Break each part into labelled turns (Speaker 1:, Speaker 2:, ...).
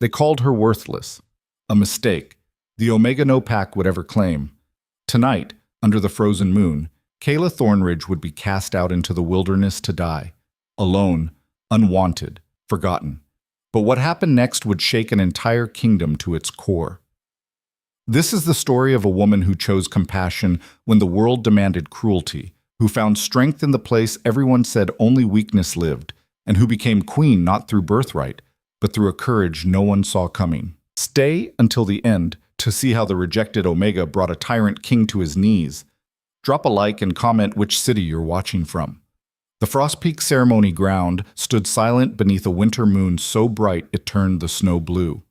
Speaker 1: They called her worthless. A mistake. The Omega no pack would ever claim. Tonight, under the frozen moon, Kaela Thornridge would be cast out into the wilderness to die. Alone, unwanted, forgotten. But what happened next would shake an entire kingdom to its core. This is the story of a woman who chose compassion when the world demanded cruelty, who found strength in the place everyone said only weakness lived, and who became queen not through birthright, but through a courage no one saw coming. Stay until the end to see how the rejected Omega brought a tyrant king to his knees. Drop a like and comment which city you're watching from. The Frost Peak ceremony ground stood silent beneath a winter moon so bright it turned the snow blue.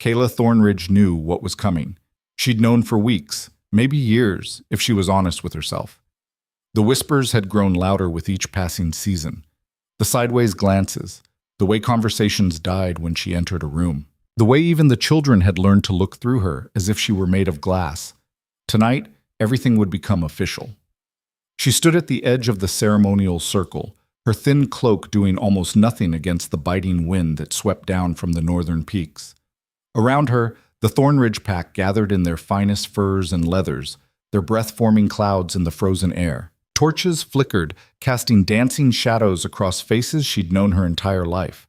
Speaker 1: Kaela Thornridge knew what was coming. She'd known for weeks, maybe years, if she was honest with herself. The whispers had grown louder with each passing season. The sideways glances, the way conversations died when she entered a room. The way even the children had learned to look through her as if she were made of glass. Tonight, everything would become official. She stood at the edge of the ceremonial circle, her thin cloak doing almost nothing against the biting wind that swept down from the northern peaks. Around her, the Thornridge pack gathered in their finest furs and leathers, their breath-forming clouds in the frozen air. Torches flickered, casting dancing shadows across faces she'd known her entire life.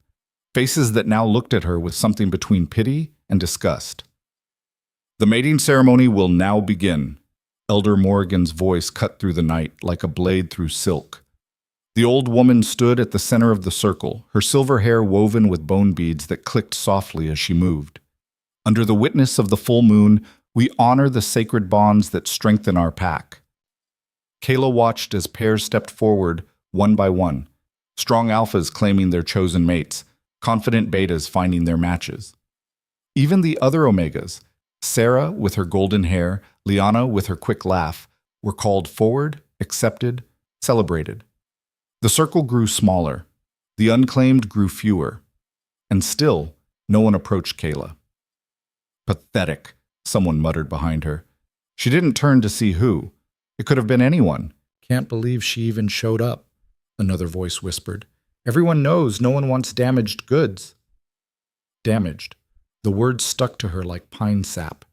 Speaker 1: Faces that now looked at her with something between pity and disgust. The mating ceremony will now begin. Elder Morrigan's voice cut through the night like a blade through silk. The old woman stood at the center of the circle, her silver hair woven with bone beads that clicked softly as she moved. Under the witness of the full moon, we honor the sacred bonds that strengthen our pack. Kaela watched as pairs stepped forward, one by one. Strong alphas claiming their chosen mates, confident betas finding their matches. Even the other Omegas, Sarah with her golden hair, Liana with her quick laugh, were called forward, accepted, celebrated. The circle grew smaller. The unclaimed grew fewer. And still, no one approached Kaela. Pathetic, someone muttered behind her. She didn't turn to see who. It could have been anyone. Can't believe she even showed up, another voice whispered. Everyone knows no one wants damaged goods. Damaged. The word stuck to her like pine sap.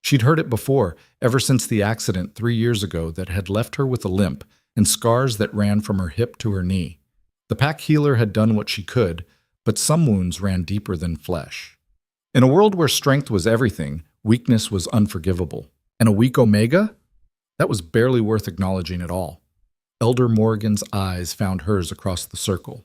Speaker 1: She'd heard it before, ever since the accident 3 years ago that had left her with a limp and scars that ran from her hip to her knee. The pack healer had done what she could, but some wounds ran deeper than flesh. In a world where strength was everything, weakness was unforgivable. And a weak Omega? That was barely worth acknowledging at all. Elder Morrigan's eyes found hers across the circle.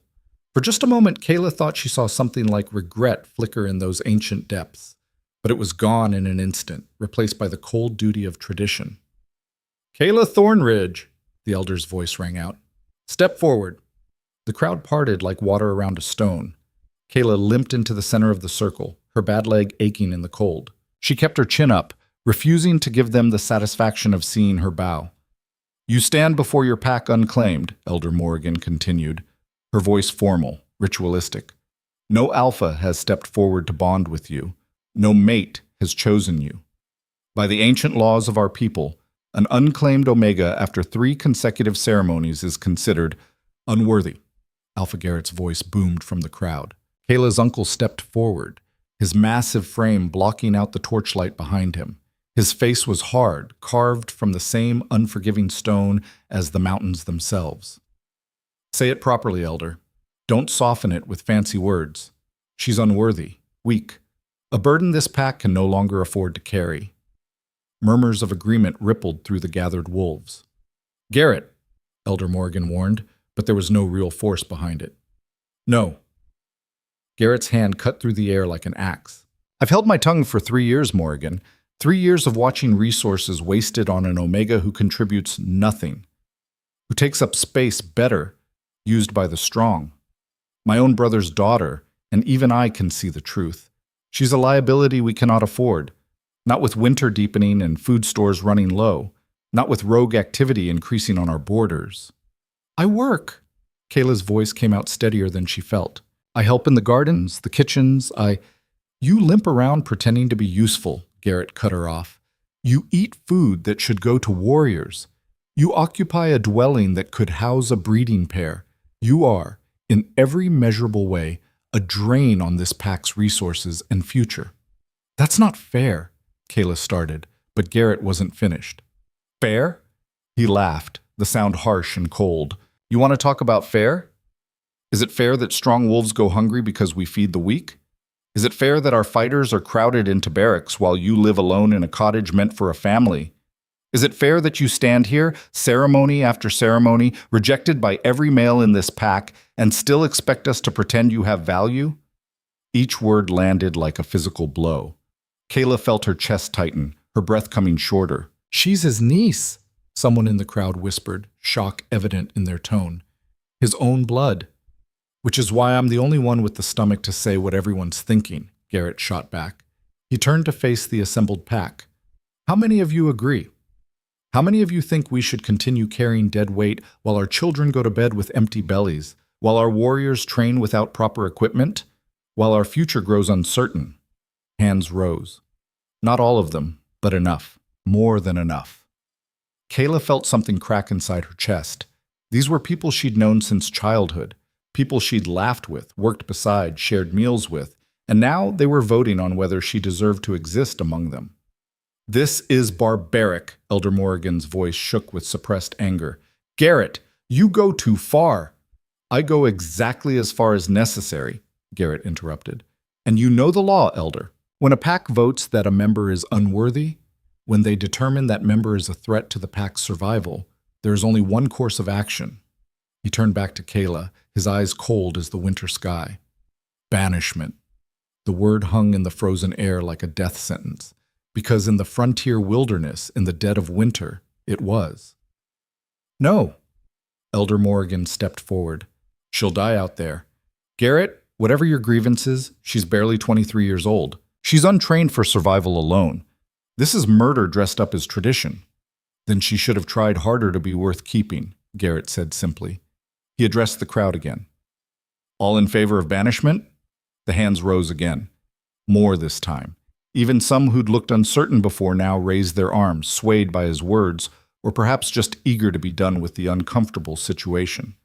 Speaker 1: For just a moment, Kaela thought she saw something like regret flicker in those ancient depths. But it was gone in an instant, replaced by the cold duty of tradition. Kaela Thornridge, the elder's voice rang out. Step forward. The crowd parted like water around a stone. Kaela limped into the center of the circle, her bad leg aching in the cold. She kept her chin up, refusing to give them the satisfaction of seeing her bow. You stand before your pack unclaimed, Elder Morrigan continued, her voice formal, ritualistic. No alpha has stepped forward to bond with you. No mate has chosen you. By the ancient laws of our people, an unclaimed Omega after 3 consecutive ceremonies is considered unworthy. Alpha Garrett's voice boomed from the crowd. Kaela's uncle stepped forward, his massive frame blocking out the torchlight behind him. His face was hard, carved from the same unforgiving stone as the mountains themselves. Say it properly, Elder. Don't soften it with fancy words. She's unworthy, weak, a burden this pack can no longer afford to carry. Murmurs of agreement rippled through the gathered wolves. Garrett, Elder Morrigan warned, but there was no real force behind it. No. Garrett's hand cut through the air like an axe. I've held my tongue for 3 years, Morrigan. 3 years of watching resources wasted on an Omega who contributes nothing, who takes up space better used by the strong. My own brother's daughter, and even I can see the truth. She's a liability we cannot afford, not with winter deepening and food stores running low, not with rogue activity increasing on our borders. I work. Kaela's voice came out steadier than she felt. I help in the gardens, the kitchens, You limp around pretending to be useful, Garrett cut her off. You eat food that should go to warriors. You occupy a dwelling that could house a breeding pair. You are, in every measurable way, a drain on this pack's resources and future. That's not fair, Kaela started, but Garrett wasn't finished. Fair? He laughed, the sound harsh and cold. You want to talk about fair? Is it fair that strong wolves go hungry because we feed the weak? Is it fair that our fighters are crowded into barracks while you live alone in a cottage meant for a family? Is it fair that you stand here, ceremony after ceremony, rejected by every male in this pack, and still expect us to pretend you have value? Each word landed like a physical blow. Kaela felt her chest tighten, her breath coming shorter. She's his niece, someone in the crowd whispered, shock evident in their tone. His own blood. Which is why I'm the only one with the stomach to say what everyone's thinking, Garrett shot back. He turned to face the assembled pack. How many of you agree? How many of you think we should continue carrying dead weight while our children go to bed with empty bellies, while our warriors train without proper equipment, while our future grows uncertain? Hands rose. Not all of them, but enough. More than enough. Kaela felt something crack inside her chest. These were people she'd known since childhood, people she'd laughed with, worked beside, shared meals with, and now they were voting on whether she deserved to exist among them. This is barbaric, Elder Morrigan's voice shook with suppressed anger. Garrett, you go too far. I go exactly as far as necessary, Garrett interrupted. And you know the law, Elder. When a pack votes that a member is unworthy, when they determine that member is a threat to the pack's survival, there is only one course of action. He turned back to Kaela, his eyes cold as the winter sky. Banishment. The word hung in the frozen air like a death sentence, because in the frontier wilderness, in the dead of winter, it was. No. Elder Morrigan stepped forward. She'll die out there. Garrett, whatever your grievances, she's barely 23 years old. She's untrained for survival alone. This is murder dressed up as tradition. Then she should have tried harder to be worth keeping, Garrett said simply. He addressed the crowd again. All in favor of banishment? The hands rose again. More this time. Even some who'd looked uncertain before now raised their arms, swayed by his words, or perhaps just eager to be done with the uncomfortable situation.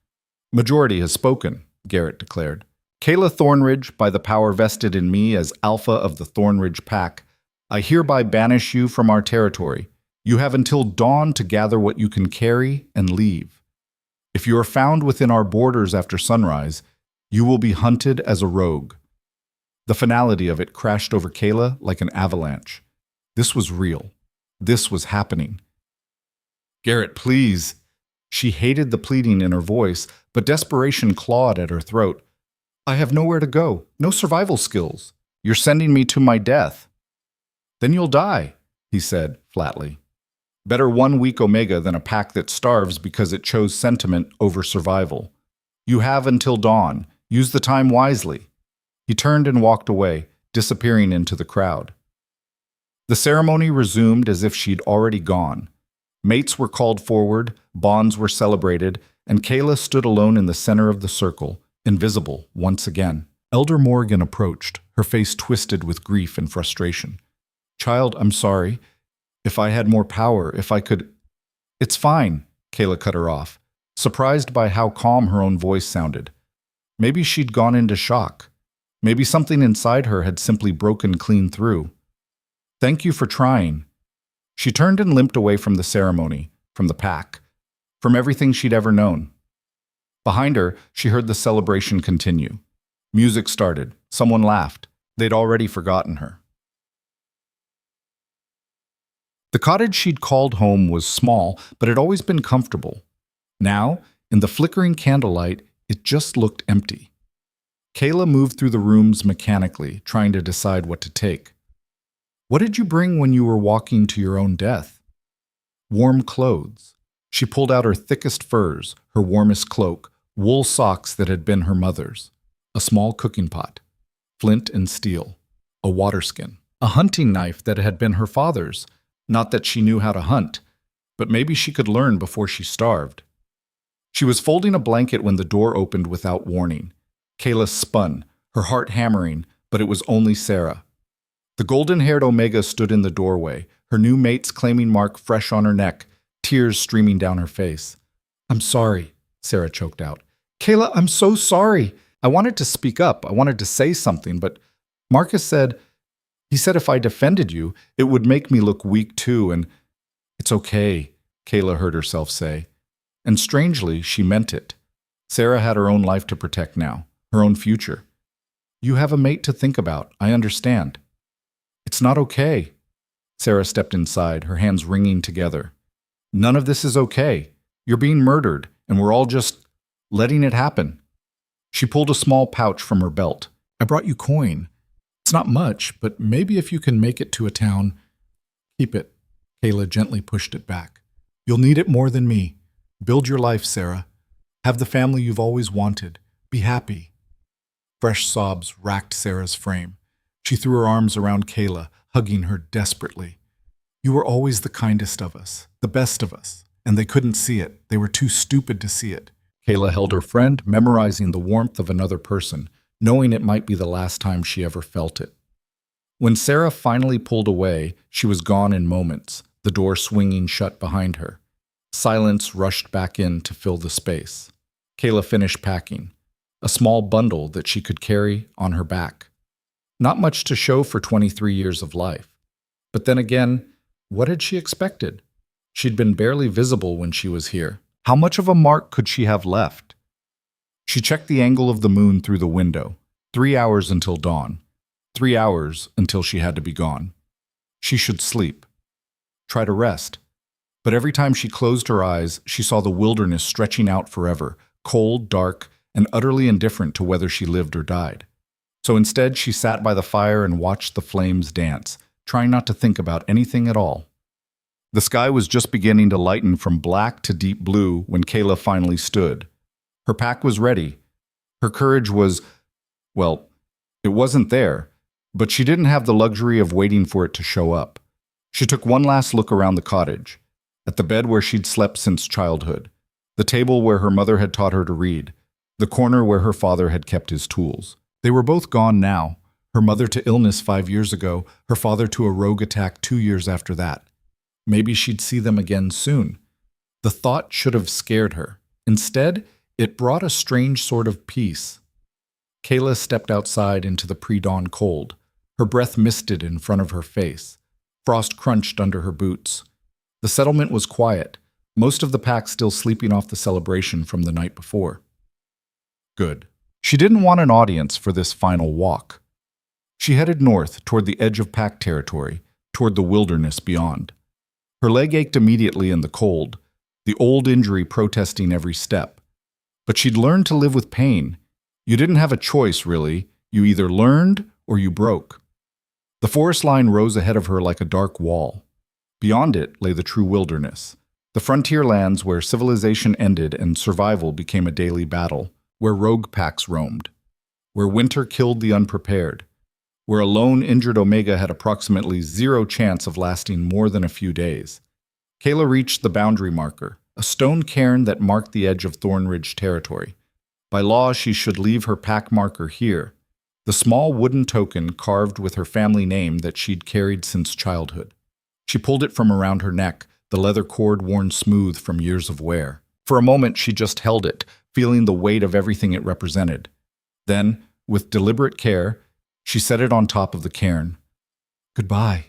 Speaker 1: Majority has spoken, Garrett declared. Kaela Thornridge, by the power vested in me as Alpha of the Thornridge Pack, I hereby banish you from our territory. You have until dawn to gather what you can carry and leave. If you are found within our borders after sunrise, you will be hunted as a rogue. The finality of it crashed over Kaela like an avalanche. This was real. This was happening. Garrett, please. She hated the pleading in her voice, but desperation clawed at her throat. I have nowhere to go, no survival skills. You're sending me to my death. Then you'll die, he said flatly. Better 1 week Omega than a pack that starves because it chose sentiment over survival. You have until dawn. Use the time wisely. He turned and walked away, disappearing into the crowd. The ceremony resumed as if she'd already gone. Mates were called forward, bonds were celebrated, and Kaela stood alone in the center of the circle, invisible once again. Elder Morrigan approached, her face twisted with grief and frustration. Child, I'm sorry. If I had more power, if I could... It's fine, Kaela cut her off, surprised by how calm her own voice sounded. Maybe she'd gone into shock. Maybe something inside her had simply broken clean through. Thank you for trying. She turned and limped away from the ceremony, from the pack, from everything she'd ever known. Behind her, she heard the celebration continue. Music started. Someone laughed. They'd already forgotten her. The cottage she'd called home was small, but had always been comfortable. Now, in the flickering candlelight, it just looked empty. Kaela moved through the rooms mechanically, trying to decide what to take. What did you bring when you were walking to your own death? Warm clothes. She pulled out her thickest furs, her warmest cloak, wool socks that had been her mother's, a small cooking pot, flint and steel, a water skin, a hunting knife that had been her father's. Not that she knew how to hunt, but maybe she could learn before she starved. She was folding a blanket when the door opened without warning. Kaela spun, her heart hammering, but it was only Sarah. The golden-haired Omega stood in the doorway, her new mate's claiming mark fresh on her neck, tears streaming down her face. I'm sorry, Sarah choked out. Kaela, I'm so sorry. I wanted to speak up. I wanted to say something, but Marcus said, he said if I defended you, it would make me look weak too, and it's okay, Kaela heard herself say. And strangely, she meant it. Sarah had her own life to protect now, her own future. You have a mate to think about, I understand. It's not okay. Sarah stepped inside, her hands wringing together. None of this is okay. You're being murdered, and we're all just letting it happen. She pulled a small pouch from her belt. I brought you coin. It's not much, but maybe if you can make it to a town. Keep it. Kaela gently pushed it back. You'll need it more than me. Build your life, Sarah. Have the family you've always wanted. Be happy. Fresh sobs racked Sarah's frame. She threw her arms around Kaela, hugging her desperately. You were always the kindest of us, the best of us, and they couldn't see it. They were too stupid to see it. Kaela held her friend, memorizing the warmth of another person, knowing it might be the last time she ever felt it. When Sarah finally pulled away, she was gone in moments, the door swinging shut behind her. Silence rushed back in to fill the space. Kaela finished packing, a small bundle that she could carry on her back. Not much to show for 23 years of life. But then again, what had she expected? She'd been barely visible when she was here. How much of a mark could she have left? She checked the angle of the moon through the window. 3 hours until dawn. 3 hours until she had to be gone. She should sleep. Try to rest. But every time she closed her eyes, she saw the wilderness stretching out forever, cold, dark, and utterly indifferent to whether she lived or died. So instead, she sat by the fire and watched the flames dance, trying not to think about anything at all. The sky was just beginning to lighten from black to deep blue when Kaela finally stood. Her pack was ready. Her courage was, well, it wasn't there, but she didn't have the luxury of waiting for it to show up. She took one last look around the cottage, at the bed where she'd slept since childhood, the table where her mother had taught her to read, the corner where her father had kept his tools. They were both gone now, her mother to illness 5 years ago, her father to a rogue attack 2 years after that. Maybe she'd see them again soon. The thought should have scared her. Instead, it brought a strange sort of peace. Kaela stepped outside into the pre-dawn cold. Her breath misted in front of her face. Frost crunched under her boots. The settlement was quiet, most of the pack still sleeping off the celebration from the night before. Good. She didn't want an audience for this final walk. She headed north toward the edge of pack territory, toward the wilderness beyond. Her leg ached immediately in the cold, the old injury protesting every step. But she'd learned to live with pain. You didn't have a choice, really. You either learned or you broke. The forest line rose ahead of her like a dark wall. Beyond it lay the true wilderness, the frontier lands where civilization ended and survival became a daily battle, where rogue packs roamed, where winter killed the unprepared, where a lone injured Omega had approximately 0 chance of lasting more than a few days. Kaela reached the boundary marker, a stone cairn that marked the edge of Thornridge territory. By law, she should leave her pack marker here, the small wooden token carved with her family name that she'd carried since childhood. She pulled it from around her neck, the leather cord worn smooth from years of wear. For a moment, she just held it, feeling the weight of everything it represented. Then, with deliberate care, she set it on top of the cairn. Goodbye,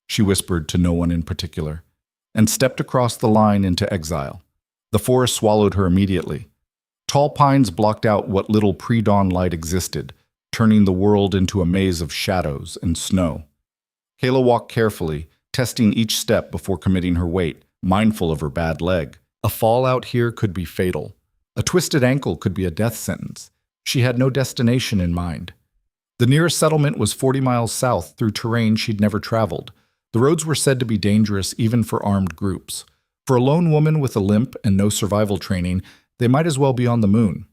Speaker 1: she whispered to no one in particular, and stepped across the line into exile. The forest swallowed her immediately. Tall pines blocked out what little pre-dawn light existed, turning the world into a maze of shadows and snow. Kaela walked carefully, testing each step before committing her weight, mindful of her bad leg. A fall out here could be fatal. A twisted ankle could be a death sentence. She had no destination in mind. The nearest settlement was 40 miles south through terrain she'd never traveled. The roads were said to be dangerous even for armed groups. For a lone woman with a limp and no survival training, they might as well be on the moon.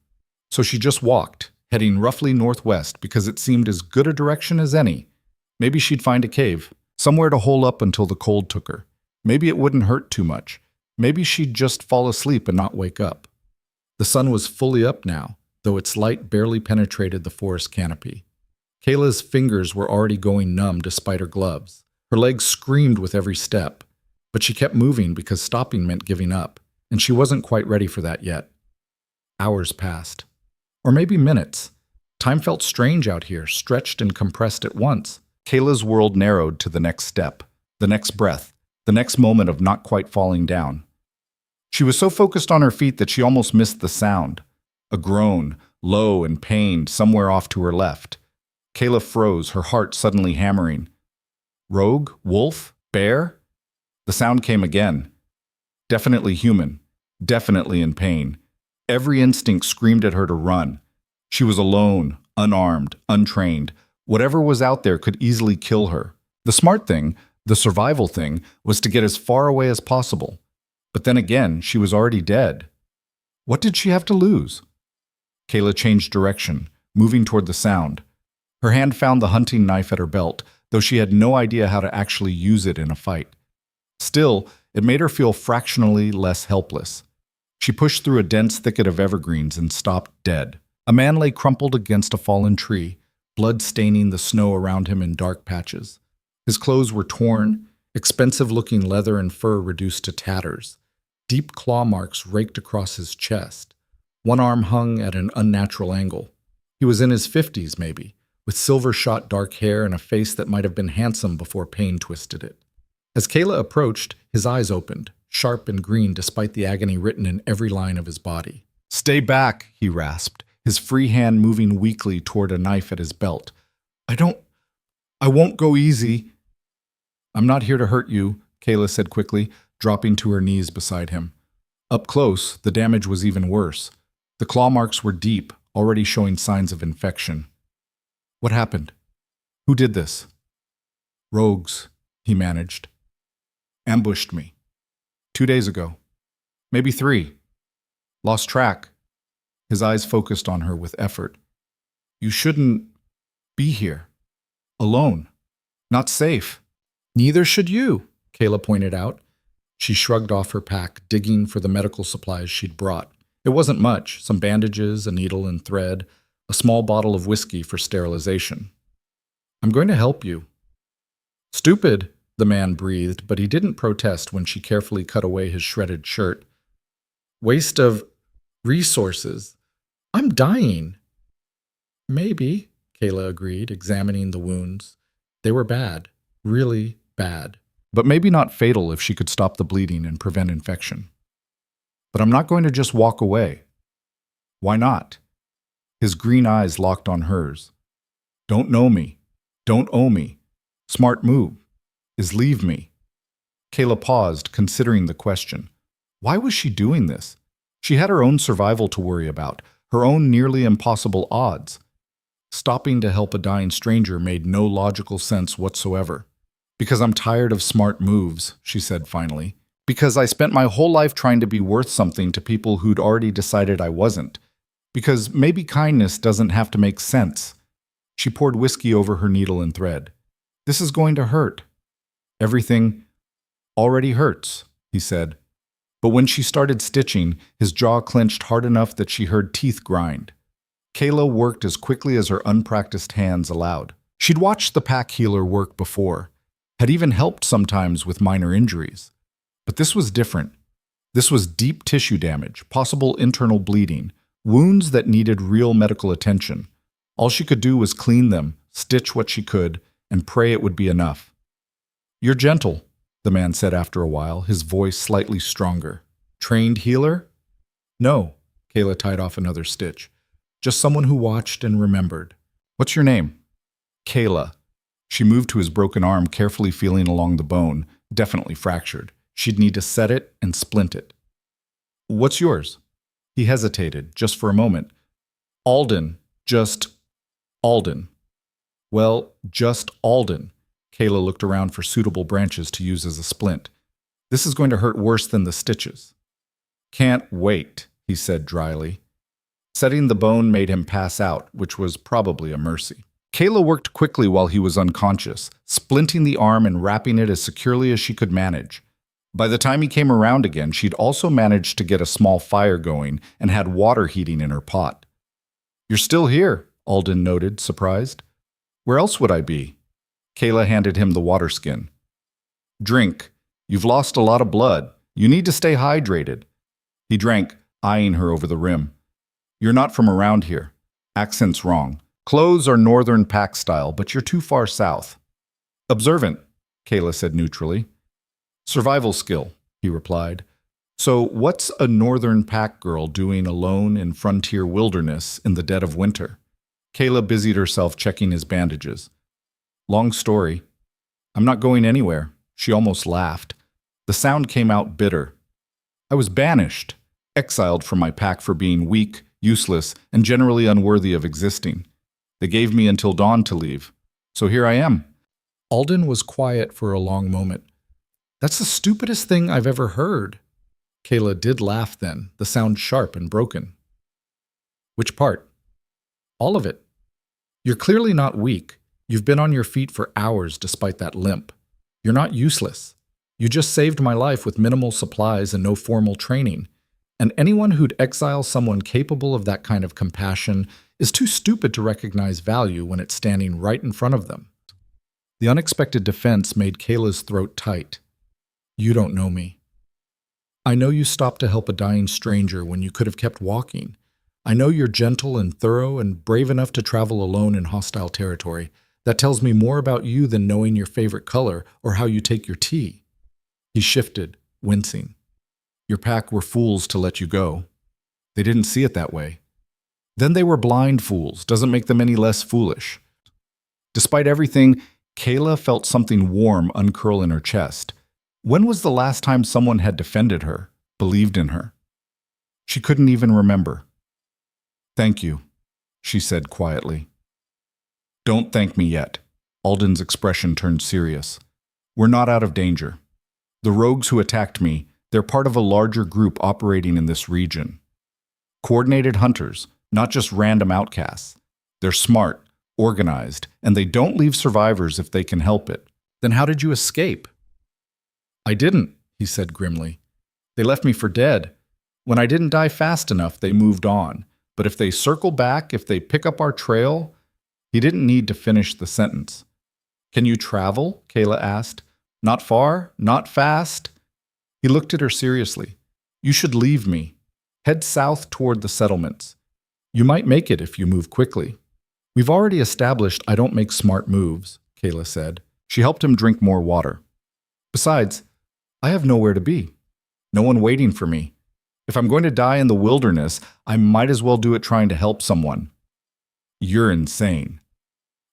Speaker 1: So she just walked, heading roughly northwest because it seemed as good a direction as any. Maybe she'd find a cave, somewhere to hole up until the cold took her. Maybe it wouldn't hurt too much. Maybe she'd just fall asleep and not wake up. The sun was fully up now, though its light barely penetrated the forest canopy. Kaela's fingers were already going numb despite her gloves. Her legs screamed with every step, but she kept moving because stopping meant giving up, and she wasn't quite ready for that yet. Hours passed. Or maybe minutes. Time felt strange out here, stretched and compressed at once. Kayla's world narrowed to the next step, the next breath, the next moment of not quite falling down. She was so focused on her feet that she almost missed the sound. A groan, low and pained, somewhere off to her left. Kaela froze, her heart suddenly hammering. Rogue? Wolf? Bear? The sound came again. Definitely human. Definitely in pain. Every instinct screamed at her to run. She was alone, unarmed, untrained. Whatever was out there could easily kill her. The smart thing, the survival thing, was to get as far away as possible. But then again, she was already dead. What did she have to lose? Kaela changed direction, moving toward the sound. Her hand found the hunting knife at her belt, though she had no idea how to actually use it in a fight. Still, it made her feel fractionally less helpless. She pushed through a dense thicket of evergreens and stopped dead. A man lay crumpled against a fallen tree, blood staining the snow around him in dark patches. His clothes were torn, expensive-looking leather and fur reduced to tatters. Deep claw marks raked across his chest. One arm hung at an unnatural angle. He was in his 50s, maybe, with silver-shot dark hair and a face that might have been handsome before pain twisted it. As Kaela approached, his eyes opened, sharp and green despite the agony written in every line of his body. "Stay back," he rasped, his free hand moving weakly toward a knife at his belt. I won't go easy." "I'm not here to hurt you," Kaela said quickly, dropping to her knees beside him. Up close, the damage was even worse. The claw marks were deep, already showing signs of infection. "What happened? Who did this?" "Rogues," he managed. "Ambushed me. 2 days ago. Maybe 3. Lost track." His eyes focused on her with effort. "You shouldn't be here. Alone. Not safe." "Neither should you," Kaela pointed out. She shrugged off her pack, digging for the medical supplies she'd brought. It wasn't much, some bandages, a needle and thread, a small bottle of whiskey for sterilization. "I'm going to help you." "Stupid," the man breathed, but he didn't protest when she carefully cut away his shredded shirt. "Waste of resources. I'm dying." "Maybe," Kaela agreed, examining the wounds. They were bad, really bad. But maybe not fatal if she could stop the bleeding and prevent infection. "But I'm not going to just walk away." "Why not?" His green eyes locked on hers. "Don't know me. Don't owe me. Smart move. Is leave me." Kaela paused, considering the question. Why was she doing this? She had her own survival to worry about, her own nearly impossible odds. Stopping to help a dying stranger made no logical sense whatsoever. "Because I'm tired of smart moves," she said finally. "Because I spent my whole life trying to be worth something to people who'd already decided I wasn't. Because maybe kindness doesn't have to make sense." She poured whiskey over her needle and thread. "This is going to hurt." "Everything already hurts," he said. But when she started stitching, his jaw clenched hard enough that she heard teeth grind. Kaela worked as quickly as her unpracticed hands allowed. She'd watched the pack healer work before, had even helped sometimes with minor injuries. But this was different. This was deep tissue damage, possible internal bleeding, wounds that needed real medical attention. All she could do was clean them, stitch what she could, and pray it would be enough. "You're gentle," the man said after a while, his voice slightly stronger. "Trained healer?" "No," Kaela tied off another stitch. "Just someone who watched and remembered." "What's your name?" "Kaela." She moved to his broken arm, carefully feeling along the bone, definitely fractured. She'd need to set it and splint it. "What's yours?" He hesitated, just for a moment. "Alden. Just Alden." "Well, just Alden." Kaela looked around for suitable branches to use as a splint. "This is going to hurt worse than the stitches." "Can't wait," he said dryly. Setting the bone made him pass out, which was probably a mercy. Kaela worked quickly while he was unconscious, splinting the arm and wrapping it as securely as she could manage. By the time he came around again, she'd also managed to get a small fire going and had water heating in her pot. "You're still here," Alden noted, surprised. "Where else would I be?" Kaela handed him the water skin. "Drink. You've lost a lot of blood. You need to stay hydrated." He drank, eyeing her over the rim. "You're not from around here. Accent's wrong. Clothes are northern pack style, but you're too far south. Observant, Kaela said neutrally. Survival skill, he replied. So what's a northern pack girl doing alone in frontier wilderness in the dead of winter? Kaela busied herself checking his bandages. Long story. I'm not going anywhere. She almost laughed. The sound came out bitter. I was banished, exiled from my pack for being weak, useless, and generally unworthy of existing. They gave me until dawn to leave. So here I am. Alden was quiet for a long moment. That's the stupidest thing I've ever heard. Kaela did laugh then, the sound sharp and broken. Which part? All of it. You're clearly not weak. You've been on your feet for hours despite that limp. You're not useless. You just saved my life with minimal supplies and no formal training. And anyone who'd exile someone capable of that kind of compassion is too stupid to recognize value when it's standing right in front of them. The unexpected defense made Kaela's throat tight. You don't know me. I know you stopped to help a dying stranger when you could have kept walking. I know you're gentle and thorough and brave enough to travel alone in hostile territory. That tells me more about you than knowing your favorite color or how you take your tea. He shifted, wincing. Your pack were fools to let you go. They didn't see it that way. Then they were blind fools. Doesn't make them any less foolish. Despite everything, Kaela felt something warm uncurl in her chest. When was the last time someone had defended her, believed in her? She couldn't even remember. Thank you, she said quietly. Don't thank me yet. Alden's expression turned serious. We're not out of danger. The rogues who attacked me, they're part of a larger group operating in this region. Coordinated hunters, not just random outcasts. They're smart, organized, and they don't leave survivors if they can help it. Then how did you escape? I didn't, he said grimly. They left me for dead. When I didn't die fast enough, they moved on. But if they circle back, if they pick up our trail... He didn't need to finish the sentence. Can you travel? Kaela asked. Not far? Not fast? He looked at her seriously. You should leave me. Head south toward the settlements. You might make it if you move quickly. We've already established I don't make smart moves, Kaela said. She helped him drink more water. Besides, I have nowhere to be. No one waiting for me. If I'm going to die in the wilderness, I might as well do it trying to help someone. You're insane.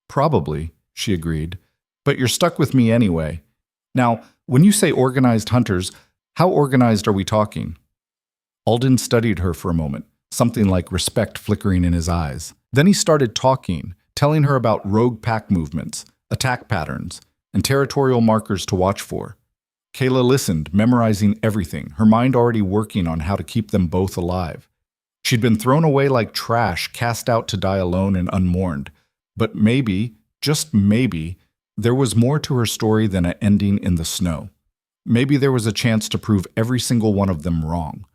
Speaker 1: Probably, she agreed. But you're stuck with me anyway. Now, when you say organized hunters, how organized are we talking? Alden studied her for a moment, something like respect flickering in his eyes. Then he started talking, telling her about rogue pack movements, attack patterns, and territorial markers to watch for. Kaela listened, memorizing everything, her mind already working on how to keep them both alive. She'd been thrown away like trash, cast out to die alone and unmourned. But maybe, just maybe, there was more to her story than an ending in the snow. Maybe there was a chance to prove every single one of them wrong.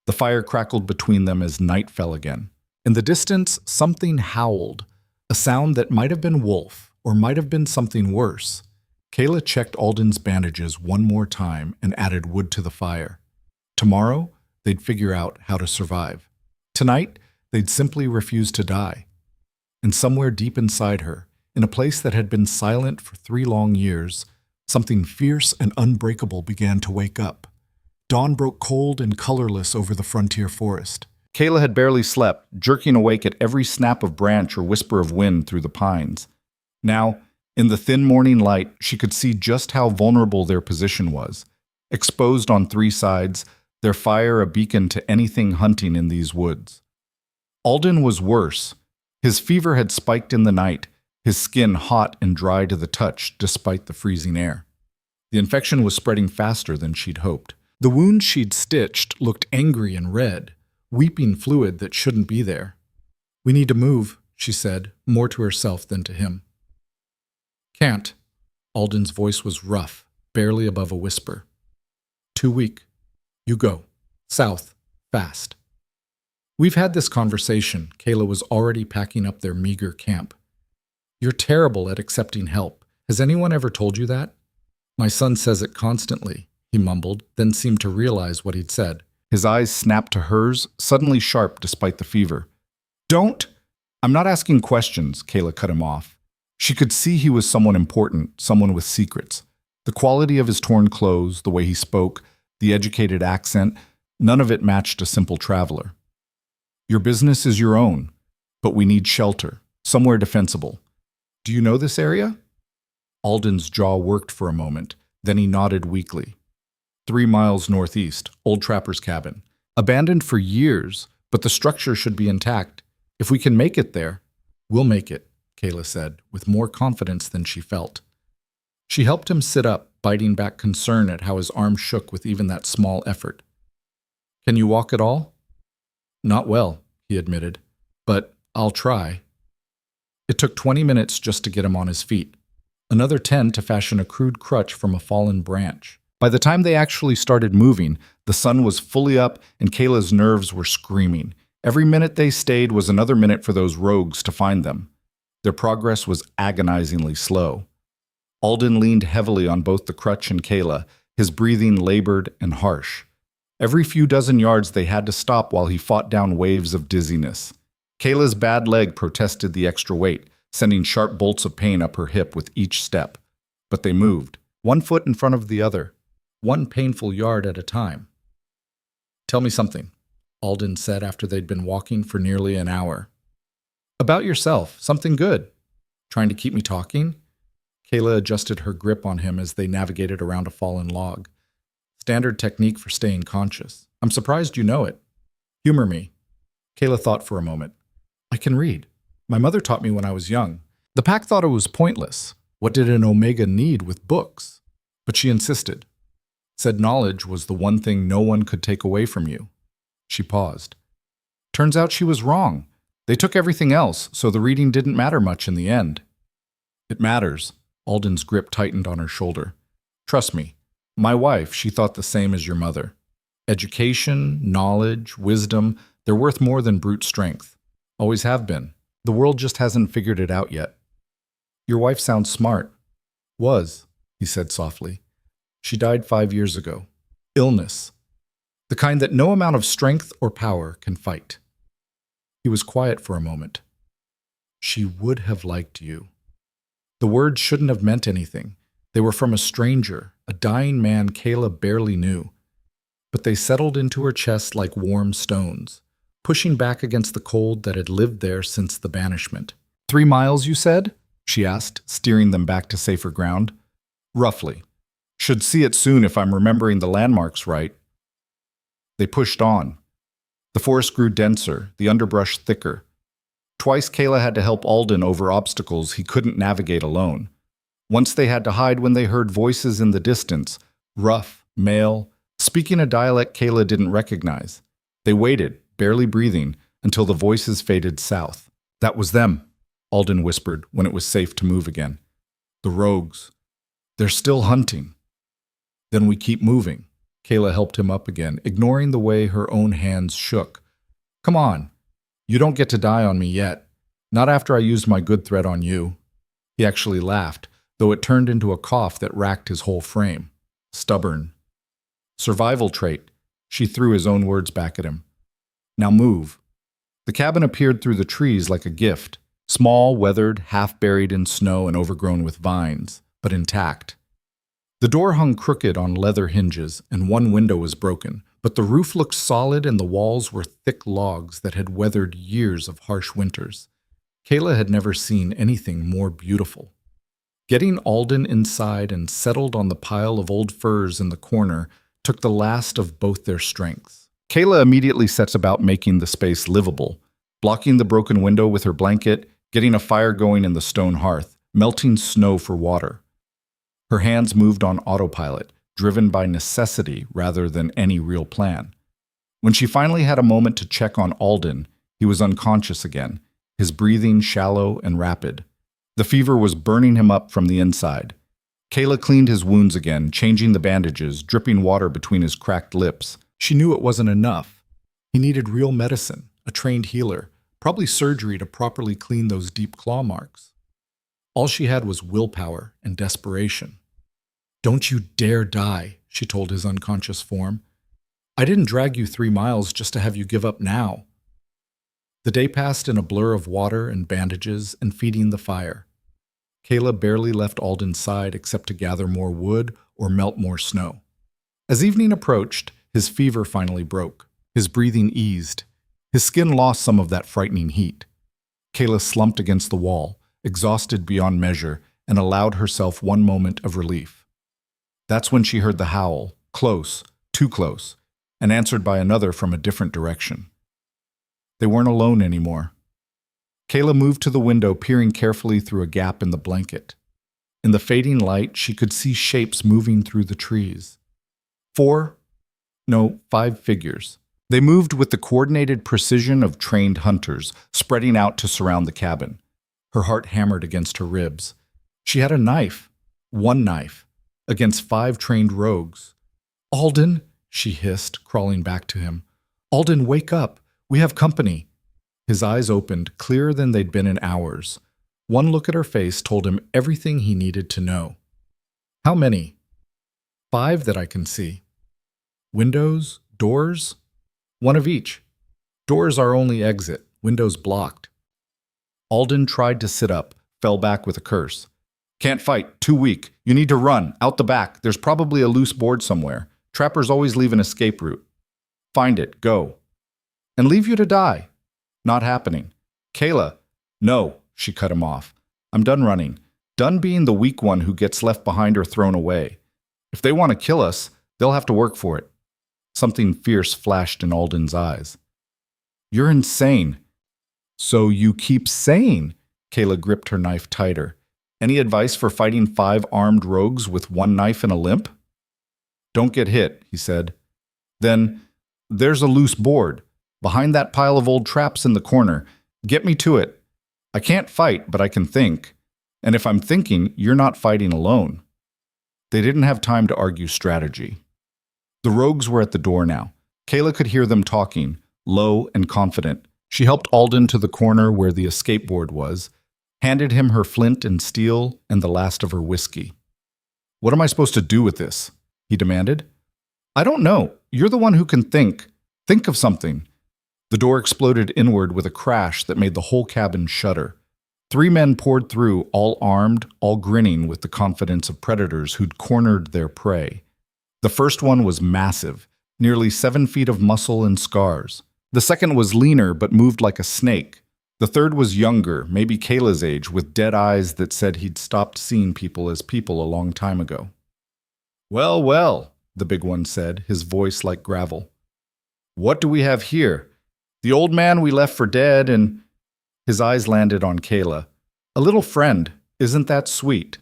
Speaker 1: The fire crackled between them as night fell again. In the distance, something howled, a sound that might have been wolf or might have been something worse. Kaela checked Alden's bandages one more time and added wood to the fire. Tomorrow, they'd figure out how to survive. Tonight, they'd simply refuse to die. And somewhere deep inside her, in a place that had been silent for 3 long years, something fierce and unbreakable began to wake up. Dawn broke cold and colorless over the frontier forest. Kaela had barely slept, jerking awake at every snap of branch or whisper of wind through the pines. Now, in the thin morning light, she could see just how vulnerable their position was. Exposed on 3 sides, their fire a beacon to anything hunting in these woods. Alden was worse. His fever had spiked in the night, his skin hot and dry to the touch despite the freezing air. The infection was spreading faster than she'd hoped. The wound she'd stitched looked angry and red, weeping fluid that shouldn't be there. We need to move, she said, more to herself than to him. Can't. Alden's voice was rough, barely above a whisper. Too weak. You go. South. Fast. We've had this conversation. Kaela was already packing up their meager camp. You're terrible at accepting help. Has anyone ever told you that? My son says it constantly, he mumbled, then seemed to realize what he'd said. His eyes snapped to hers, suddenly sharp despite the fever. Don't! I'm not asking questions, Kaela cut him off. She could see he was someone important, someone with secrets. The quality of his torn clothes, the way he spoke, the educated accent, none of it matched a simple traveler. Your business is your own, but we need shelter, somewhere defensible. Do you know this area? Alden's jaw worked for a moment, then he nodded weakly. 3 miles northeast, Old Trapper's cabin. Abandoned for years, but the structure should be intact. If we can make it there, we'll make it, Kaela said, with more confidence than she felt. She helped him sit up, biting back concern at how his arm shook with even that small effort. Can you walk at all? Not well, he admitted, but I'll try. It took 20 minutes just to get him on his feet. Another 10 to fashion a crude crutch from a fallen branch. By the time they actually started moving, the sun was fully up and Kaela's nerves were screaming. Every minute they stayed was another minute for those rogues to find them. Their progress was agonizingly slow. Alden leaned heavily on both the crutch and Kaela, his breathing labored and harsh. Every few dozen yards they had to stop while he fought down waves of dizziness. Kaela's bad leg protested the extra weight, sending sharp bolts of pain up her hip with each step. But they moved, one foot in front of the other, one painful yard at a time. Tell me something, Alden said after they'd been walking for nearly an hour. About yourself, something good. Trying to keep me talking? Kaela adjusted her grip on him as they navigated around a fallen log. Standard technique for staying conscious. I'm surprised you know it. Humor me. Kaela thought for a moment. I can read. My mother taught me when I was young. The pack thought it was pointless. What did an Omega need with books? But she insisted. Said knowledge was the one thing no one could take away from you. She paused. Turns out she was wrong. They took everything else, so the reading didn't matter much in the end. It matters. Alden's grip tightened on her shoulder. Trust me. My wife, she thought the same as your mother. Education, knowledge, wisdom, they're worth more than brute strength. Always have been. The world just hasn't figured it out yet. Your wife sounds smart. Was, he said softly. She died 5 years ago. Illness. The kind that no amount of strength or power can fight. He was quiet for a moment. She would have liked you. The words shouldn't have meant anything. They were from a stranger, a dying man Kaela barely knew. But they settled into her chest like warm stones, pushing back against the cold that had lived there since the banishment. 3 miles, you said? She asked, steering them back to safer ground. Roughly. Should see it soon if I'm remembering the landmarks right. They pushed on. The forest grew denser, the underbrush thicker. Twice Kaela had to help Alden over obstacles he couldn't navigate alone. Once they had to hide when they heard voices in the distance, rough, male, speaking a dialect Kaela didn't recognize. They waited, barely breathing, until the voices faded south. That was them, Alden whispered when it was safe to move again. The rogues. They're still hunting. Then we keep moving. Kaela helped him up again, ignoring the way her own hands shook. Come on. You don't get to die on me yet. Not after I used my good threat on you. He actually laughed, though it turned into a cough that racked his whole frame. Stubborn. Survival trait. She threw his own words back at him. Now move. The cabin appeared through the trees like a gift. Small, weathered, half-buried in snow and overgrown with vines, but intact. The door hung crooked on leather hinges, and one window was broken, but the roof looked solid and the walls were thick logs that had weathered years of harsh winters. Kaela had never seen anything more beautiful. Getting Alden inside and settled on the pile of old furs in the corner took the last of both their strengths. Kaela immediately sets about making the space livable, blocking the broken window with her blanket, getting a fire going in the stone hearth, melting snow for water. Her hands moved on autopilot, driven by necessity rather than any real plan. When she finally had a moment to check on Alden, he was unconscious again, his breathing shallow and rapid. The fever was burning him up from the inside. Kaela cleaned his wounds again, changing the bandages, dripping water between his cracked lips. She knew it wasn't enough. He needed real medicine, a trained healer, probably surgery to properly clean those deep claw marks. All she had was willpower and desperation. Don't you dare die, she told his unconscious form. I didn't drag you 3 miles just to have you give up now. The day passed in a blur of water and bandages and feeding the fire. Kaela barely left Alden's side except to gather more wood or melt more snow. As evening approached, his fever finally broke. His breathing eased. His skin lost some of that frightening heat. Kaela slumped against the wall, exhausted beyond measure, and allowed herself one moment of relief. That's when she heard the howl, close, too close, and answered by another from a different direction. They weren't alone anymore. Kaela moved to the window, peering carefully through a gap in the blanket. In the fading light, she could see shapes moving through the trees. 5 figures. They moved with the coordinated precision of trained hunters, spreading out to surround the cabin. Her heart hammered against her ribs. She had a knife, one knife, against 5 trained rogues. "Alden," she hissed, crawling back to him. "Alden, wake up. We have company." His eyes opened, clearer than they'd been in hours. One look at her face told him everything he needed to know. "How many?" "5 that I can see." "Windows? Doors?" "One of each. Doors are only exit, windows blocked." Alden tried to sit up, fell back with a curse. "Can't fight, too weak. You need to run, out the back. There's probably a loose board somewhere. Trappers always leave an escape route. Find it, go." "And leave you to die." "Not happening." "Kaela." "No," she cut him off. "I'm done running. Done being the weak one who gets left behind or thrown away. If they want to kill us, they'll have to work for it." Something fierce flashed in Alden's eyes. "You're insane." "So you keep saying." Kaela gripped her knife tighter. "Any advice for fighting 5 armed rogues with 1 knife and a limp?" "Don't get hit," he said. "Then there's a loose board. Behind that pile of old traps in the corner. Get me to it. I can't fight, but I can think. And if I'm thinking, you're not fighting alone." They didn't have time to argue strategy. The rogues were at the door now. Kaela could hear them talking, low and confident. She helped Alden to the corner where the escape board was, handed him her flint and steel and the last of her whiskey. "What am I supposed to do with this?" he demanded. "I don't know. You're the one who can think. Think of something." The door exploded inward with a crash that made the whole cabin shudder. 3 men poured through, all armed, all grinning with the confidence of predators who'd cornered their prey. The first one was massive, nearly 7 feet of muscle and scars. The second was leaner but moved like a snake. The third was younger, maybe Kayla's age, with dead eyes that said he'd stopped seeing people as people a long time ago. "Well, well," the big one said, his voice like gravel. "What do we have here? The old man we left for dead and—" His eyes landed on Kaela. "A little friend. Isn't that sweet?"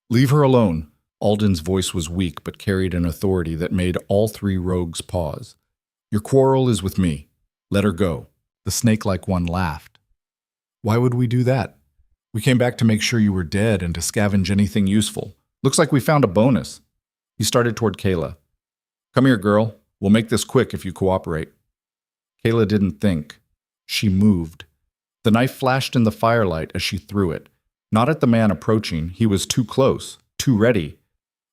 Speaker 1: "Leave her alone." Alden's voice was weak but carried an authority that made all 3 rogues pause. "Your quarrel is with me. Let her go." The snake-like one laughed. "Why would we do that? We came back to make sure you were dead and to scavenge anything useful. Looks like we found a bonus." He started toward Kaela. "Come here, girl. We'll make this quick if you cooperate." Kaela didn't think. She moved. The knife flashed in the firelight as she threw it. Not at the man approaching, he was too close, too ready.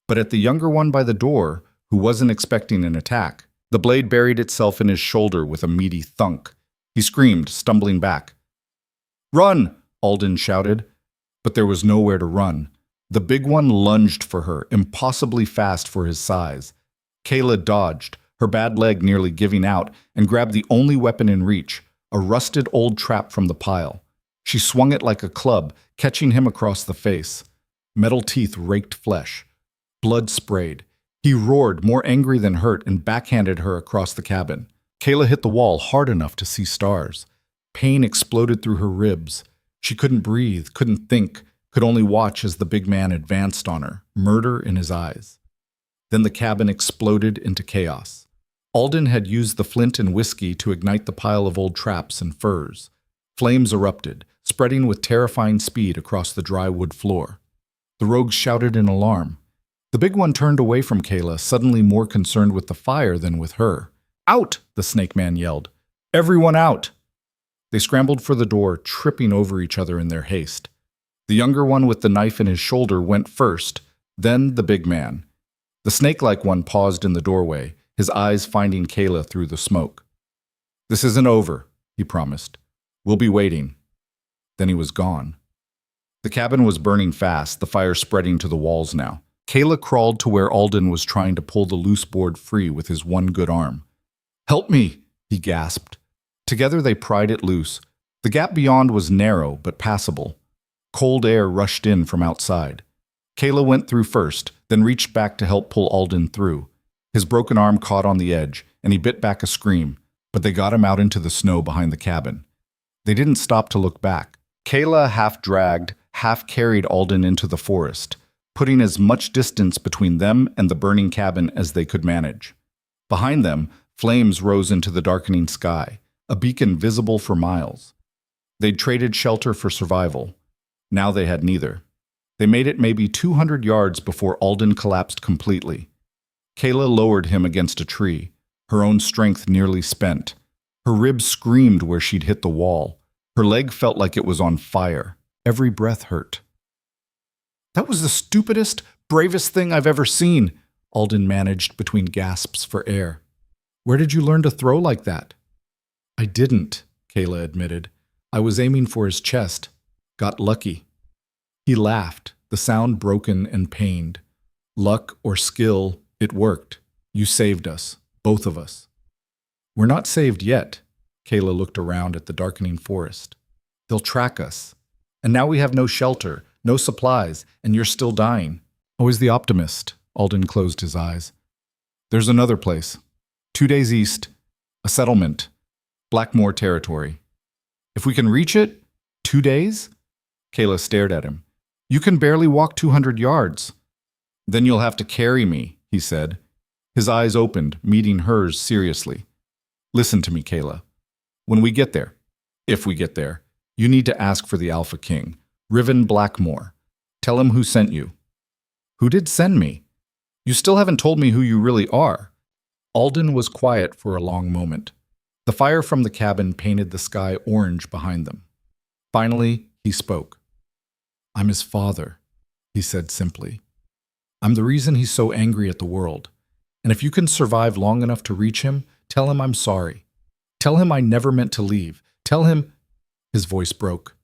Speaker 1: But at the younger one by the door, who wasn't expecting an attack. The blade buried itself in his shoulder with a meaty thunk. He screamed, stumbling back. "Run!" Alden shouted. But there was nowhere to run. The big one lunged for her, impossibly fast for his size. Kaela dodged, her bad leg nearly giving out, and grabbed the only weapon in reach, a rusted old trap from the pile. She swung it like a club, catching him across the face. Metal teeth raked flesh. Blood sprayed. He roared, more angry than hurt, and backhanded her across the cabin. Kaela hit the wall hard enough to see stars. Pain exploded through her ribs. She couldn't breathe, couldn't think, could only watch as the big man advanced on her, murder in his eyes. Then the cabin exploded into chaos. Alden had used the flint and whiskey to ignite the pile of old traps and furs. Flames erupted, spreading with terrifying speed across the dry wood floor. The rogues shouted in alarm. The big one turned away from Kaela, suddenly more concerned with the fire than with her. "Out!" the snake man yelled. "Everyone out!" They scrambled for the door, tripping over each other in their haste. The younger one with the knife in his shoulder went first, then the big man. The snake-like one paused in the doorway, his eyes finding Kaela through the smoke. "This isn't over," he promised. "We'll be waiting." Then he was gone. The cabin was burning fast, the fire spreading to the walls now. Kaela crawled to where Alden was trying to pull the loose board free with his one good arm. "Help me!" he gasped. Together they pried it loose. The gap beyond was narrow but passable. Cold air rushed in from outside. Kaela went through first, then reached back to help pull Alden through. His broken arm caught on the edge, and he bit back a scream, but they got him out into the snow behind the cabin. They didn't stop to look back. Kaela half-dragged, half-carried Alden into the forest, putting as much distance between them and the burning cabin as they could manage. Behind them, flames rose into the darkening sky, a beacon visible for miles. They'd traded shelter for survival. Now they had neither. They made it maybe 200 yards before Alden collapsed completely. Kaela lowered him against a tree, her own strength nearly spent. Her ribs screamed where she'd hit the wall. Her leg felt like it was on fire. Every breath hurt. "That was the stupidest, bravest thing I've ever seen," Alden managed between gasps for air. "Where did you learn to throw like that?" "I didn't," Kaela admitted. "I was aiming for his chest. Got lucky." He laughed, the sound broken and pained. "Luck or skill, it worked. You saved us, both of us." "We're not saved yet." Kaela looked around at the darkening forest. "They'll track us. And now we have no shelter, no supplies, and you're still dying." "Always the optimist," Alden closed his eyes. "There's another place. 2 days east. A settlement. Blackmore territory. If we can reach it, 2 days?" Kaela stared at him. "You can barely walk 200 yards. "Then you'll have to carry me," he said. His eyes opened, meeting hers seriously. "Listen to me, Kaela. When we get there, if we get there, you need to ask for the Alpha King, Riven Blackmore. Tell him who sent you." "Who did send me? You still haven't told me who you really are." Alden was quiet for a long moment. The fire from the cabin painted the sky orange behind them. Finally, he spoke. "I'm his father," he said simply. "I'm the reason he's so angry at the world. And if you can survive long enough to reach him, tell him I'm sorry. Tell him I never meant to leave. Tell him—" His voice broke.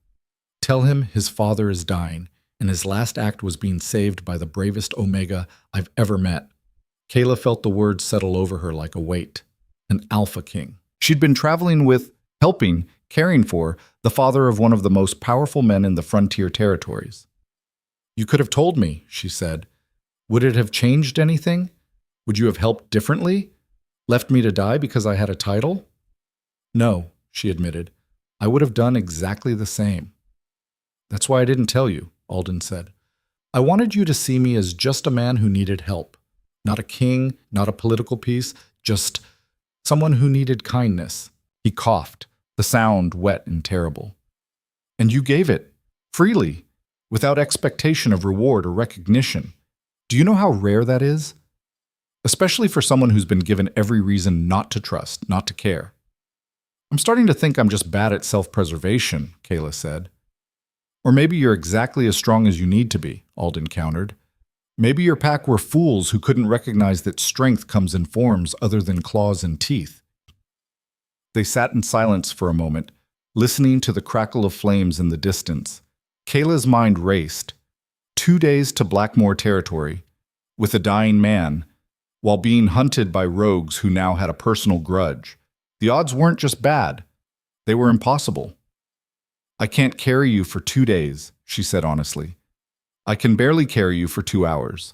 Speaker 1: "Tell him his father is dying, and his last act was being saved by the bravest Omega I've ever met." Kaela felt the words settle over her like a weight. An Alpha King. She'd been traveling with, helping, caring for, the father of one of the most powerful men in the frontier territories. "You could have told me," she said. "Would it have changed anything? Would you have helped differently? Left me to die because I had a title?" "No," she admitted. "I would have done exactly the same." "That's why I didn't tell you," Alden said. "I wanted you to see me as just a man who needed help. Not a king, not a political piece, just someone who needed kindness." He coughed, the sound wet and terrible. "And you gave it, freely, without expectation of reward or recognition. Do you know how rare that is? Especially for someone who's been given every reason not to trust, not to care." "I'm starting to think I'm just bad at self-preservation," Kaela said. "Or maybe you're exactly as strong as you need to be," Alden countered. "Maybe your pack were fools who couldn't recognize that strength comes in forms other than claws and teeth." They sat in silence for a moment, listening to the crackle of flames in the distance. Kayla's mind raced. 2 days to Blackmore territory, with a dying man, while being hunted by rogues who now had a personal grudge. The odds weren't just bad, they were impossible. "I can't carry you for 2 days," she said honestly. "I can barely carry you for 2 hours.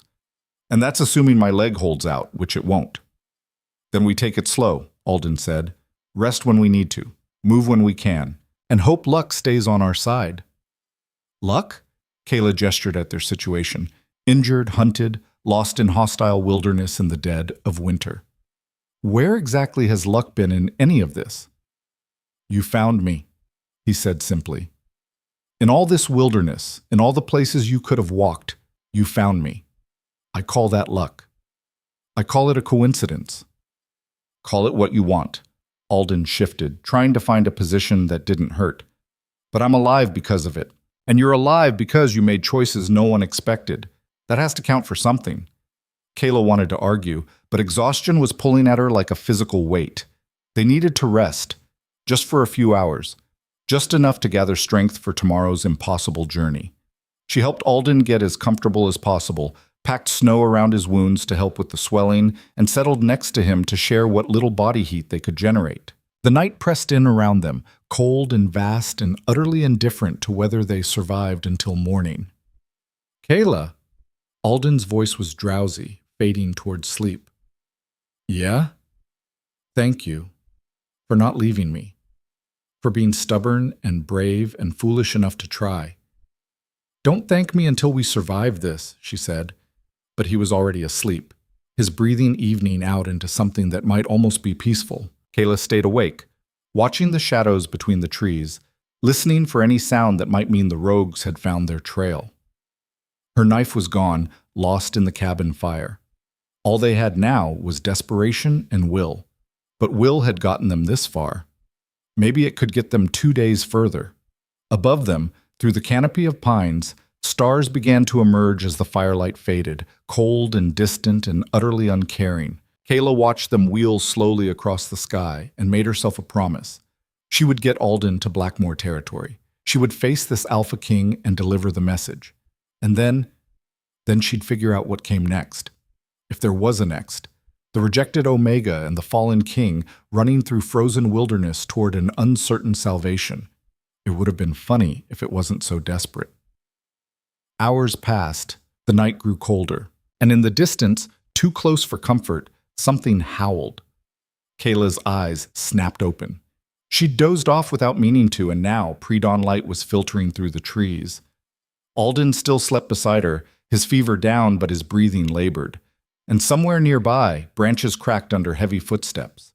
Speaker 1: And that's assuming my leg holds out, which it won't." "Then we take it slow," Alden said. "Rest when we need to, move when we can, and hope luck stays on our side." "Luck?" Kaela gestured at their situation. Injured, hunted, lost in hostile wilderness in the dead of winter. "Where exactly has luck been in any of this?" "You found me," he said simply. "In all this wilderness, in all the places you could have walked, you found me. I call that luck. I call it a coincidence. Call it what you want." Alden shifted, trying to find a position that didn't hurt. "But I'm alive because of it. And you're alive because you made choices no one expected. That has to count for something." Kaela wanted to argue, but exhaustion was pulling at her like a physical weight. They needed to rest. just for a few hours, just enough to gather strength for tomorrow's impossible journey. She helped Alden get as comfortable as possible, packed snow around his wounds to help with the swelling, and settled next to him to share what little body heat they could generate. The night pressed in around them, cold and vast and utterly indifferent to whether they survived until morning. "Kaela." Alden's voice was drowsy, fading towards sleep. "Yeah? Thank you for not leaving me, for being stubborn and brave and foolish enough to try. Don't thank me until we survive this," she said, but he was already asleep, his breathing evening out into something that might almost be peaceful. Kaela stayed awake, watching the shadows between the trees, listening for any sound that might mean the rogues had found their trail. Her knife was gone, lost in the cabin fire. All they had now was desperation and will. But will had gotten them this far. Maybe it could get them 2 days further. Above them, through the canopy of pines, stars began to emerge as the firelight faded, cold and distant and utterly uncaring. Kaela watched them wheel slowly across the sky and made herself a promise. She would get Alden to Blackmore territory. She would face this Alpha King and deliver the message. And then she'd figure out what came next. If there was a next. The rejected Omega and the fallen king running through frozen wilderness toward an uncertain salvation. It would have been funny if it wasn't so desperate. Hours passed, the night grew colder, and in the distance, too close for comfort, something howled. Kaela's eyes snapped open. She'd dozed off without meaning to, and now pre-dawn light was filtering through the trees. Alden still slept beside her, his fever down but his breathing labored. And somewhere nearby, branches cracked under heavy footsteps.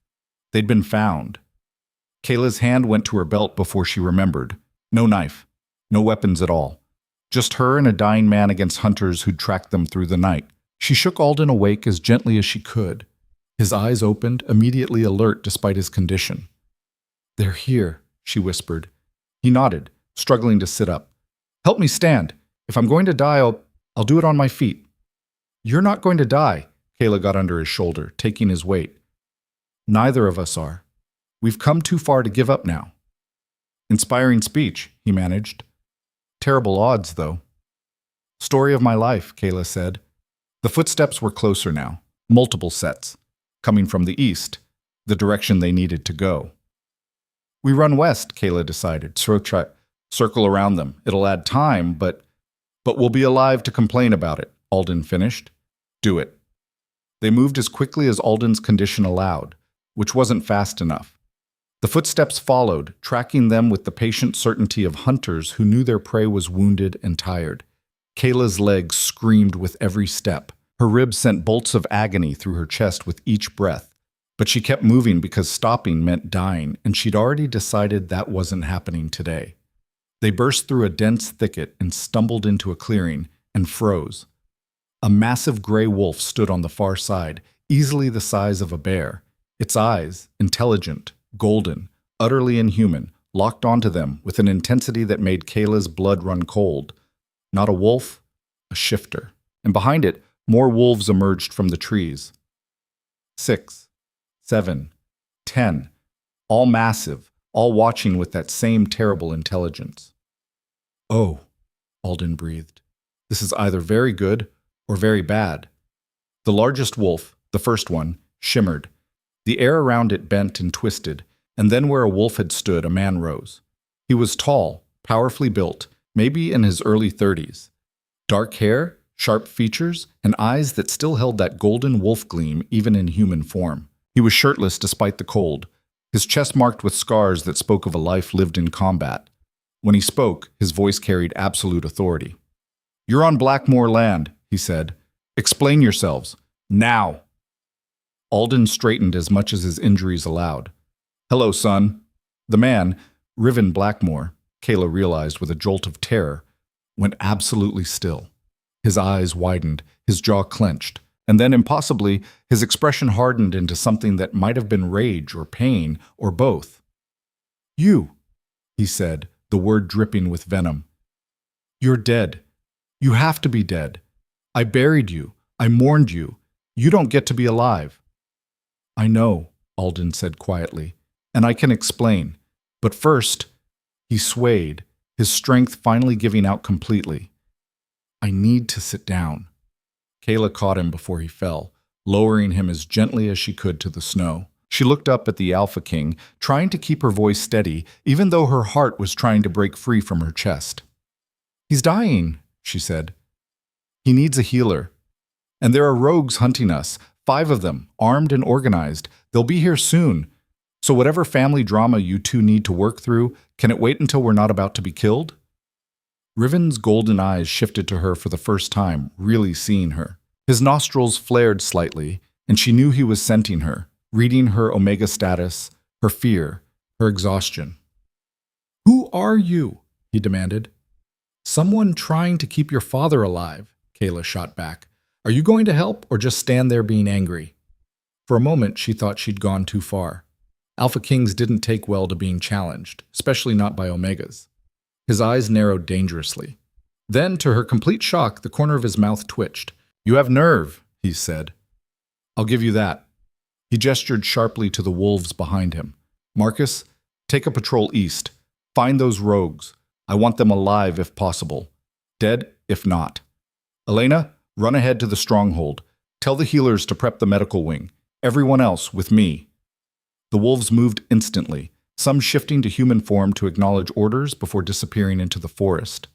Speaker 1: They'd been found. Kaela's hand went to her belt before she remembered. No knife, no weapons at all. Just her and a dying man against hunters who'd tracked them through the night. She shook Alden awake as gently as she could. His eyes opened, immediately alert despite his condition. "They're here," she whispered. He nodded, struggling to sit up. "Help me stand. If I'm going to die, I'll do it on my feet." "You're not going to die." Kaela got under his shoulder, taking his weight. "Neither of us are. We've come too far to give up now." "Inspiring speech," he managed. "Terrible odds, though." "Story of my life," Kaela said. The footsteps were closer now, multiple sets, coming from the east, the direction they needed to go. "We run west," Kaela decided. Circle around them. It'll add time, but we'll be alive to complain about it," Alden finished. "Do it." They moved as quickly as Alden's condition allowed, which wasn't fast enough. The footsteps followed, tracking them with the patient certainty of hunters who knew their prey was wounded and tired. Kaela's legs screamed with every step. Her ribs sent bolts of agony through her chest with each breath. But she kept moving because stopping meant dying, and she'd already decided that wasn't happening today. They burst through a dense thicket and stumbled into a clearing and froze. A massive gray wolf stood on the far side, easily the size of a bear. Its eyes, intelligent, golden, utterly inhuman, locked onto them with an intensity that made Kaela's blood run cold. Not a wolf, a shifter. And behind it, more wolves emerged from the trees. 6, 7, 10, all massive, all watching with that same terrible intelligence. "Oh," Alden breathed. "This is either very good or very bad." The largest wolf, the first one, shimmered. The air around it bent and twisted, and then where a wolf had stood, a man rose. He was tall, powerfully built, maybe in his early 30s. Dark hair, sharp features, and eyes that still held that golden wolf gleam even in human form. He was shirtless despite the cold, his chest marked with scars that spoke of a life lived in combat. When he spoke, his voice carried absolute authority. "You're on Blackmore land," he said. "Explain yourselves. Now." Alden straightened as much as his injuries allowed. "Hello, son." The man, Riven Blackmore, Kaela realized with a jolt of terror, went absolutely still. His eyes widened, his jaw clenched, and then impossibly, his expression hardened into something that might have been rage or pain or both. "You," he said, the word dripping with venom. "You're dead. You have to be dead. I buried you. I mourned you. You don't get to be alive." "I know," Alden said quietly, "and I can explain. But first, he swayed, his strength finally giving out completely. I need to sit down. Kaela caught him before he fell, lowering him as gently as she could to the snow. She looked up at the Alpha King, trying to keep her voice steady, even though her heart was trying to break free from her chest. He's dying, she said. He needs a healer. And there are rogues hunting us, 5 of them, armed and organized. They'll be here soon. So whatever family drama you two need to work through, can it wait until we're not about to be killed? Riven's golden eyes shifted to her for the first time, really seeing her. His nostrils flared slightly, and she knew he was scenting her, reading her Omega status, her fear, her exhaustion. Who are you? He demanded. Someone trying to keep your father alive, Kaela shot back. Are you going to help or just stand there being angry? For a moment, she thought she'd gone too far. Alpha Kings didn't take well to being challenged, especially not by Omegas. His eyes narrowed dangerously. Then, to her complete shock, the corner of his mouth twitched. You have nerve, he said. I'll give you that. He gestured sharply to the wolves behind him. Marcus, take a patrol east. Find those rogues. I want them alive if possible. Dead if not. Elena, run ahead to the stronghold. Tell the healers to prep the medical wing. Everyone else with me. The wolves moved instantly, some shifting to human form to acknowledge orders before disappearing into the forest.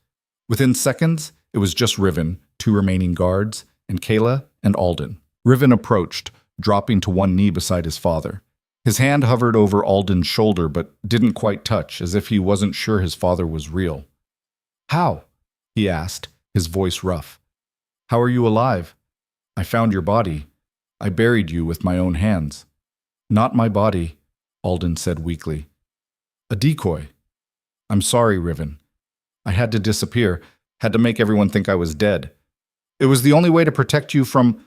Speaker 1: Within seconds, it was just Riven, 2 remaining guards, and Kaela and Alden. Riven approached, dropping to one knee beside his father. His hand hovered over Alden's shoulder but didn't quite touch, as if he wasn't sure his father was real. How? He asked, his voice rough. How are you alive? I found your body. I buried you with my own hands. Not my body, Alden said weakly. A decoy. I'm sorry, Riven. I had to disappear, had to make everyone think I was dead. It was the only way to protect you from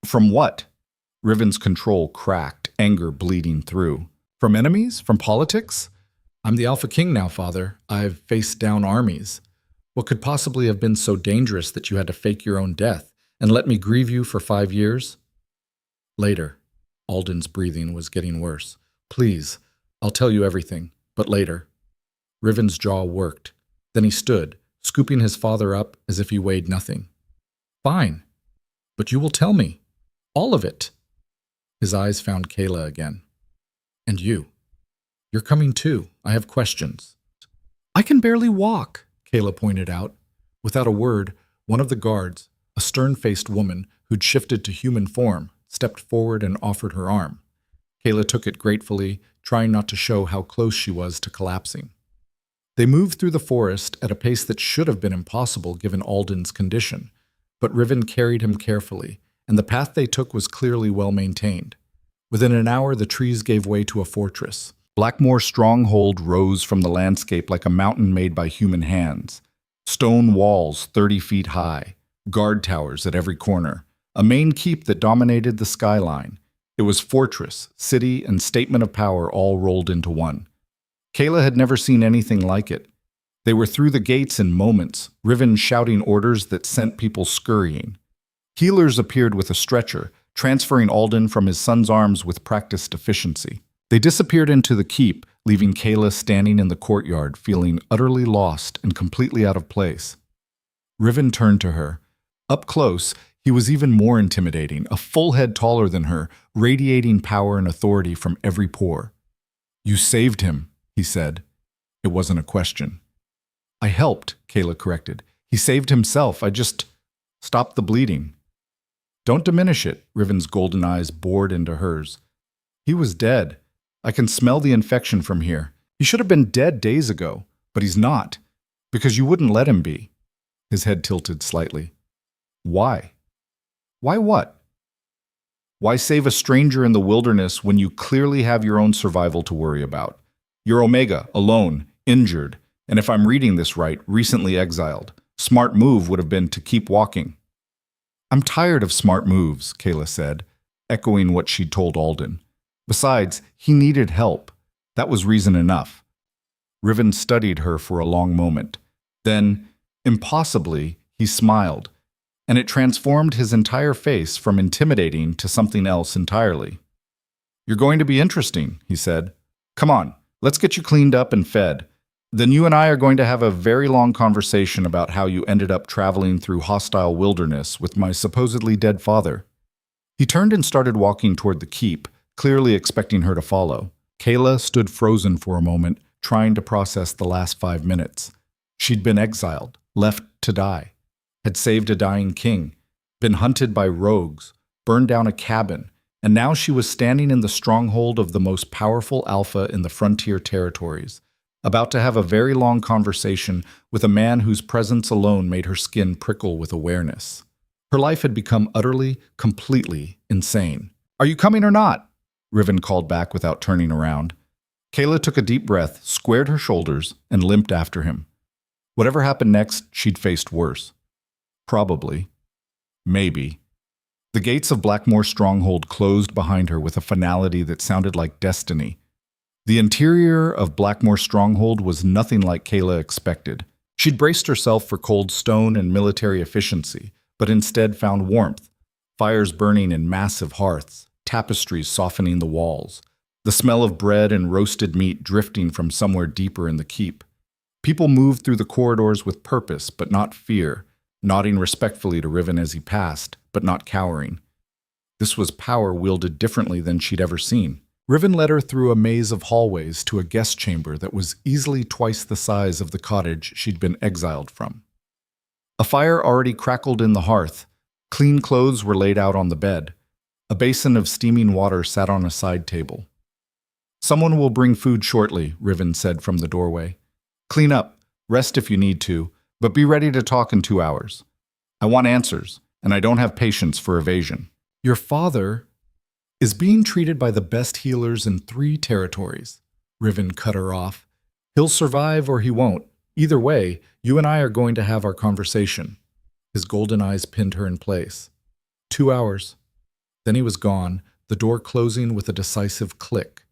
Speaker 1: what? Riven's control cracked, anger bleeding through. From enemies? From politics? I'm the Alpha King now, Father. I've faced down armies. What could possibly have been so dangerous that you had to fake your own death and let me grieve you for 5 years? Later. Alden's breathing was getting worse. Please, I'll tell you everything, but later. Riven's jaw worked. Then he stood, scooping his father up as if he weighed nothing. Fine, but you will tell me. All of it. His eyes found Kaela again. And you. You're coming too. I have questions. I can barely walk, Kaela pointed out. Without a word, one of the guards, a stern-faced woman who'd shifted to human form, stepped forward and offered her arm. Kaela took it gratefully, trying not to show how close she was to collapsing. They moved through the forest at a pace that should have been impossible given Alden's condition, but Riven carried him carefully, and the path they took was clearly well maintained. Within an hour, the trees gave way to a fortress. Blackmoor's stronghold rose from the landscape like a mountain made by human hands. Stone walls 30 feet high, guard towers at every corner, a main keep that dominated the skyline. It was fortress, city, and statement of power all rolled into one. Kaela had never seen anything like it. They were through the gates in moments, Riven shouting orders that sent people scurrying. Healers appeared with a stretcher, transferring Alden from his son's arms with practiced efficiency. They disappeared into the keep, leaving Kaela standing in the courtyard, feeling utterly lost and completely out of place. Riven turned to her. Up close, he was even more intimidating, a full head taller than her, radiating power and authority from every pore. You saved him, he said. It wasn't a question. I helped, Kaela corrected. He saved himself. I just stopped the bleeding. Don't diminish it, Riven's golden eyes bored into hers. He was dead. I can smell the infection from here. He should have been dead days ago, but he's not, because you wouldn't let him be. His head tilted slightly. Why? Why what? Why save a stranger in the wilderness when you clearly have your own survival to worry about? You're Omega, alone, injured, and if I'm reading this right, recently exiled. Smart move would have been to keep walking. I'm tired of smart moves, Kaela said, echoing what she'd told Alden. Besides, he needed help. That was reason enough. Riven studied her for a long moment. Then, impossibly, he smiled, and it transformed his entire face from intimidating to something else entirely. You're going to be interesting, he said. Come on, Let's get you cleaned up and fed. Then you and I are going to have a very long conversation about how you ended up traveling through hostile wilderness with my supposedly dead father." He turned and started walking toward the keep, clearly expecting her to follow. Kaela stood frozen for a moment, trying to process the last 5 minutes. She'd been exiled, left to die, had saved a dying king, been hunted by rogues, burned down a cabin, and now she was standing in the stronghold of the most powerful alpha in the frontier territories, about to have a very long conversation with a man whose presence alone made her skin prickle with awareness. Her life had become utterly, completely insane. "Are you coming or not?" Riven called back without turning around. Kaela took a deep breath, squared her shoulders, and limped after him. Whatever happened next, she'd faced worse. Probably. Maybe. The gates of Blackmoor's stronghold closed behind her with a finality that sounded like destiny. The interior of Blackmoor's stronghold was nothing like Kaela expected. She'd braced herself for cold stone and military efficiency, but instead found warmth, fires burning in massive hearths, tapestries softening the walls, the smell of bread and roasted meat drifting from somewhere deeper in the keep. People moved through the corridors with purpose, but not fear, nodding respectfully to Riven as he passed, but not cowering. This was power wielded differently than she'd ever seen. Riven led her through a maze of hallways to a guest chamber that was easily twice the size of the cottage she'd been exiled from. A fire already crackled in the hearth. Clean clothes were laid out on the bed. A basin of steaming water sat on a side table. "Someone will bring food shortly," Riven said from the doorway. "Clean up, rest if you need to, but be ready to talk in 2 hours. I want answers, and I don't have patience for evasion." "Your father is being treated by the best healers in 3 territories," Riven cut her off. "He'll survive or he won't. Either way, you and I are going to have our conversation." His golden eyes pinned her in place. 2 hours. Then he was gone, the door closing with a decisive click.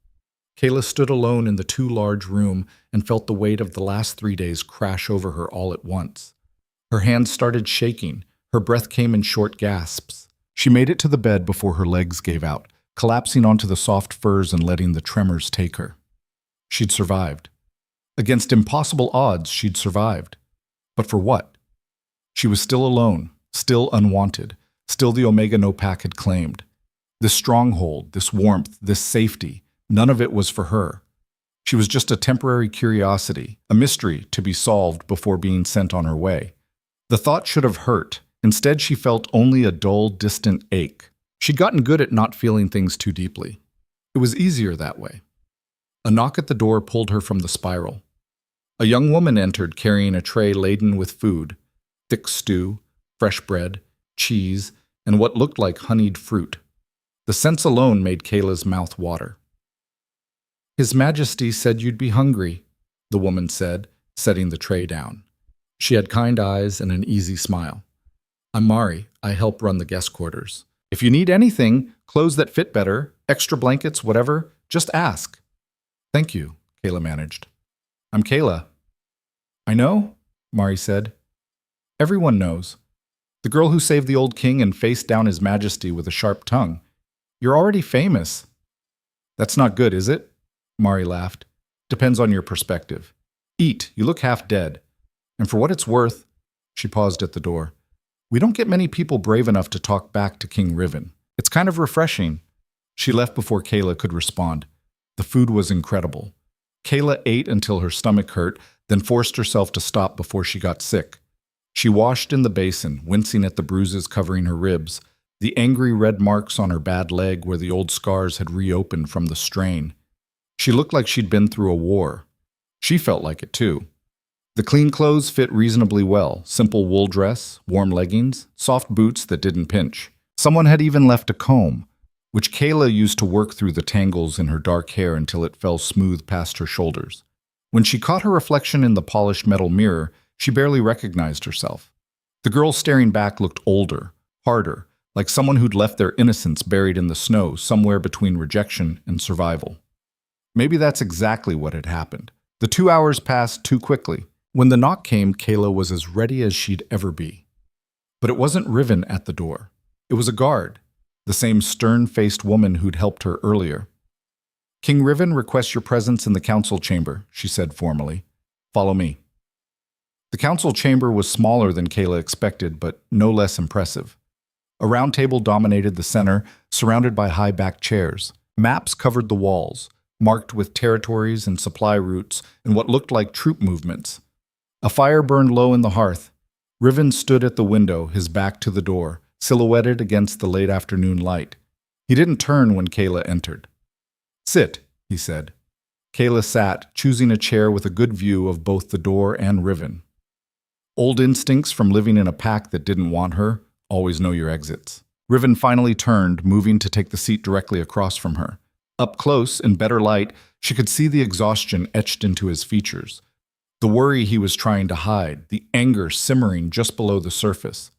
Speaker 1: Kaela stood alone in the too large room and felt the weight of the last 3 days crash over her all at once. Her hands started shaking. Her breath came in short gasps. She made it to the bed before her legs gave out, collapsing onto the soft furs and letting the tremors take her. She'd survived. Against impossible odds, she'd survived. But for what? She was still alone, still unwanted, still the Omega No Pack had claimed. This stronghold, this warmth, this safety, none of it was for her. She was just a temporary curiosity, a mystery to be solved before being sent on her way. The thought should have hurt. Instead, she felt only a dull, distant ache. She'd gotten good at not feeling things too deeply. It was easier that way. A knock at the door pulled her from the spiral. A young woman entered carrying a tray laden with food, thick stew, fresh bread, cheese, and what looked like honeyed fruit. The sense alone made Kaela's mouth water. "His Majesty said you'd be hungry," the woman said, setting the tray down. She had kind eyes and an easy smile. "I'm Mari. I help run the guest quarters. If you need anything, clothes that fit better, extra blankets, whatever, just ask." "Thank you," Kaela managed. "I'm Kaela." "I know," Mari said. "Everyone knows. The girl who saved the old king and faced down his majesty with a sharp tongue. You're already famous." "That's not good, is it?" Mari laughed. "Depends on your perspective. Eat, you look half dead. And for what it's worth," she paused at the door, "we don't get many people brave enough to talk back to King Riven. It's kind of refreshing." She left before Kaela could respond. The food was incredible. Kaela ate until her stomach hurt, then forced herself to stop before she got sick. She washed in the basin, wincing at the bruises covering her ribs, the angry red marks on her bad leg where the old scars had reopened from the strain. She looked like she'd been through a war. She felt like it too. The clean clothes fit reasonably well, simple wool dress, warm leggings, soft boots that didn't pinch. Someone had even left a comb, which Kaela used to work through the tangles in her dark hair until it fell smooth past her shoulders. When she caught her reflection in the polished metal mirror, she barely recognized herself. The girl staring back looked older, harder, like someone who'd left their innocence buried in the snow somewhere between rejection and survival. Maybe that's exactly what had happened. The 2 hours passed too quickly. When the knock came, Kaela was as ready as she'd ever be. But it wasn't Riven at the door. It was a guard, the same stern-faced woman who'd helped her earlier. King Riven requests your presence in the council chamber, she said formally. Follow me. The council chamber was smaller than Kaela expected, but no less impressive. A round table dominated the center, surrounded by high-backed chairs. Maps covered the walls, marked with territories and supply routes and what looked like troop movements. A fire burned low in the hearth. Riven stood at the window, his back to the door, silhouetted against the late afternoon light. He didn't turn when Kaela entered. Sit, he said. Kaela sat, choosing a chair with a good view of both the door and Riven. Old instincts from living in a pack that didn't want her, always know your exits. Riven finally turned, moving to take the seat directly across from her. Up close, in better light, she could see the exhaustion etched into his features. The worry he was trying to hide, the anger simmering just below the surface.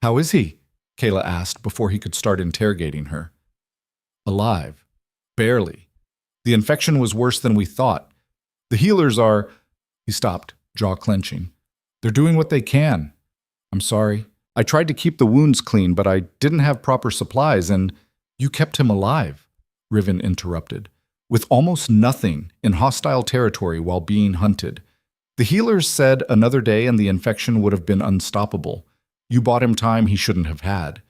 Speaker 1: How is he? Kaela asked before he could start interrogating her. Alive. Barely. The infection was worse than we thought. The healers are... He stopped, jaw clenching. They're doing what they can. I'm sorry. I tried to keep the wounds clean, but I didn't have proper supplies, and you kept him alive, Riven interrupted. With almost nothing in hostile territory while being hunted. The healers said another day and the infection would have been unstoppable. You bought him time he shouldn't have had.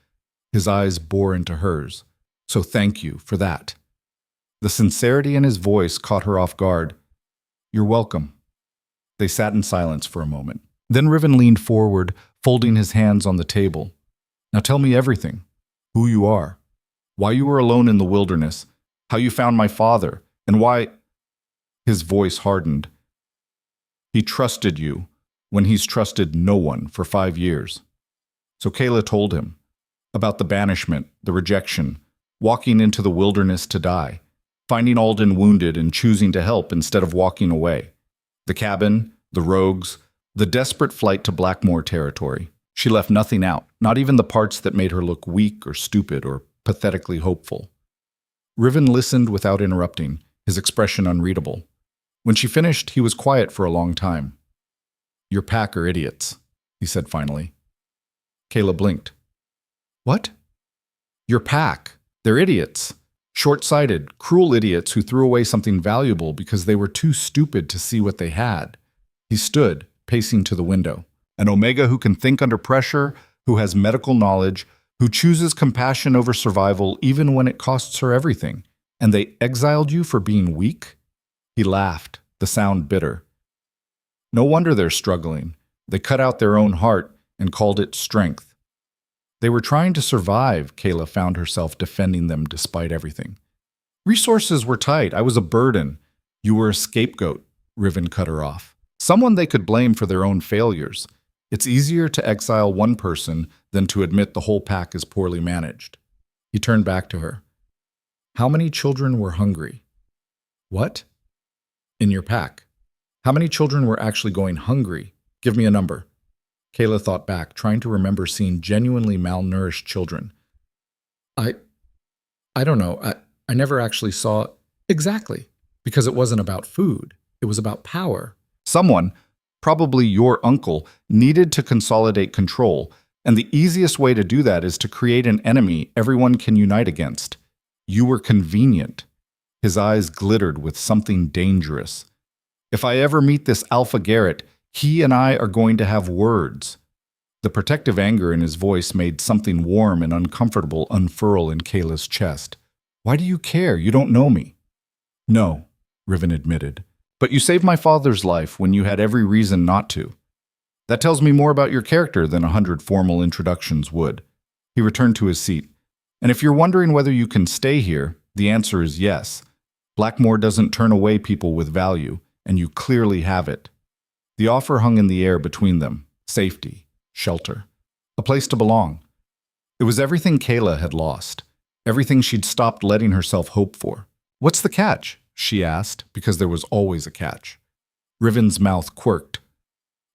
Speaker 1: His eyes bore into hers. So thank you for that. The sincerity in his voice caught her off guard. You're welcome. They sat in silence for a moment. Then Riven leaned forward, folding his hands on the table. Now tell me everything. Who you are. Why you were alone in the wilderness. How you found my father. And why... His voice hardened. He trusted you when he's trusted no one for 5 years. So Kaela told him about the banishment, the rejection, walking into the wilderness to die, finding Alden wounded and choosing to help instead of walking away. The cabin, the rogues, the desperate flight to Blackmoor territory. She left nothing out, not even the parts that made her look weak or stupid or pathetically hopeful. Riven listened without interrupting, his expression unreadable. When she finished, he was quiet for a long time. Your pack are idiots, he said finally. Kaela blinked. What? Your pack. They're idiots. Short-sighted, cruel idiots who threw away something valuable because they were too stupid to see what they had. He stood, pacing to the window. An Omega who can think under pressure, who has medical knowledge, who chooses compassion over survival even when it costs her everything. And they exiled you for being weak? He laughed, the sound bitter. No wonder they're struggling. They cut out their own heart and called it strength. They were trying to survive, Kaela found herself defending them despite everything. Resources were tight. I was a burden. You were a scapegoat, Riven cut her off. Someone they could blame for their own failures. It's easier to exile one person than to admit the whole pack is poorly managed. He turned back to her. How many children were hungry? What? In your pack. How many children were actually going hungry? Give me a number. Kaela thought back, trying to remember seeing genuinely malnourished children. I don't know. I never actually saw... Exactly. Because it wasn't about food. It was about power. Someone, probably your uncle, needed to consolidate control, and the easiest way to do that is to create an enemy everyone can unite against. You were convenient. His eyes glittered with something dangerous. If I ever meet this Alpha Garrett, he and I are going to have words. The protective anger in his voice made something warm and uncomfortable unfurl in Kaela's chest. Why do you care? You don't know me. No, Riven admitted. But you saved my father's life when you had every reason not to. That tells me more about your character than 100 formal introductions would. He returned to his seat. And if you're wondering whether you can stay here, the answer is yes. Blackmoor doesn't turn away people with value, and you clearly have it. The offer hung in the air between them. Safety, shelter, a place to belong. It was everything Kaela had lost, everything she'd stopped letting herself hope for. What's the catch? She asked, because there was always a catch. Riven's mouth quirked.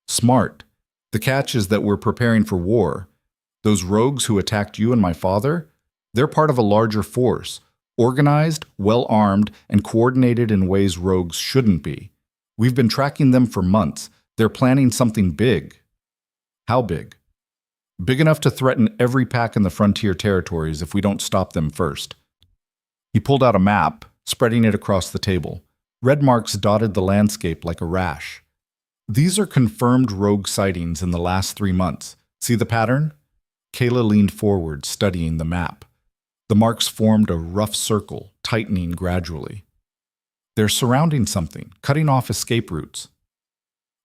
Speaker 1: Smart. The catch is that we're preparing for war. Those rogues who attacked you and my father, they're part of a larger force, organized, well-armed, and coordinated in ways rogues shouldn't be. We've been tracking them for months. They're planning something big. How big? Big enough to threaten every pack in the frontier territories if we don't stop them first. He pulled out a map, spreading it across the table. Red marks dotted the landscape like a rash. These are confirmed rogue sightings in the last 3 months. See the pattern? Kaela leaned forward, studying the map. The marks formed a rough circle, tightening gradually. They're surrounding something, cutting off escape routes.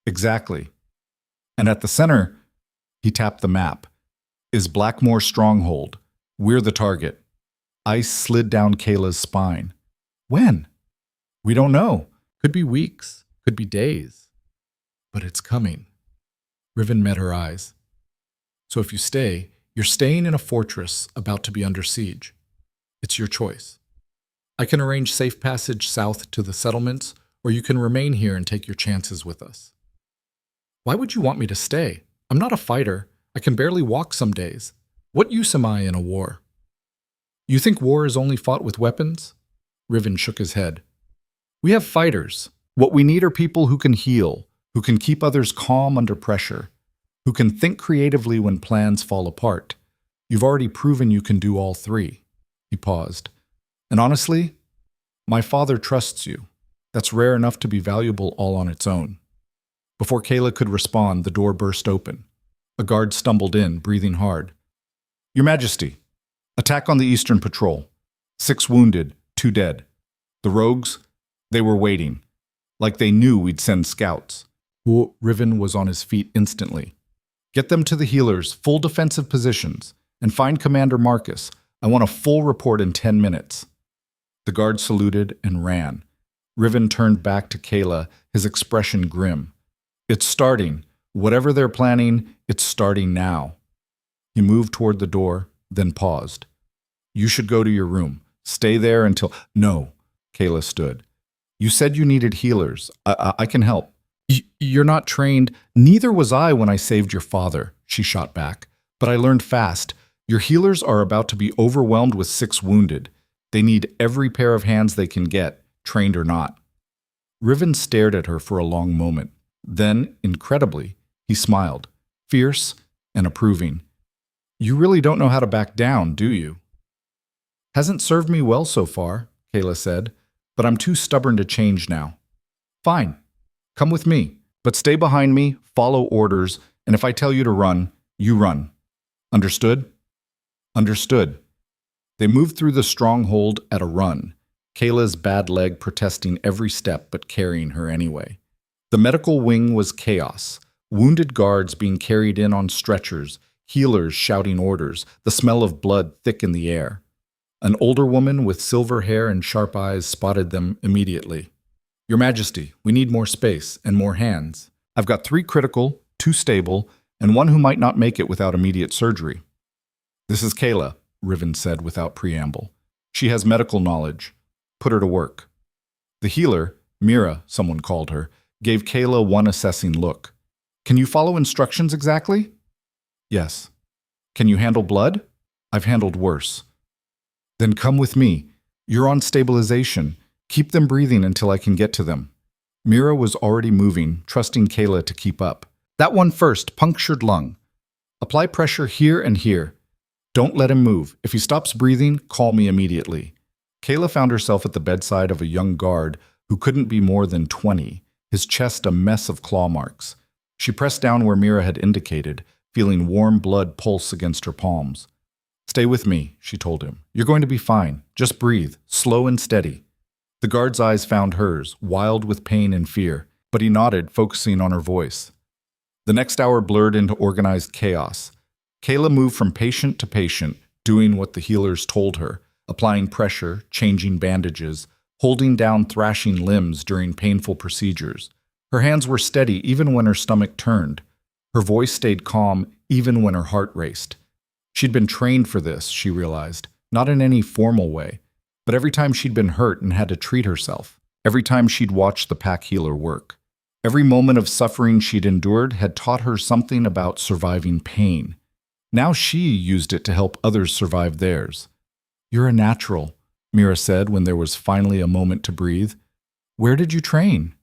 Speaker 1: Exactly. And at the center, he tapped the map, is Blackmoor Stronghold. We're the target. Ice slid down Kaela's spine. When? We don't know. Could be weeks, could be days. But it's coming. Riven met her eyes. So if you stay, you're staying in a fortress about to be under siege. It's your choice. I can arrange safe passage south to the settlements, or you can remain here and take your chances with us. Why would you want me to stay? I'm not a fighter. I can barely walk some days. What use am I in a war? You think war is only fought with weapons? Riven shook his head. We have fighters. What we need are people who can heal, who can keep others calm under pressure, who can think creatively when plans fall apart. You've already proven you can do all three. He paused. And honestly, my father trusts you. That's rare enough to be valuable all on its own. Before Kaela could respond, the door burst open. A guard stumbled in, breathing hard. Your Majesty, attack on the Eastern Patrol. 6 wounded, 2 dead. The rogues, they were waiting, like they knew we'd send scouts. Riven was on his feet instantly. Get them to the healers, full defensive positions, and find Commander Marcus. I want a full report in 10 minutes. The guard saluted and ran. Riven turned back to Kaela, his expression grim. It's starting. Whatever they're planning, it's starting now. He moved toward the door, then paused. You should go to your room. Stay there until— No, Kaela stood. You said you needed healers. I can help. You're not trained. Neither was I when I saved your father, she shot back. But I learned fast. Your healers are about to be overwhelmed with 6 wounded. They need every pair of hands they can get, trained or not. Riven stared at her for a long moment. Then, incredibly, he smiled, fierce and approving. You really don't know how to back down, do you? Hasn't served me well so far, Kaela said, but I'm too stubborn to change now. Fine, come with me, but stay behind me, follow orders, and if I tell you to run, you run. Understood? Understood. They moved through the stronghold at a run, Kaela's bad leg protesting every step but carrying her anyway. The medical wing was chaos, wounded guards being carried in on stretchers, healers shouting orders, the smell of blood thick in the air. An older woman with silver hair and sharp eyes spotted them immediately. Your Majesty, we need more space and more hands. I've got 3 critical, 2 stable, and 1 who might not make it without immediate surgery. This is Kaela, Riven said without preamble. She has medical knowledge. Put her to work. The healer, Mira, someone called her, gave Kaela one assessing look. Can you follow instructions exactly? Yes. Can you handle blood? I've handled worse. Then come with me. You're on stabilization. Keep them breathing until I can get to them. Mira was already moving, trusting Kaela to keep up. That one first, punctured lung. Apply pressure here and here. Don't let him move. If he stops breathing, call me immediately. Kaela found herself at the bedside of a young guard who couldn't be more than 20, his chest a mess of claw marks. She pressed down where Mira had indicated, feeling warm blood pulse against her palms. Stay with me, she told him. You're going to be fine. Just breathe, slow and steady. The guard's eyes found hers, wild with pain and fear, but he nodded, focusing on her voice. The next hour blurred into organized chaos. Kaela moved from patient to patient, doing what the healers told her, applying pressure, changing bandages, holding down thrashing limbs during painful procedures. Her hands were steady even when her stomach turned. Her voice stayed calm even when her heart raced. She'd been trained for this, she realized, not in any formal way, but every time she'd been hurt and had to treat herself, every time she'd watched the pack healer work. Every moment of suffering she'd endured had taught her something about surviving pain. Now she used it to help others survive theirs. You're a natural, Mira said when there was finally a moment to breathe. Where did you train?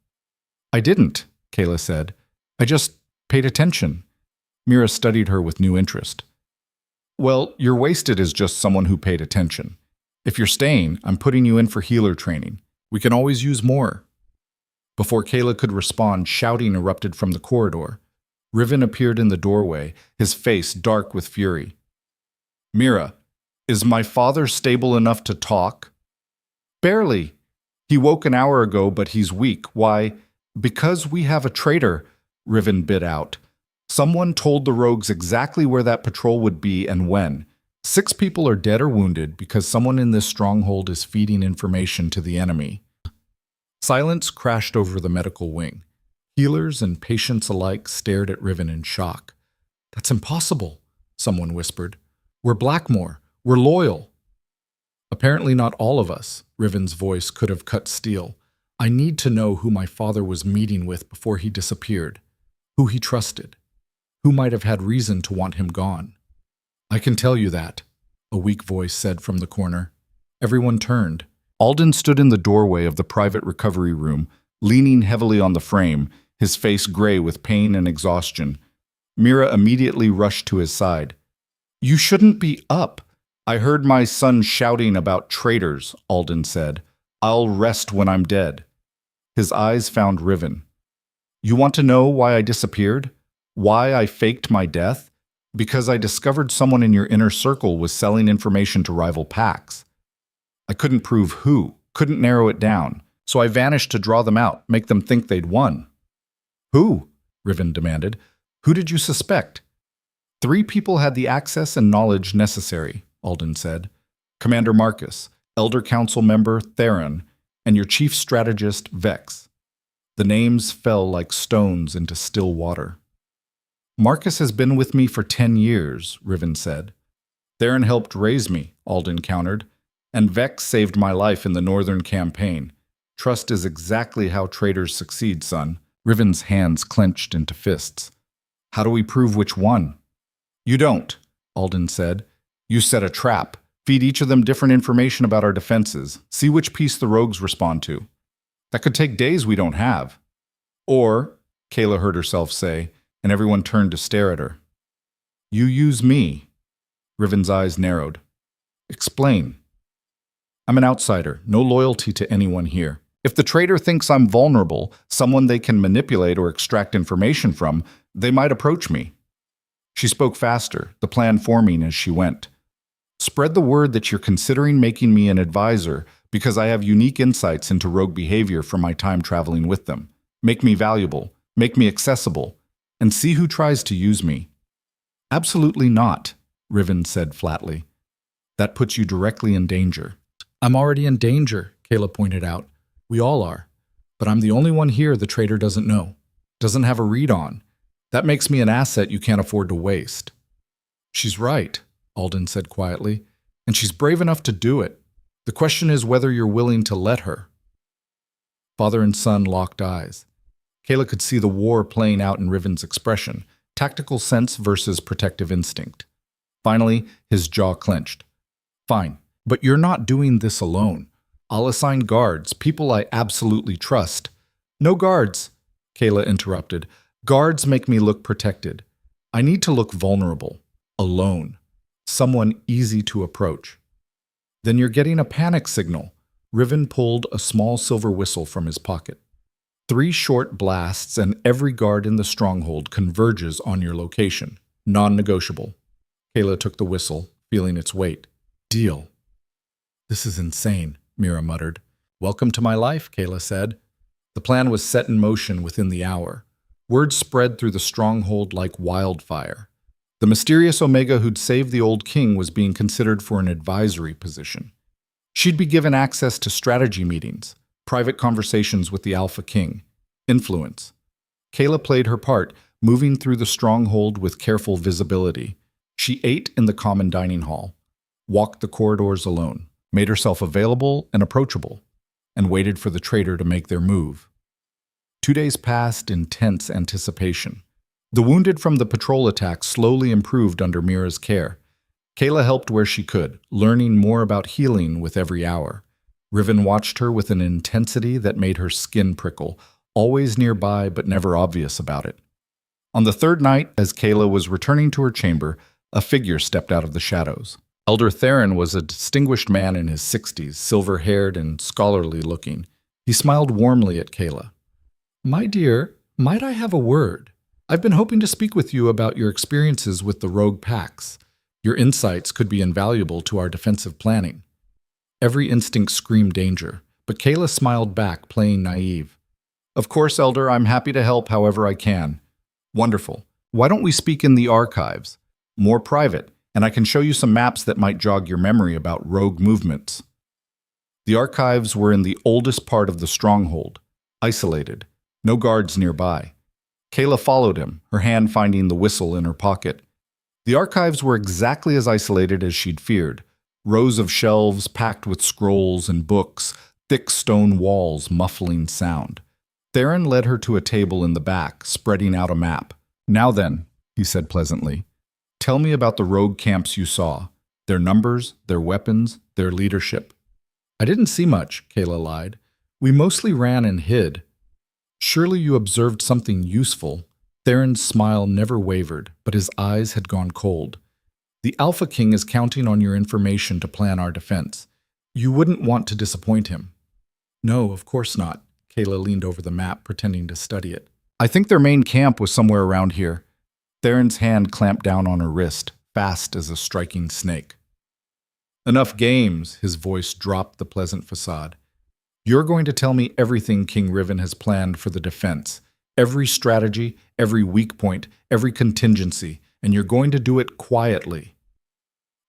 Speaker 1: I didn't, Kaela said. I just paid attention. Mira studied her with new interest. Well, your wasted is just someone who paid attention. If you're staying, I'm putting you in for healer training. We can always use more. Before Kaela could respond, shouting erupted from the corridor. Riven appeared in the doorway, his face dark with fury. Mira, is my father stable enough to talk? Barely. He woke an hour ago, but he's weak. Why? Because we have a traitor, Riven bit out. Someone told the rogues exactly where that patrol would be and when. 6 people are dead or wounded because someone in this stronghold is feeding information to the enemy. Silence crashed over the medical wing. Healers and patients alike stared at Riven in shock. That's impossible, someone whispered. We're Blackmore. We're loyal. Apparently not all of us, Riven's voice could have cut steel. I need to know who my father was meeting with before he disappeared. Who he trusted. Who might have had reason to want him gone. I can tell you that, a weak voice said from the corner. Everyone turned. Alden stood in the doorway of the private recovery room, leaning heavily on the frame, his face gray with pain and exhaustion. Mira immediately rushed to his side. You shouldn't be up. I heard my son shouting about traitors, Alden said. I'll rest when I'm dead. His eyes found Riven. You want to know why I disappeared? Why I faked my death? Because I discovered someone in your inner circle was selling information to rival packs. I couldn't prove who, couldn't narrow it down, so I vanished to draw them out, make them think they'd won. Who? Riven demanded. Who did you suspect? 3 people had the access and knowledge necessary, Alden said. Commander Marcus, Elder Council member Theron, and your chief strategist Vex. The names fell like stones into still water. Marcus has been with me for 10 years, Riven said. Theron helped raise me, Alden countered, and Vex saved my life in the Northern Campaign. Trust is exactly how traitors succeed, son. Riven's hands clenched into fists. How do we prove which one? You don't, Alden said. You set a trap. Feed each of them different information about our defenses. See which piece the rogues respond to. That could take days we don't have. Or, Kaela heard herself say, and everyone turned to stare at her. You use me. Riven's eyes narrowed. Explain. I'm an outsider, no loyalty to anyone here. If the traitor thinks I'm vulnerable, someone they can manipulate or extract information from, they might approach me. She spoke faster, the plan forming as she went. Spread the word that you're considering making me an advisor because I have unique insights into rogue behavior from my time traveling with them. Make me valuable, make me accessible, and see who tries to use me. Absolutely not, Riven said flatly. That puts you directly in danger. I'm already in danger, Kaela pointed out. We all are. But I'm the only one here the traitor doesn't know, doesn't have a read on. That makes me an asset you can't afford to waste. She's right, Alden said quietly, and she's brave enough to do it. The question is whether you're willing to let her. Father and son locked eyes. Kaela could see the war playing out in Riven's expression, tactical sense versus protective instinct. Finally, his jaw clenched. Fine, but you're not doing this alone. I'll assign guards, people I absolutely trust. No guards, Kaela interrupted. Guards make me look protected. I need to look vulnerable, alone, someone easy to approach. Then you're getting a panic signal. Riven pulled a small silver whistle from his pocket. 3 short blasts and every guard in the stronghold converges on your location. Non-negotiable. Kaela took the whistle, feeling its weight. Deal. This is insane, Mira muttered. Welcome to my life, Kaela said. The plan was set in motion within the hour. Word spread through the stronghold like wildfire. The mysterious Omega who'd saved the old king was being considered for an advisory position. She'd be given access to strategy meetings, private conversations with the Alpha King, influence. Kaela played her part, moving through the stronghold with careful visibility. She ate in the common dining hall, walked the corridors alone, made herself available and approachable, and waited for the traitor to make their move. 2 days passed in tense anticipation. The wounded from the patrol attack slowly improved under Mira's care. Kaela helped where she could, learning more about healing with every hour. Riven watched her with an intensity that made her skin prickle, always nearby but never obvious about it. On the 3rd night, as Kaela was returning to her chamber, a figure stepped out of the shadows. Elder Theron was a distinguished man in his 60s, silver-haired and scholarly looking. He smiled warmly at Kaela. My dear, might I have a word? I've been hoping to speak with you about your experiences with the rogue packs. Your insights could be invaluable to our defensive planning. Every instinct screamed danger, but Kaela smiled back, playing naive. Of course, Elder, I'm happy to help however I can. Wonderful. Why don't we speak in the archives? More private, and I can show you some maps that might jog your memory about rogue movements. The archives were in the oldest part of the stronghold, isolated, no guards nearby. Kaela followed him, her hand finding the whistle in her pocket. The archives were exactly as isolated as she'd feared. Rows of shelves packed with scrolls and books, thick stone walls muffling sound. Theron led her to a table in the back, spreading out a map. Now then, he said pleasantly, tell me about the rogue camps you saw. Their numbers, their weapons, their leadership. I didn't see much, Kaela lied. We mostly ran and hid. Surely you observed something useful. Theron's smile never wavered, but his eyes had gone cold. The Alpha King is counting on your information to plan our defense. You wouldn't want to disappoint him. No, of course not. Kaela leaned over the map, pretending to study it. I think their main camp was somewhere around here. Theron's hand clamped down on her wrist, fast as a striking snake. Enough games, his voice dropped the pleasant facade. You're going to tell me everything King Riven has planned for the defense. Every strategy, every weak point, every contingency, and you're going to do it quietly.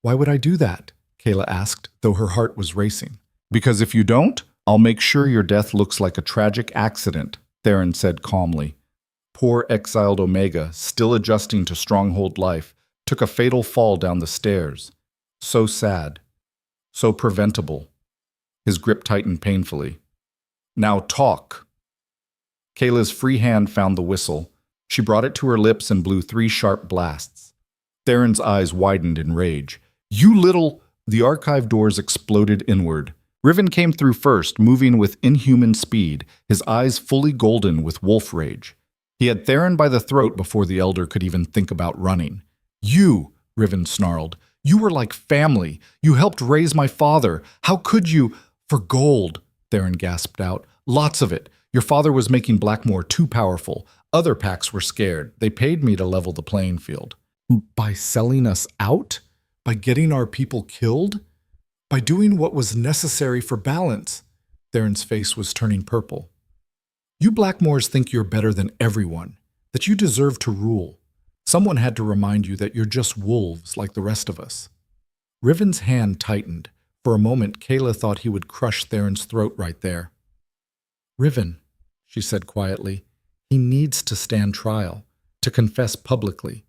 Speaker 1: Why would I do that? Kaela asked, though her heart was racing. Because if you don't, I'll make sure your death looks like a tragic accident, Theron said calmly. Poor exiled Omega, still adjusting to stronghold life, took a fatal fall down the stairs. So sad. So preventable. His grip tightened painfully. Now talk. Kayla's free hand found the whistle. She brought it to her lips and blew 3 sharp blasts. Theron's eyes widened in rage. You little... The archive doors exploded inward. Riven came through first, moving with inhuman speed, his eyes fully golden with wolf rage. He had Theron by the throat before the Elder could even think about running. You, Riven snarled. You were like family. You helped raise my father. How could you... For gold, Theron gasped out. Lots of it. Your father was making Blackmore too powerful. Other packs were scared. They paid me to level the playing field. By selling us out? By getting our people killed? By doing what was necessary for balance? Theron's face was turning purple. You Blackmores think you're better than everyone, that you deserve to rule. Someone had to remind you that you're just wolves like the rest of us. Riven's hand tightened. For a moment, Kaela thought he would crush Theron's throat right there. Riven, she said quietly, he needs to stand trial, to confess publicly.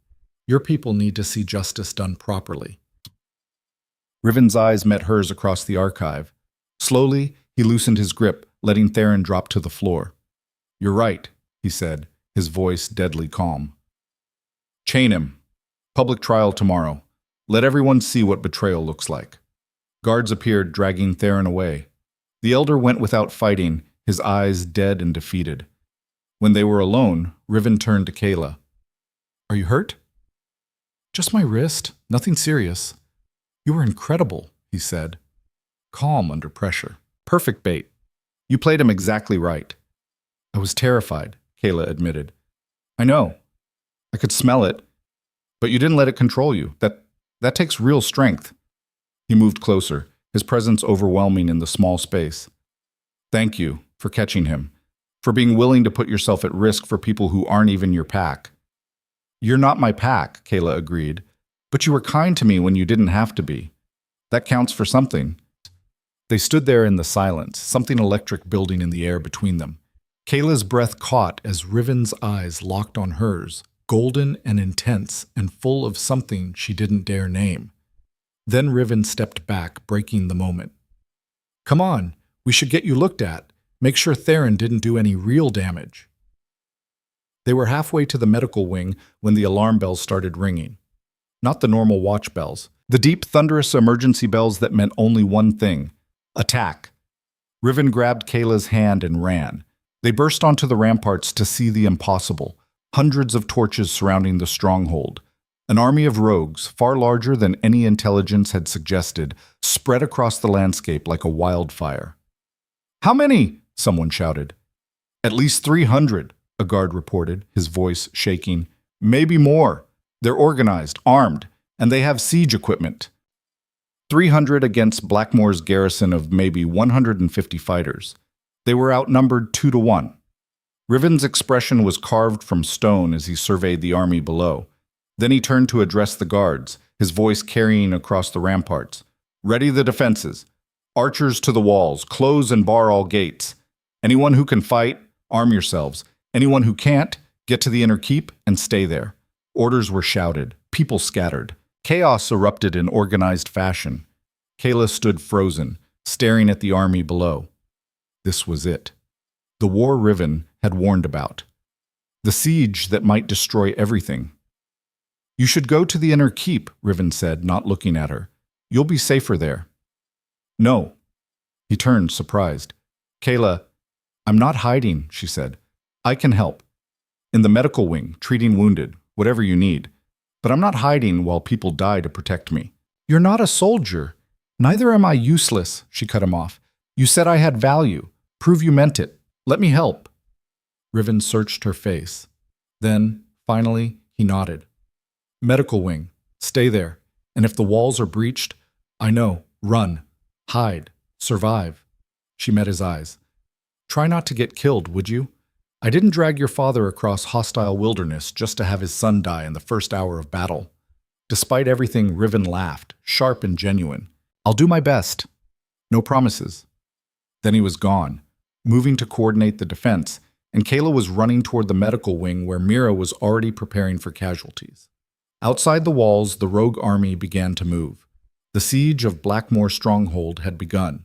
Speaker 1: Your people need to see justice done properly. Riven's eyes met hers across the archive. Slowly, he loosened his grip, letting Theron drop to the floor. You're right, he said, his voice deadly calm. Chain him. Public trial tomorrow. Let everyone see what betrayal looks like. Guards appeared, dragging Theron away. The Elder went without fighting, his eyes dead and defeated. When they were alone, Riven turned to Kaela. Are you hurt? Just my wrist, nothing serious. You were incredible, he said. Calm under pressure. Perfect bait. You played him exactly right. I was terrified, Kaela admitted. I know. I could smell it. But you didn't let it control you. That takes real strength. He moved closer, his presence overwhelming in the small space. Thank you for catching him, for being willing to put yourself at risk for people who aren't even your pack. You're not my pack, Kaela agreed, but you were kind to me when you didn't have to be. That counts for something. They stood there in the silence, something electric building in the air between them. Kayla's breath caught as Riven's eyes locked on hers, golden and intense and full of something she didn't dare name. Then Riven stepped back, breaking the moment. Come on, we should get you looked at. Make sure Theron didn't do any real damage. They were halfway to the medical wing when the alarm bells started ringing. Not the normal watch bells. The deep, thunderous emergency bells that meant only one thing. Attack. Riven grabbed Kayla's hand and ran. They burst onto the ramparts to see the impossible. Hundreds of torches surrounding the stronghold. An army of rogues, far larger than any intelligence had suggested, spread across the landscape like a wildfire. "How many?" someone shouted. "At least 300, a guard reported, his voice shaking. "Maybe more. They're organized, armed, and they have siege equipment." 300 against Blackmore's garrison of maybe 150 fighters. They were outnumbered 2-1. Riven's expression was carved from stone as he surveyed the army below. Then he turned to address the guards, his voice carrying across the ramparts. "Ready the defenses. Archers to the walls, close and bar all gates. Anyone who can fight, arm yourselves. Anyone who can't, get to the inner keep and stay there." Orders were shouted. People scattered. Chaos erupted in organized fashion. Kaela stood frozen, staring at the army below. This was it. The war Riven had warned about. The siege that might destroy everything. "You should go to the inner keep," Riven said, not looking at her. "You'll be safer there." "No." He turned, surprised. "Kaela, I'm not hiding," she said. "I can help. In the medical wing, treating wounded, whatever you need. But I'm not hiding while people die to protect me." "You're not a soldier. Neither am I useless," she cut him off. "You said I had value. Prove you meant it. Let me help." Riven searched her face. Then, finally, he nodded. "Medical wing. Stay there. And if the walls are breached, I know. Run. Hide. Survive." She met his eyes. "Try not to get killed, would you? I didn't drag your father across hostile wilderness just to have his son die in the first hour of battle." Despite everything, Riven laughed, sharp and genuine. "I'll do my best. No promises." Then he was gone, moving to coordinate the defense, and Kaela was running toward the medical wing where Mira was already preparing for casualties. Outside the walls, the rogue army began to move. The siege of Blackmore Stronghold had begun,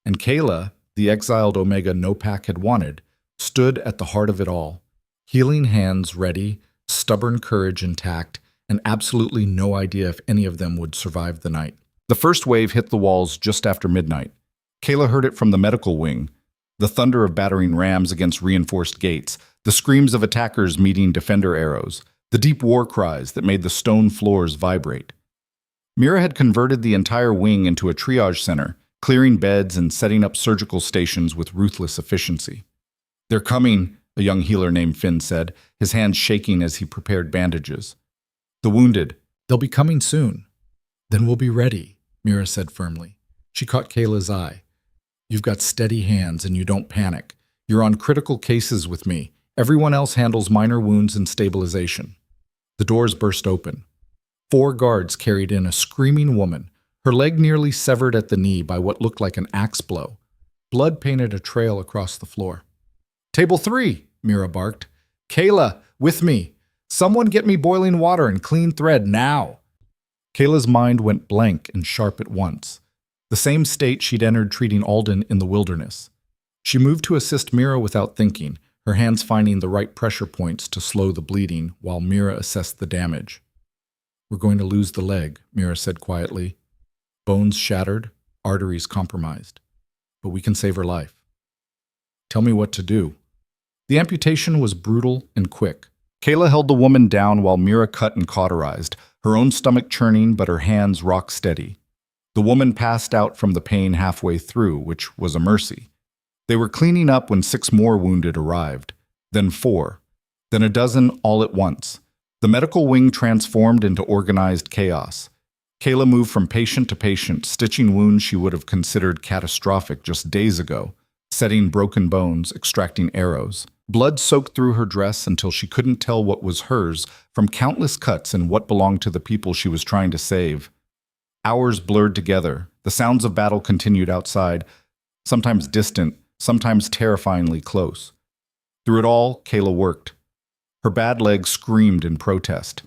Speaker 1: and Kaela, the exiled Omega no pack had wanted, stood at the heart of it all, healing hands ready, stubborn courage intact, and absolutely no idea if any of them would survive the night. The first wave hit the walls just after midnight. Kaela heard it from the medical wing, the thunder of battering rams against reinforced gates, the screams of attackers meeting defender arrows, the deep war cries that made the stone floors vibrate. Mira had converted the entire wing into a triage center, clearing beds and setting up surgical stations with ruthless efficiency. "They're coming," a young healer named Finn said, his hands shaking as he prepared bandages. "The wounded. They'll be coming soon." "Then we'll be ready," Mira said firmly. She caught Kayla's eye. "You've got steady hands and you don't panic. You're on critical cases with me. Everyone else handles minor wounds and stabilization." The doors burst open. 4 guards carried in a screaming woman, her leg nearly severed at the knee by what looked like an axe blow. Blood painted a trail across the floor. "Table 3, Mira barked. "Kaela, with me. Someone get me boiling water and clean thread now." Kayla's mind went blank and sharp at once. The same state she'd entered treating Alden in the wilderness. She moved to assist Mira without thinking, her hands finding the right pressure points to slow the bleeding while Mira assessed the damage. "We're going to lose the leg," Mira said quietly. "Bones shattered, arteries compromised. But we can save her life." "Tell me what to do." The amputation was brutal and quick. Kaela held the woman down while Mira cut and cauterized, her own stomach churning but her hands rock steady. The woman passed out from the pain halfway through, which was a mercy. They were cleaning up when 6 more wounded arrived, then 4, then a dozen all at once. The medical wing transformed into organized chaos. Kaela moved from patient to patient, stitching wounds she would have considered catastrophic just days ago, setting broken bones, extracting arrows. Blood soaked through her dress until she couldn't tell what was hers from countless cuts and what belonged to the people she was trying to save. Hours blurred together. The sounds of battle continued outside, sometimes distant, sometimes terrifyingly close. Through it all, Kaela worked. Her bad leg screamed in protest.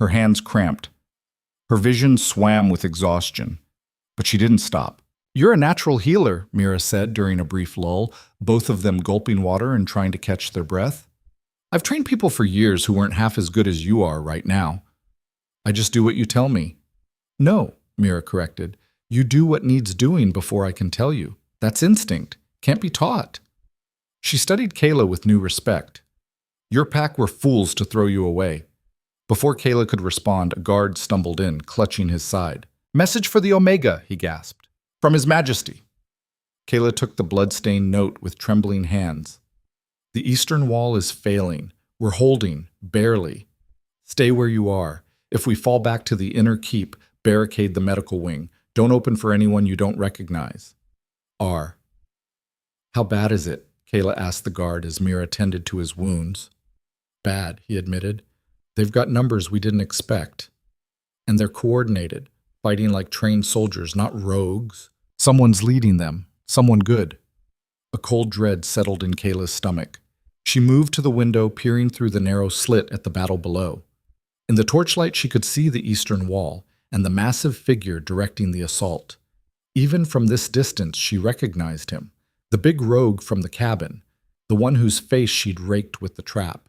Speaker 1: Her hands cramped. Her vision swam with exhaustion. But she didn't stop. "You're a natural healer," Mira said during a brief lull, both of them gulping water and trying to catch their breath. "I've trained people for years who weren't half as good as you are right now." "I just do what you tell me." "No," Mira corrected. "You do what needs doing before I can tell you. That's instinct. Can't be taught." She studied Kaela with new respect. "Your pack were fools to throw you away. Before Kaela could respond, a guard stumbled in, clutching his side. "Message for the Omega," he gasped. "From His Majesty." Kaela took the blood-stained note with trembling hands. "The eastern wall is failing. We're holding, barely. Stay where you are. If we fall back to the inner keep, barricade the medical wing. Don't open for anyone you don't recognize. R." "How bad is it?" Kaela asked the guard as Mira tended to his wounds. "Bad," he admitted. "They've got numbers we didn't expect. And they're coordinated, fighting like trained soldiers, not rogues. Someone's leading them, someone good." A cold dread settled in Kayla's stomach. She moved to the window, peering through the narrow slit at the battle below. In the torchlight, she could see the eastern wall and the massive figure directing the assault. Even from this distance, she recognized him, the big rogue from the cabin, the one whose face she'd raked with the trap.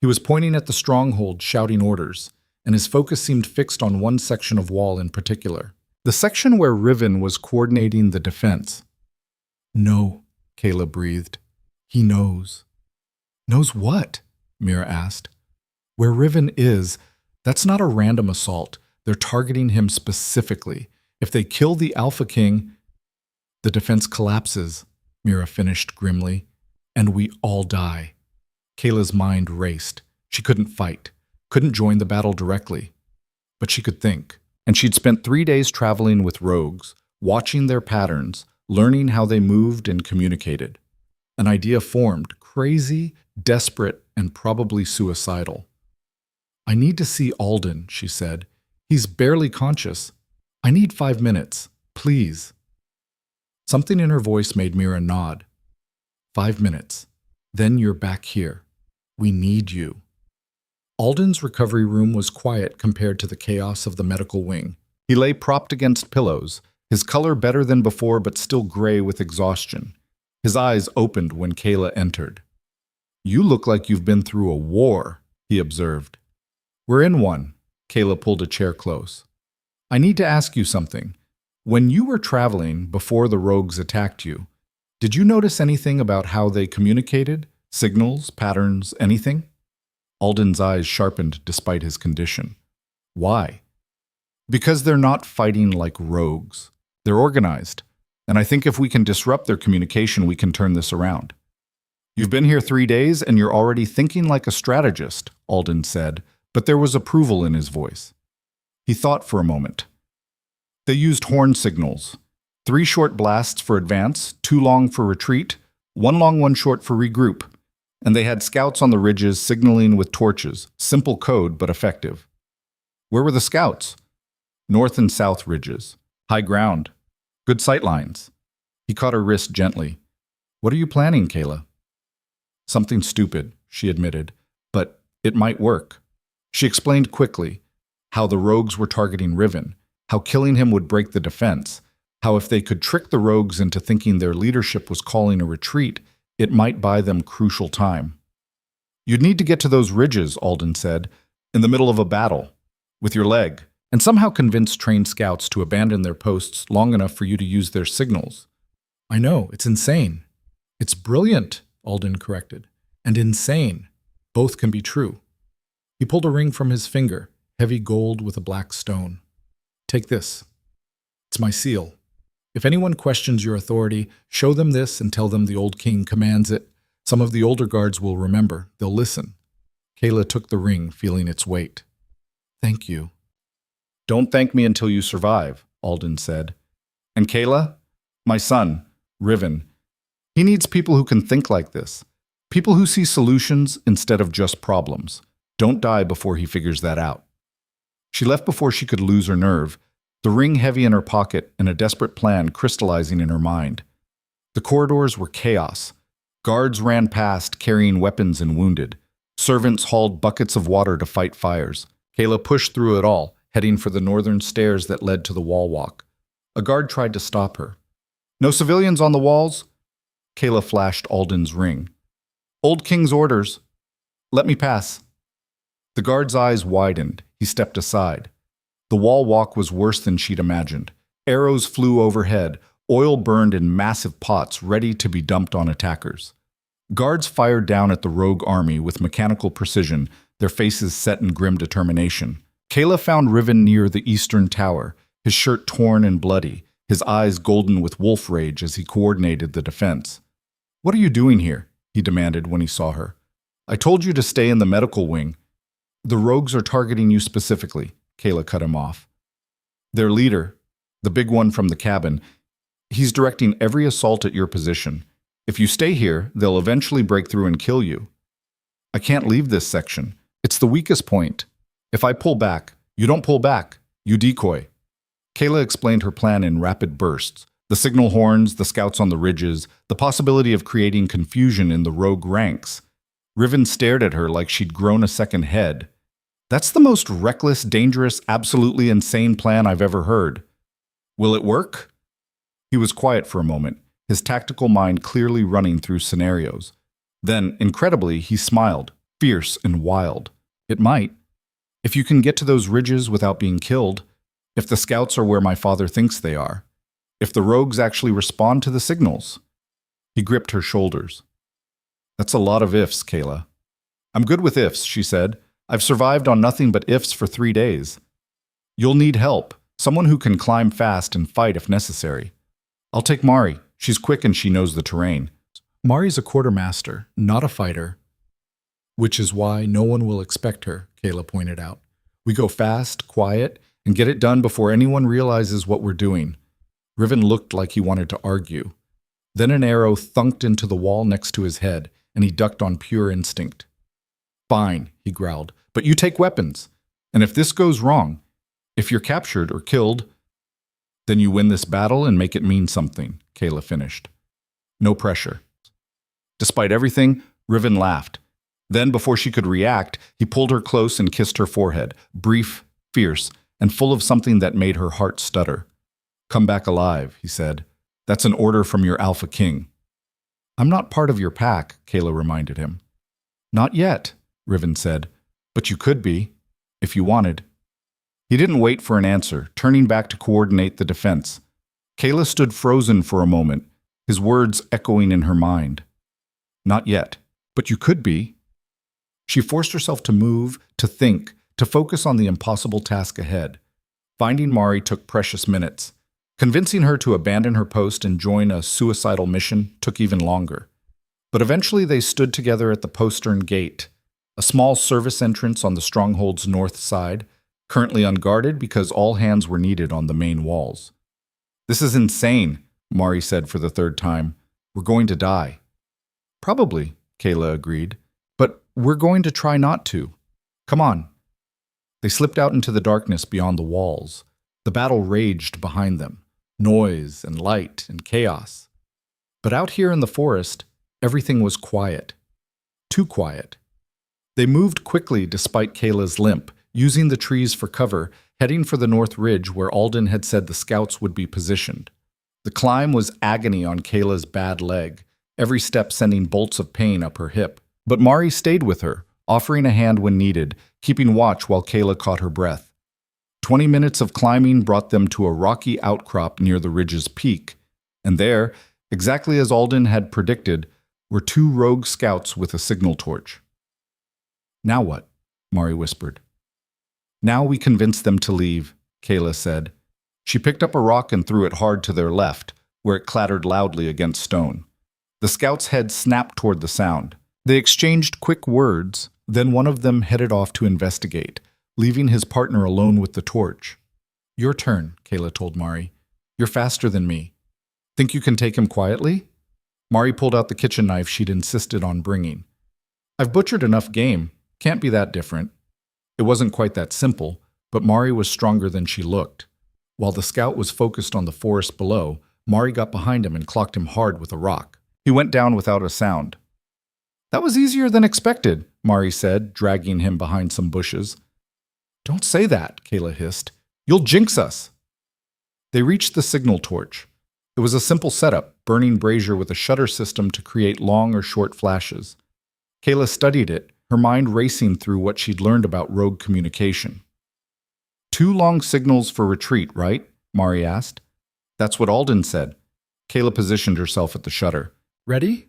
Speaker 1: He was pointing at the stronghold, shouting orders, and his focus seemed fixed on one section of wall in particular, the section where Riven was coordinating the defense. "No," Kaela breathed. "He knows." "Knows what?" Mira asked. "Where Riven is, that's not a random assault. They're targeting him specifically. If they kill the Alpha King, the defense collapses," Mira finished grimly, "and we all die." Kayla's mind raced. She couldn't fight, couldn't join the battle directly, but she could think. And she'd spent 3 days traveling with rogues, watching their patterns, learning how they moved and communicated. An idea formed, crazy, desperate, and probably suicidal. "I need to see Alden," she said. "He's barely conscious. I need 5 minutes, please." Something in her voice made Mira nod. 5 minutes. Then you're back here. We need you." Alden's recovery room was quiet compared to the chaos of the medical wing. He lay propped against pillows, his color better than before but still gray with exhaustion. His eyes opened when Kaela entered. "You look like you've been through a war," he observed. "We're in one." Kaela pulled a chair close. "I need to ask you something. When you were traveling before the rogues attacked you, did you notice anything about how they communicated? Signals, patterns, anything?" Alden's eyes sharpened despite his condition. "Why?" "Because they're not fighting like rogues. They're organized. And I think if we can disrupt their communication, we can turn this around." "You've been here 3 days and you're already thinking like a strategist," Alden said, but there was approval in his voice. He thought for a moment. "They used horn signals. 3 short blasts for advance, 2 long for retreat, 1 long, 1 short for regroup. And they had scouts on the ridges signaling with torches. Simple code, but effective." "Where were the scouts?" "North and south ridges. High ground. Good sight lines." He caught her wrist gently. "What are you planning, Kaela?" "Something stupid," she admitted, "but it might work." She explained quickly how the rogues were targeting Riven, how killing him would break the defense, how if they could trick the rogues into thinking their leadership was calling a retreat, it might buy them crucial time. "You'd need to get to those ridges," Alden said, "in the middle of a battle, with your leg, and somehow convince trained scouts to abandon their posts long enough for you to use their signals." "I know, it's insane." "It's brilliant," Alden corrected, "and insane. Both can be true." He pulled a ring from his finger, heavy gold with a black stone. "Take this. It's my seal. If anyone questions your authority, show them this and tell them the old king commands it. Some of the older guards will remember. They'll listen." Kaela took the ring, feeling its weight. "Thank you." "Don't thank me until you survive," Alden said. "And Kaela? My son, Riven. He needs people who can think like this. People who see solutions instead of just problems. Don't die before he figures that out." She left before she could lose her nerve, the ring heavy in her pocket and a desperate plan crystallizing in her mind. The corridors were chaos. Guards ran past, carrying weapons and wounded. Servants hauled buckets of water to fight fires. Kaela pushed through it all, heading for the northern stairs that led to the wall walk. A guard tried to stop her. "No civilians on the walls?" Kaela flashed Alden's ring. "Old King's orders. Let me pass." The guard's eyes widened. He stepped aside. The wall walk was worse than she'd imagined. Arrows flew overhead, oil burned in massive pots ready to be dumped on attackers. Guards fired down at the rogue army with mechanical precision, their faces set in grim determination. Kaela found Riven near the eastern tower, his shirt torn and bloody, his eyes golden with wolf rage as he coordinated the defense. "What are you doing here?" he demanded when he saw her. "I told you to stay in the medical wing." "The rogues are targeting you specifically," Kaela cut him off. "Their leader, the big one from the cabin, he's directing every assault at your position. If you stay here, they'll eventually break through and kill you." "I can't leave this section. It's the weakest point. If I pull back, you don't pull back. You decoy." Kaela explained her plan in rapid bursts. The signal horns, the scouts on the ridges, the possibility of creating confusion in the rogue ranks. Riven stared at her like she'd grown a second head. "That's the most reckless, dangerous, absolutely insane plan I've ever heard. Will it work?" He was quiet for a moment, his tactical mind clearly running through scenarios. Then, incredibly, he smiled, fierce and wild. "It might. If you can get to those ridges without being killed, if the scouts are where my father thinks they are, if the rogues actually respond to the signals." He gripped her shoulders. "That's a lot of ifs, Kaela." "I'm good with ifs," she said. "I've survived on nothing but ifs for 3 days. You'll need help, someone who can climb fast and fight if necessary. I'll take Mari. She's quick and she knows the terrain." "Mari's a quartermaster, not a fighter." "Which is why no one will expect her," Kaela pointed out. "We go fast, quiet, and get it done before anyone realizes what we're doing." Riven looked like he wanted to argue. Then an arrow thunked into the wall next to his head, and he ducked on pure instinct. "Fine," he growled, "but you take weapons. And if this goes wrong, if you're captured or killed, then you win this battle and make it mean something," Kaela finished. "No pressure." Despite everything, Riven laughed. Then, before she could react, he pulled her close and kissed her forehead, brief, fierce, and full of something that made her heart stutter. "Come back alive," he said. "That's an order from your Alpha King." "I'm not part of your pack," Kaela reminded him. "Not yet," Riven said, "but you could be, if you wanted." He didn't wait for an answer, turning back to coordinate the defense. Kaela stood frozen for a moment, his words echoing in her mind. "Not yet, but you could be." She forced herself to move, to think, to focus on the impossible task ahead. Finding Mari took precious minutes. Convincing her to abandon her post and join a suicidal mission took even longer. But eventually they stood together at the postern gate, a small service entrance on the stronghold's north side, currently unguarded because all hands were needed on the main walls. "This is insane," Mari said for the 3rd time. "We're going to die." "Probably," Kaela agreed, "but we're going to try not to. Come on." They slipped out into the darkness beyond the walls. The battle raged behind them, noise and light and chaos. But out here in the forest, everything was quiet. Too quiet. They moved quickly despite Kaela's limp, using the trees for cover, heading for the north ridge where Alden had said the scouts would be positioned. The climb was agony on Kaela's bad leg, every step sending bolts of pain up her hip. But Mari stayed with her, offering a hand when needed, keeping watch while Kaela caught her breath. 20 minutes of climbing brought them to a rocky outcrop near the ridge's peak, and there, exactly as Alden had predicted, were 2 rogue scouts with a signal torch. "Now what?" Mari whispered. "Now we convince them to leave," Kaela said. She picked up a rock and threw it hard to their left, where it clattered loudly against stone. The scout's head snapped toward the sound. They exchanged quick words, then one of them headed off to investigate, leaving his partner alone with the torch. "Your turn," Kaela told Mari. "You're faster than me. Think you can take him quietly?" Mari pulled out the kitchen knife she'd insisted on bringing. "I've butchered enough game. Can't be that different." It wasn't quite that simple, but Mari was stronger than she looked. While the scout was focused on the forest below, Mari got behind him and clocked him hard with a rock. He went down without a sound. "That was easier than expected," Mari said, dragging him behind some bushes. "Don't say that," Kaela hissed. "You'll jinx us." They reached the signal torch. It was a simple setup, burning brazier with a shutter system to create long or short flashes. Kaela studied it, her mind racing through what she'd learned about rogue communication. 2 long signals for retreat, right?" Mari asked. "That's what Alden said." Kaela positioned herself at the shutter. "Ready?"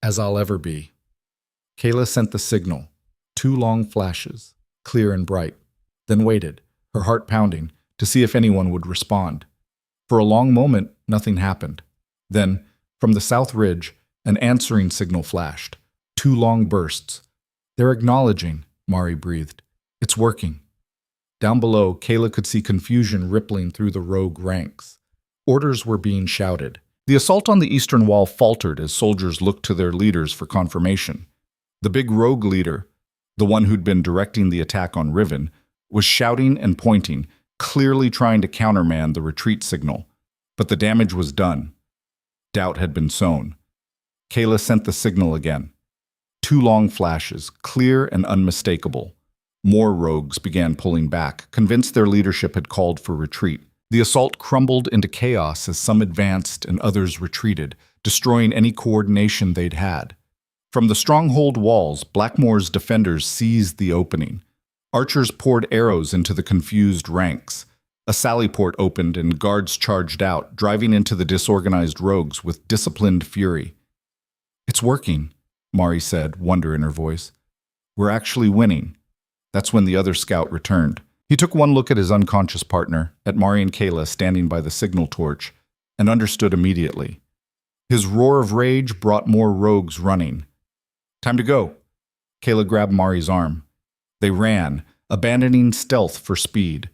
Speaker 1: "As I'll ever be." Kaela sent the signal. 2 long flashes, clear and bright, then waited, her heart pounding, to see if anyone would respond. For a long moment, nothing happened. Then, from the south ridge, an answering signal flashed. 2 long bursts. "They're acknowledging," Mari breathed. "It's working." Down below, Kaela could see confusion rippling through the rogue ranks. Orders were being shouted. The assault on the eastern wall faltered as soldiers looked to their leaders for confirmation. The big rogue leader, the one who'd been directing the attack on Riven, was shouting and pointing, clearly trying to countermand the retreat signal. But the damage was done. Doubt had been sown. Kaela sent the signal again. 2 long flashes, clear and unmistakable. More rogues began pulling back, convinced their leadership had called for retreat. The assault crumbled into chaos as some advanced and others retreated, destroying any coordination they'd had. From the stronghold walls, Blackmoor's defenders seized the opening. Archers poured arrows into the confused ranks. A sally port opened and guards charged out, driving into the disorganized rogues with disciplined fury. "It's working," Mari said, wonder in her voice. "We're actually winning." That's when the other scout returned. He took one look at his unconscious partner, at Mari and Kaela standing by the signal torch, and understood immediately. His roar of rage brought more rogues running. "Time to go." Kaela grabbed Mari's arm. They ran, abandoning stealth for speed.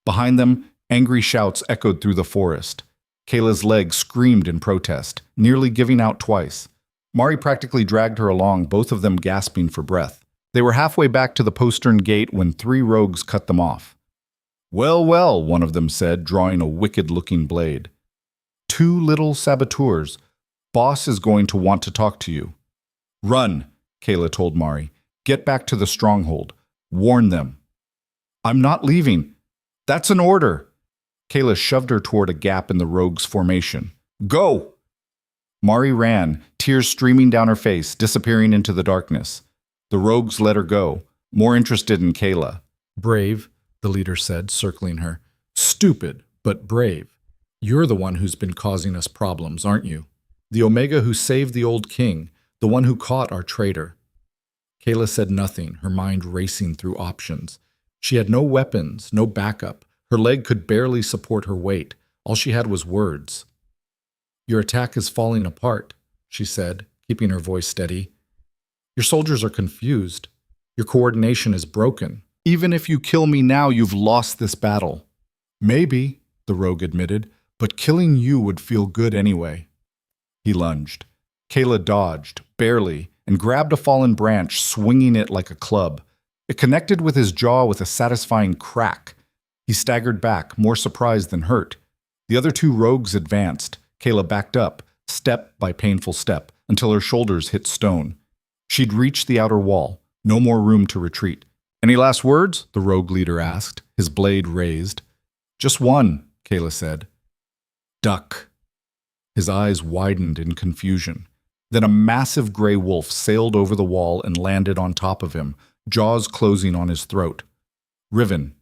Speaker 1: Behind them, angry shouts echoed through the forest. Kayla's legs screamed in protest, nearly giving out twice. Mari practically dragged her along, both of them gasping for breath. They were halfway back to the postern gate when 3 rogues cut them off. "Well, well," one of them said, drawing a wicked-looking blade. "2 little saboteurs. Boss is going to want to talk to you." "Run," Kaela told Mari. "Get back to the stronghold. Warn them." "I'm not leaving." "That's an order." Kaela shoved her toward a gap in the rogues' formation. "Go!" Mari ran, tears streaming down her face, disappearing into the darkness. The rogues let her go, more interested in Kaela. "Brave," the leader said, circling her. "Stupid, but brave. You're the one who's been causing us problems, aren't you? The Omega who saved the old king, the one who caught our traitor." Kaela said nothing, her mind racing through options. She had no weapons, no backup. Her leg could barely support her weight. All she had was words. "Your attack is falling apart," she said, keeping her voice steady. "Your soldiers are confused. Your coordination is broken. Even if you kill me now, you've lost this battle." "Maybe," the rogue admitted, "but killing you would feel good anyway." He lunged. Kaela dodged, barely, and grabbed a fallen branch, swinging it like a club. It connected with his jaw with a satisfying crack. He staggered back, more surprised than hurt. The other 2 rogues advanced. Kaela backed up, step by painful step, until her shoulders hit stone. She'd reached the outer wall. No more room to retreat. "Any last words?" the rogue leader asked, his blade raised. "Just one," Kaela said. "Duck." His eyes widened in confusion. Then a massive gray wolf sailed over the wall and landed on top of him, jaws closing on his throat. Riven.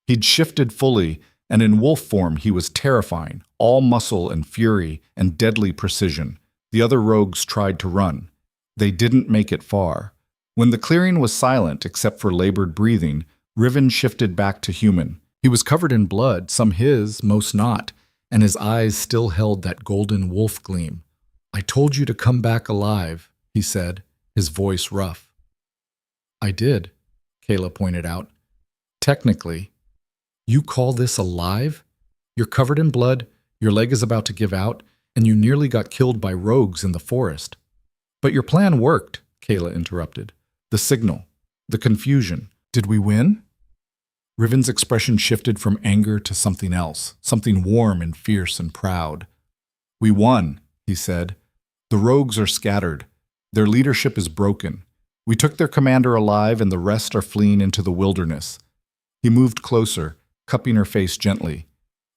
Speaker 1: He'd shifted fully, and in wolf form he was terrifying, all muscle and fury and deadly precision. The other rogues tried to run. They didn't make it far. When the clearing was silent except for labored breathing, Riven shifted back to human. He was covered in blood, some his, most not, and his eyes still held that golden wolf gleam. "I told you to come back alive," he said, his voice rough. "I did," Kaela pointed out. "Technically. You call this alive? You're covered in blood, your leg is about to give out, and you nearly got killed by rogues in the forest." "But your plan worked," Kaela interrupted. "The signal, the confusion. Did we win?" Riven's expression shifted from anger to something else, something warm and fierce and proud. "We won," he said. "The rogues are scattered. Their leadership is broken. We took their commander alive and the rest are fleeing into the wilderness." He moved closer, cupping her face gently.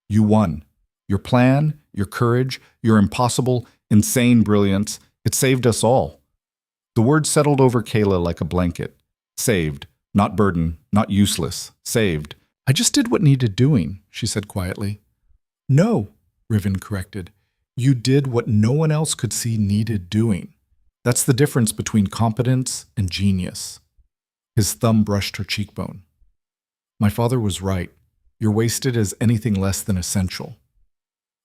Speaker 1: "You won. Your plan, your courage, your impossible, insane brilliance, it saved us all." The word settled over Kaela like a blanket. Saved. Not burden, not useless. Saved. "I just did what needed doing," she said quietly. "No," Riven corrected. "You did what no one else could see needed doing. That's the difference between competence and genius." His thumb brushed her cheekbone. My father was right. You're wasted as anything less than essential.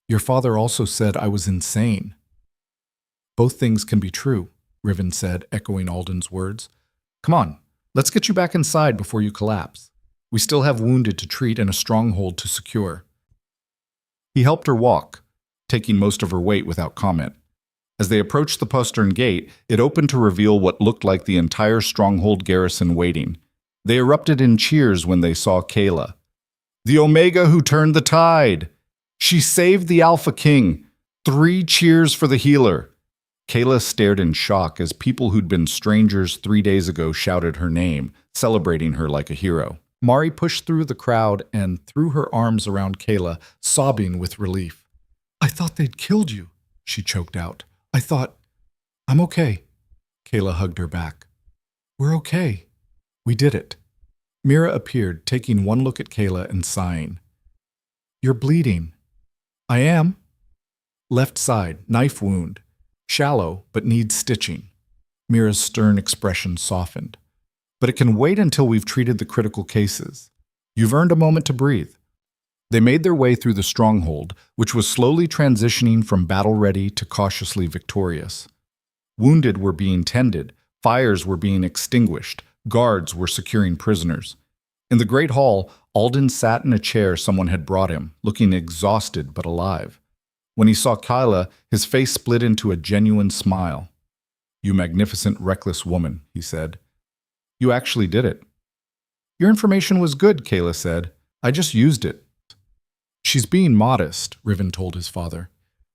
Speaker 1: Your father also said I was insane. Both things can be true, Riven said, echoing Alden's words. Come on, let's get you back inside before you collapse. We still have wounded to treat and a stronghold to secure. He helped her walk, taking most of her weight without comment. As they approached the postern gate, it opened to reveal what looked like the entire stronghold garrison waiting. They erupted in cheers when they saw Kaela. The Omega who turned the tide! She saved the Alpha King! 3 cheers for the healer! Kaela stared in shock as people who'd been strangers 3 days ago shouted her name, celebrating her like a hero. Mari pushed through the crowd and threw her arms around Kaela, sobbing with relief. I thought they'd killed you, she choked out. I thought, I'm okay. Kaela hugged her back. We're okay. We did it. Mira appeared, taking one look at Kaela and sighing. You're bleeding. I am. Left side, knife wound. Shallow, but needs stitching. Mira's stern expression softened. But it can wait until we've treated the critical cases. You've earned a moment to breathe. They made their way through the stronghold, which was slowly transitioning from battle-ready to cautiously victorious. Wounded were being tended, fires were being extinguished, guards were securing prisoners. In the great hall, Alden sat in a chair someone had brought him, looking exhausted but alive. When he saw Kaela, his face split into a genuine smile. You magnificent, reckless woman, he said. You actually did it. Your information was good, Kaela said. I just used it. She's being modest, Riven told his father.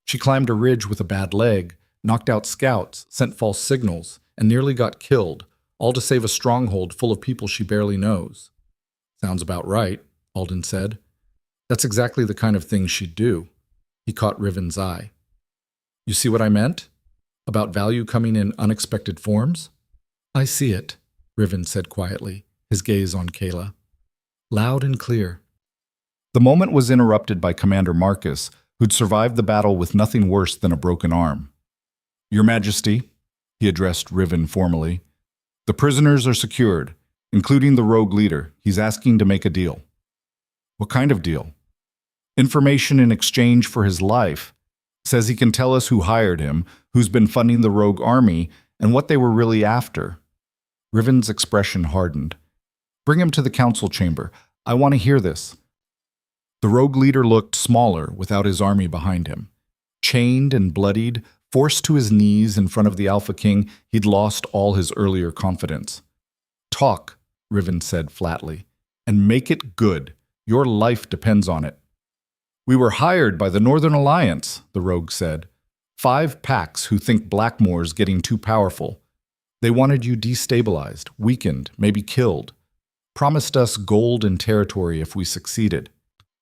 Speaker 1: She climbed a ridge with a bad leg, knocked out scouts, sent false signals, and nearly got killed, all to save a stronghold full of people she barely knows. Sounds about right, Alden said. That's exactly the kind of thing she'd do. He caught Riven's eye. You see what I meant? About value coming in unexpected forms? I see it, Riven said quietly, his gaze on Kaela. Loud and clear. The moment was interrupted by Commander Marcus, who'd survived the battle with nothing worse than a broken arm. Your Majesty, he addressed Riven formally, the prisoners are secured, including the rogue leader. He's asking to make a deal. What kind of deal? Information in exchange for his life. Says he can tell us who hired him, who's been funding the rogue army, and what they were really after. Riven's expression hardened. Bring him to the council chamber. I want to hear this. The rogue leader looked smaller without his army behind him. Chained and bloodied, forced to his knees in front of the Alpha King, he'd lost all his earlier confidence. Talk, Riven said flatly, and make it good. Your life depends on it. We were hired by the Northern Alliance, the rogue said. 5 packs who think Blackmore's getting too powerful. They wanted you destabilized, weakened, maybe killed. Promised us gold and territory if we succeeded.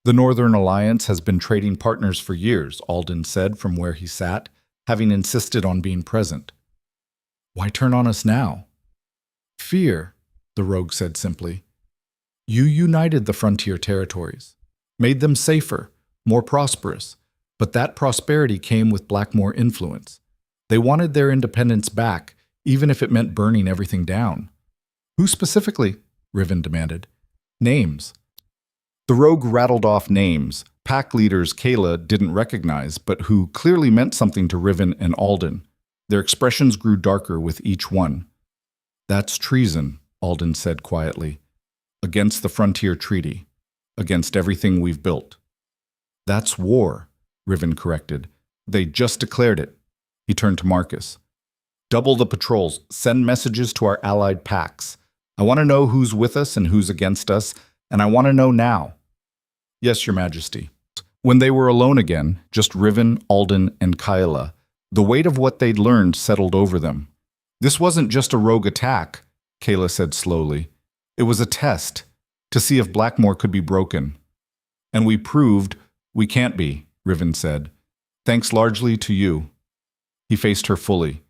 Speaker 1: The Northern Alliance has been trading partners for years, Alden said from where he sat, having insisted on being present. Why turn on us now? Fear, the rogue said simply. You united the frontier territories, made them safer, more prosperous, but that prosperity came with Blackmore influence. They wanted their independence back, even if it meant burning everything down. Who specifically? Riven demanded. Names. The rogue rattled off names, pack leaders Kaela didn't recognize, but who clearly meant something to Riven and Alden. Their expressions grew darker with each one. That's treason, Alden said quietly. Against the Frontier Treaty. Against everything we've built. That's war, Riven corrected. They just declared it. He turned to Marcus. Double the patrols. Send messages to our allied packs. I want to know who's with us and who's against us, and I want to know now. Yes, Your Majesty. When they were alone again, just Riven, Alden, and Kaela, the weight of what they'd learned settled over them. This wasn't just a rogue attack, Kaela said slowly. It was a test, to see if Blackmore could be broken. And we proved we can't be, Riven said. Thanks largely to you. He faced her fully.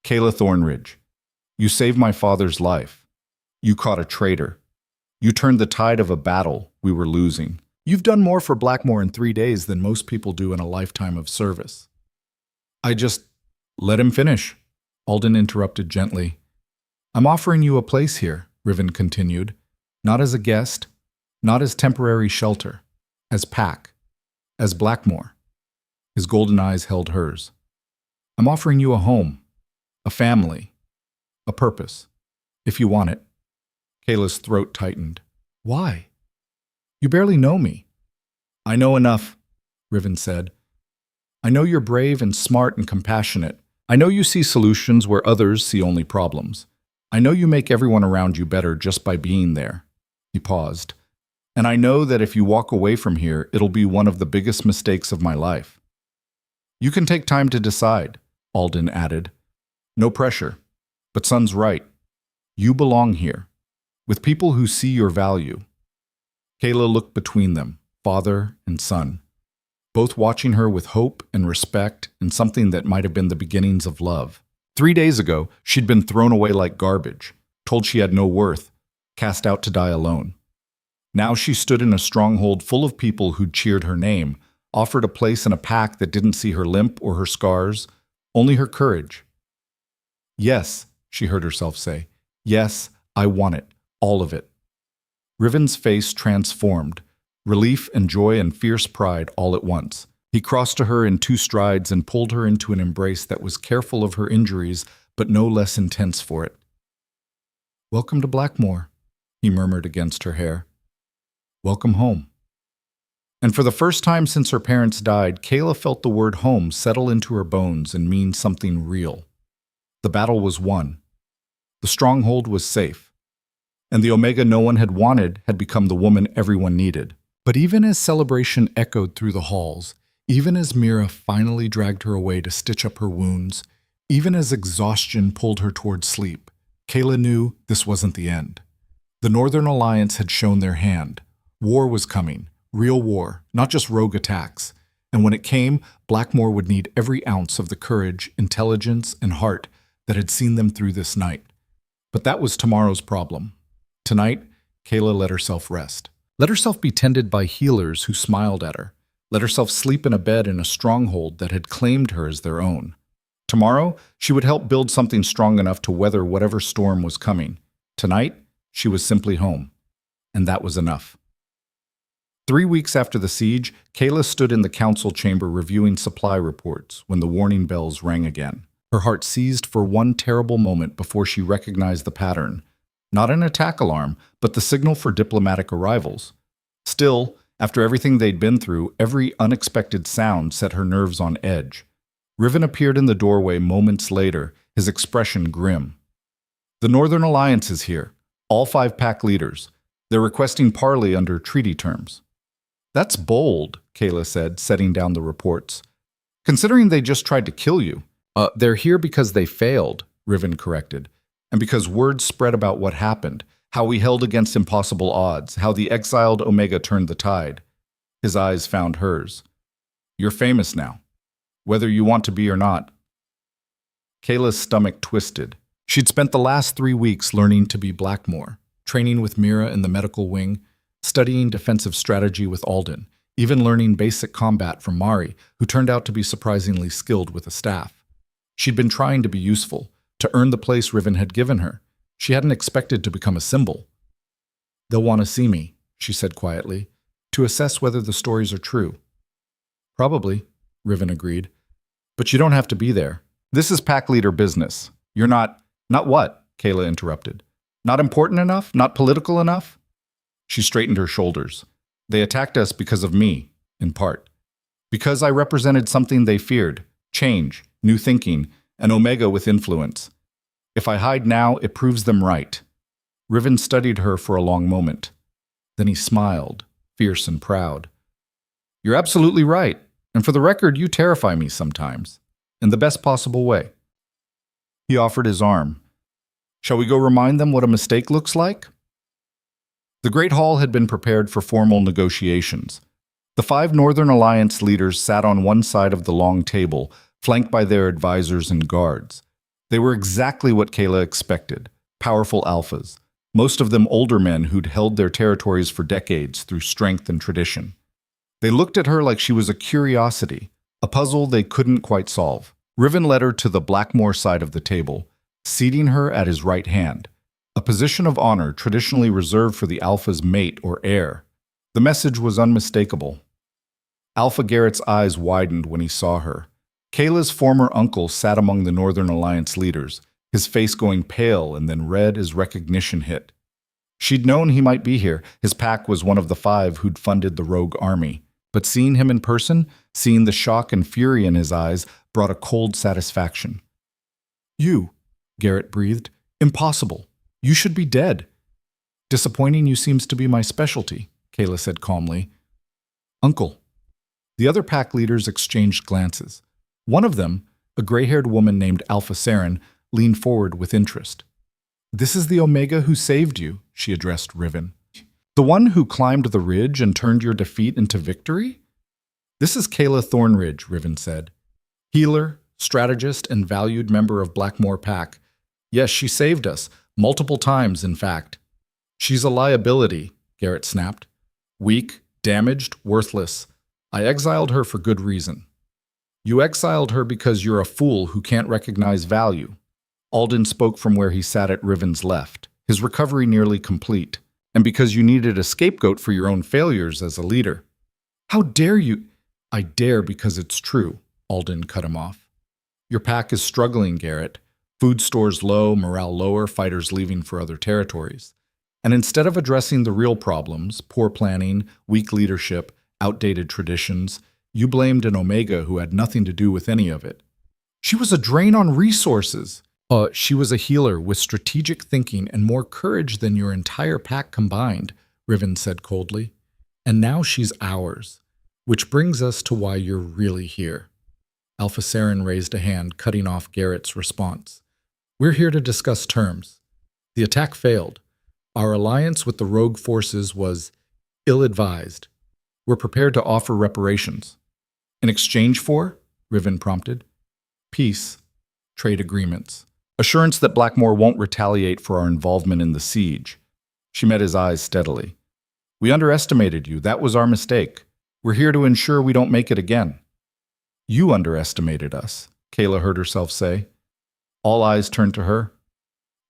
Speaker 1: Kaela Thornridge, you saved my father's life. You caught a traitor. You turned the tide of a battle we were losing. You've done more for Blackmore in 3 days than most people do in a lifetime of service. Let him finish, Alden interrupted gently. I'm offering you a place here, Riven continued. Not as a guest, not as temporary shelter, as pack, as Blackmore. His golden eyes held hers. I'm offering you a home, a family, a purpose, if you want it. Kaela's throat tightened. Why? You barely know me. I know enough, Riven said. I know you're brave and smart and compassionate. I know you see solutions where others see only problems. I know you make everyone around you better just by being there. He paused. And I know that if you walk away from here, it'll be one of the biggest mistakes of my life. You can take time to decide, Alden added. No pressure. But Son's right. You belong here, with people who see your value. Kaela looked between them, father and son, both watching her with hope and respect and something that might have been the beginnings of love. 3 days ago, she'd been thrown away like garbage, told she had no worth, cast out to die alone. Now she stood in a stronghold full of people who'd cheered her name, offered a place in a pack that didn't see her limp or her scars, only her courage. Yes, she heard herself say. Yes, I want it, all of it. Riven's face transformed, relief and joy and fierce pride all at once. He crossed to her in 2 strides and pulled her into an embrace that was careful of her injuries, but no less intense for it. Welcome to Blackmore, he murmured against her hair. Welcome home. And for the first time since her parents died, Kaela felt the word home settle into her bones and mean something real. The battle was won. The stronghold was safe. And the Omega no one had wanted had become the woman everyone needed. But even as celebration echoed through the halls, even as Mira finally dragged her away to stitch up her wounds, even as exhaustion pulled her toward sleep, Kaela knew this wasn't the end. The Northern Alliance had shown their hand. War was coming, real war, not just rogue attacks. And when it came, Blackmore would need every ounce of the courage, intelligence, and heart that had seen them through this night. But that was tomorrow's problem. Tonight, Kaela let herself rest. Let herself be tended by healers who smiled at her. Let herself sleep in a bed in a stronghold that had claimed her as their own. Tomorrow, she would help build something strong enough to weather whatever storm was coming. Tonight, she was simply home. And that was enough. 3 weeks after the siege, Kaela stood in the council chamber reviewing supply reports when the warning bells rang again. Her heart seized for one terrible moment before she recognized the pattern. Not an attack alarm, but the signal for diplomatic arrivals. Still, after everything they'd been through, every unexpected sound set her nerves on edge. Riven appeared in the doorway moments later, his expression grim. The Northern Alliance is here, all 5 pack leaders. They're requesting parley under treaty terms. That's bold, Kaela said, setting down the reports. Considering they just tried to kill you. They're here because they failed, Riven corrected, and because word spread about what happened, how we held against impossible odds, how the exiled Omega turned the tide. His eyes found hers. You're famous now, whether you want to be or not. Kaela's stomach twisted. She'd spent the last 3 weeks learning to be Blackmore, training with Mira in the medical wing, studying defensive strategy with Alden, even learning basic combat from Mari, who turned out to be surprisingly skilled with a staff. She'd been trying to be useful, to earn the place Riven had given her. She hadn't expected to become a symbol. They'll want to see me, she said quietly, to assess whether the stories are true. Probably, Riven agreed. But you don't have to be there. This is pack leader business. You're not... Not what? Kaela interrupted. Not important enough? Not political enough? She straightened her shoulders. They attacked us because of me, in part. Because I represented something they feared. Change, new thinking, an Omega with influence. If I hide now, it proves them right. Riven studied her for a long moment. Then he smiled, fierce and proud. You're absolutely right. And for the record, you terrify me sometimes. In the best possible way. He offered his arm. Shall we go remind them what a mistake looks like? The Great Hall had been prepared for formal negotiations. The 5 Northern Alliance leaders sat on one side of the long table, flanked by their advisors and guards. They were exactly what Kaela expected, powerful alphas, most of them older men who'd held their territories for decades through strength and tradition. They looked at her like she was a curiosity, a puzzle they couldn't quite solve. Riven led her to the Blackmore side of the table, seating her at his right hand, a position of honor traditionally reserved for the Alpha's mate or heir. The message was unmistakable. Alpha Garrett's eyes widened when he saw her. Kaela's former uncle sat among the Northern Alliance leaders, his face going pale and then red as recognition hit. She'd known he might be here. His pack was one of the 5 who'd funded the rogue army. But seeing him in person, seeing the shock and fury in his eyes, brought a cold satisfaction. "You," Garrett breathed. "Impossible. You should be dead." "Disappointing you seems to be my specialty," Kaela said calmly. "Uncle." The other pack leaders exchanged glances. One of them, a gray-haired woman named Alpha Saren, leaned forward with interest. "This is the Omega who saved you," she addressed Riven. "The one who climbed the ridge and turned your defeat into victory?" "This is Kaela Thornridge," Riven said. "Healer, strategist, and valued member of Blackmore Pack. Yes, she saved us, multiple times, in fact." "She's a liability," Garrett snapped. "Weak, damaged, worthless. I exiled her for good reason." "You exiled her because you're a fool who can't recognize value." Alden spoke from where he sat at Riven's left, his recovery nearly complete. "And because you needed a scapegoat for your own failures as a leader." "How dare you?" "I dare because it's true," Alden cut him off. "Your pack is struggling, Garrett. Food stores low, morale lower, fighters leaving for other territories. And instead of addressing the real problems, poor planning, weak leadership, outdated traditions, you blamed an Omega who had nothing to do with any of it. She was a drain on resources." She was a healer with strategic thinking and more courage than your entire pack combined," Riven said coldly. "And now she's ours. Which brings us to why you're really here." Alpha Saren raised a hand, cutting off Garrett's response. "We're here to discuss terms. The attack failed. Our alliance with the rogue forces was ill-advised. We're prepared to offer reparations." "In exchange for?" Riven prompted. "Peace. Trade agreements. Assurance that Blackmore won't retaliate for our involvement in the siege." She met his eyes steadily. "We underestimated you. That was our mistake. We're here to ensure we don't make it again." "You underestimated us," Kaela heard herself say. All eyes turned to her.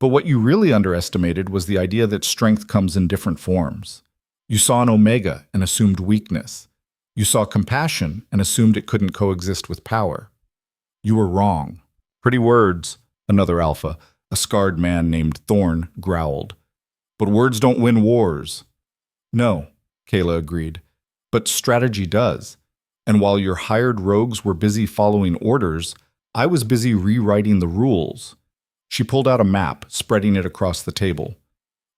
Speaker 1: "But what you really underestimated was the idea that strength comes in different forms. You saw an Omega and assumed weakness. You saw compassion and assumed it couldn't coexist with power. You were wrong." "Pretty words," another Alpha, a scarred man named Thorn, growled. "But words don't win wars." "No," Kaela agreed, "but strategy does. And while your hired rogues were busy following orders, I was busy rewriting the rules." She pulled out a map, spreading it across the table.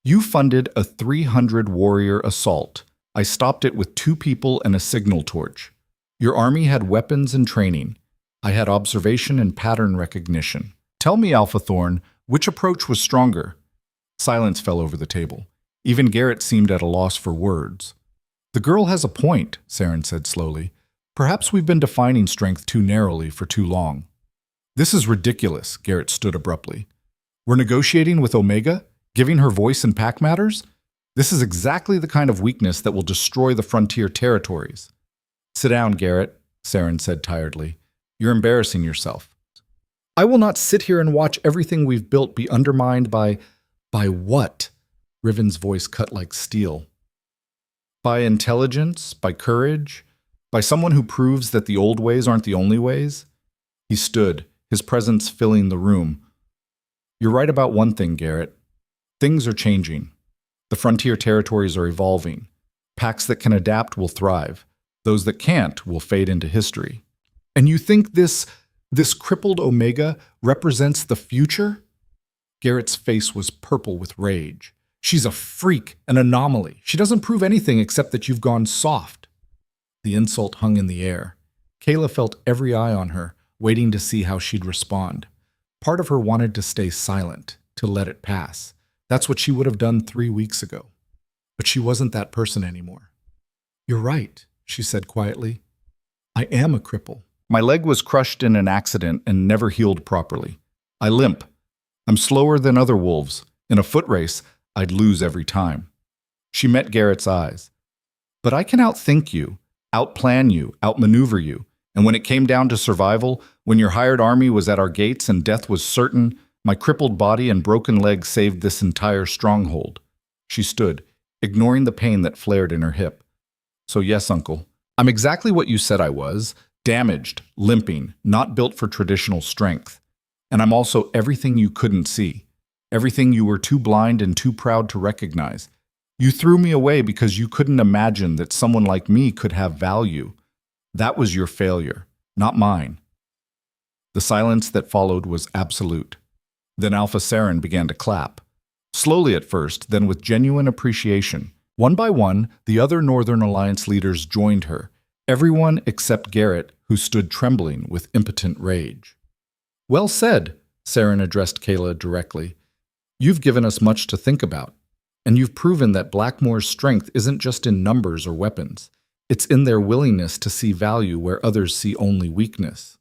Speaker 1: "You funded a 300-warrior assault. I stopped it with 2 people and a signal torch. Your army had weapons and training. I had observation and pattern recognition. Tell me, Alpha Thorn, which approach was stronger?" Silence fell over the table. Even Garrett seemed at a loss for words. "The girl has a point," Saren said slowly. "Perhaps we've been defining strength too narrowly for too long." "This is ridiculous," Garrett stood abruptly. "We're negotiating with Omega? Giving her voice in pack matters? This is exactly the kind of weakness that will destroy the frontier territories." "Sit down, Garrett," Saren said tiredly. "You're embarrassing yourself." "I will not sit here and watch everything we've built be undermined by what?" Riven's voice cut like steel. "By intelligence, by courage, by someone who proves that the old ways aren't the only ways." He stood, his presence filling the room. "You're right about one thing, Garrett. Things are changing. The frontier territories are evolving. Packs that can adapt will thrive. Those that can't will fade into history. And you think this crippled Omega represents the future?" Garrett's face was purple with rage. "She's a freak, an anomaly. She doesn't prove anything except that you've gone soft." The insult hung in the air. Kaela felt every eye on her, waiting to see how she'd respond. Part of her wanted to stay silent, to let it pass. That's what she would have done 3 weeks ago. But she wasn't that person anymore. "You're right," she said quietly. "I am a cripple. My leg was crushed in an accident and never healed properly. I limp. I'm slower than other wolves. In a foot race, I'd lose every time." She met Garrett's eyes. "But I can outthink you, outplan you, outmaneuver you. And when it came down to survival, when your hired army was at our gates and death was certain, My crippled body and broken leg saved this entire stronghold. She stood, ignoring the pain that flared in her hip. So yes, uncle, I'm exactly what you said I was, damaged, limping, not built for traditional strength. And I'm also everything you couldn't see, everything you were too blind and too proud to recognize. You threw me away because you couldn't imagine that someone like me could have value. That was your failure, not mine. The silence that followed was absolute. Then Alpha Saren began to clap. Slowly at first, then with genuine appreciation. One by one, the other Northern Alliance leaders joined her, everyone except Garrett, who stood trembling with impotent rage. Well said, Saren addressed Kaela directly. You've given us much to think about, and you've proven that Blackmore's strength isn't just in numbers or weapons. It's in their willingness to see value where others see only weakness.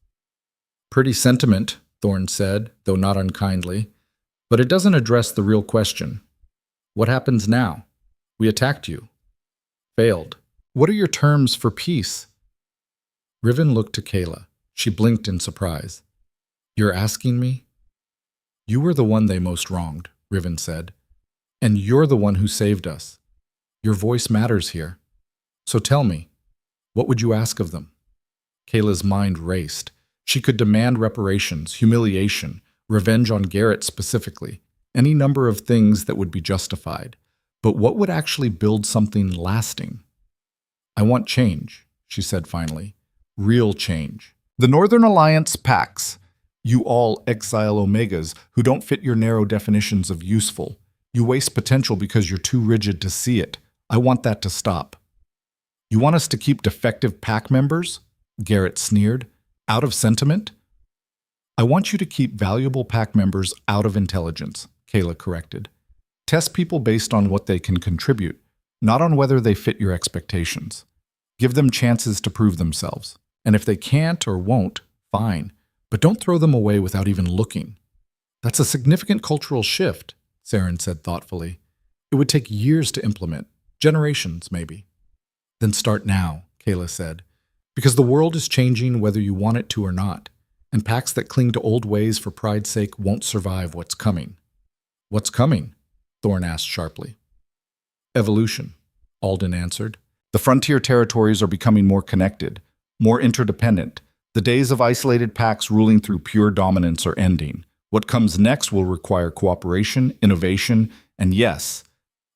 Speaker 1: Pretty sentiment, Thorn said, though not unkindly, but it doesn't address the real question. What happens now? We attacked you. Failed. What are your terms for peace? Riven looked to Kaela. She blinked in surprise. You're asking me? You were the one they most wronged, Riven said. And you're the one who saved us. Your voice matters here. So tell me, what would you ask of them? Kayla's mind raced. She could demand reparations, humiliation, revenge on Garrett specifically, any number of things that would be justified. But what would actually build something lasting? I want change, she said finally. Real change. The Northern Alliance packs. You all exile Omegas who don't fit your narrow definitions of useful. You waste potential because you're too rigid to see it. I want that to stop. You want us to keep defective pack members? Garrett sneered. Out of sentiment? I want you to keep valuable pack members out of intelligence, Kaela corrected. Test people based on what they can contribute, not on whether they fit your expectations. Give them chances to prove themselves. And if they can't or won't, fine. But don't throw them away without even looking. That's a significant cultural shift, Saren said thoughtfully. It would take years to implement, generations maybe. Then start now, Kaela said. Because the world is changing whether you want it to or not, and packs that cling to old ways for pride's sake won't survive what's coming. What's coming? Thorn asked sharply. Evolution, Alden answered. The frontier territories are becoming more connected, more interdependent. The days of isolated packs ruling through pure dominance are ending. What comes next will require cooperation, innovation, and yes,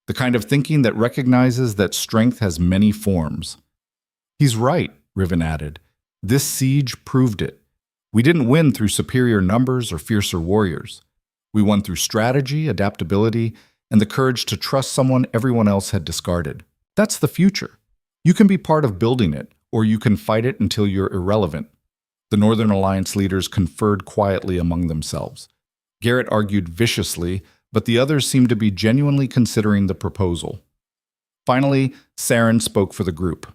Speaker 1: the kind of thinking that recognizes that strength has many forms. He's right, Riven added. This siege proved it. We didn't win through superior numbers or fiercer warriors. We won through strategy, adaptability, and the courage to trust someone everyone else had discarded. That's the future. You can be part of building it, or you can fight it until you're irrelevant. The Northern Alliance leaders conferred quietly among themselves. Garrett argued viciously, but the others seemed to be genuinely considering the proposal. Finally, Saren spoke for the group.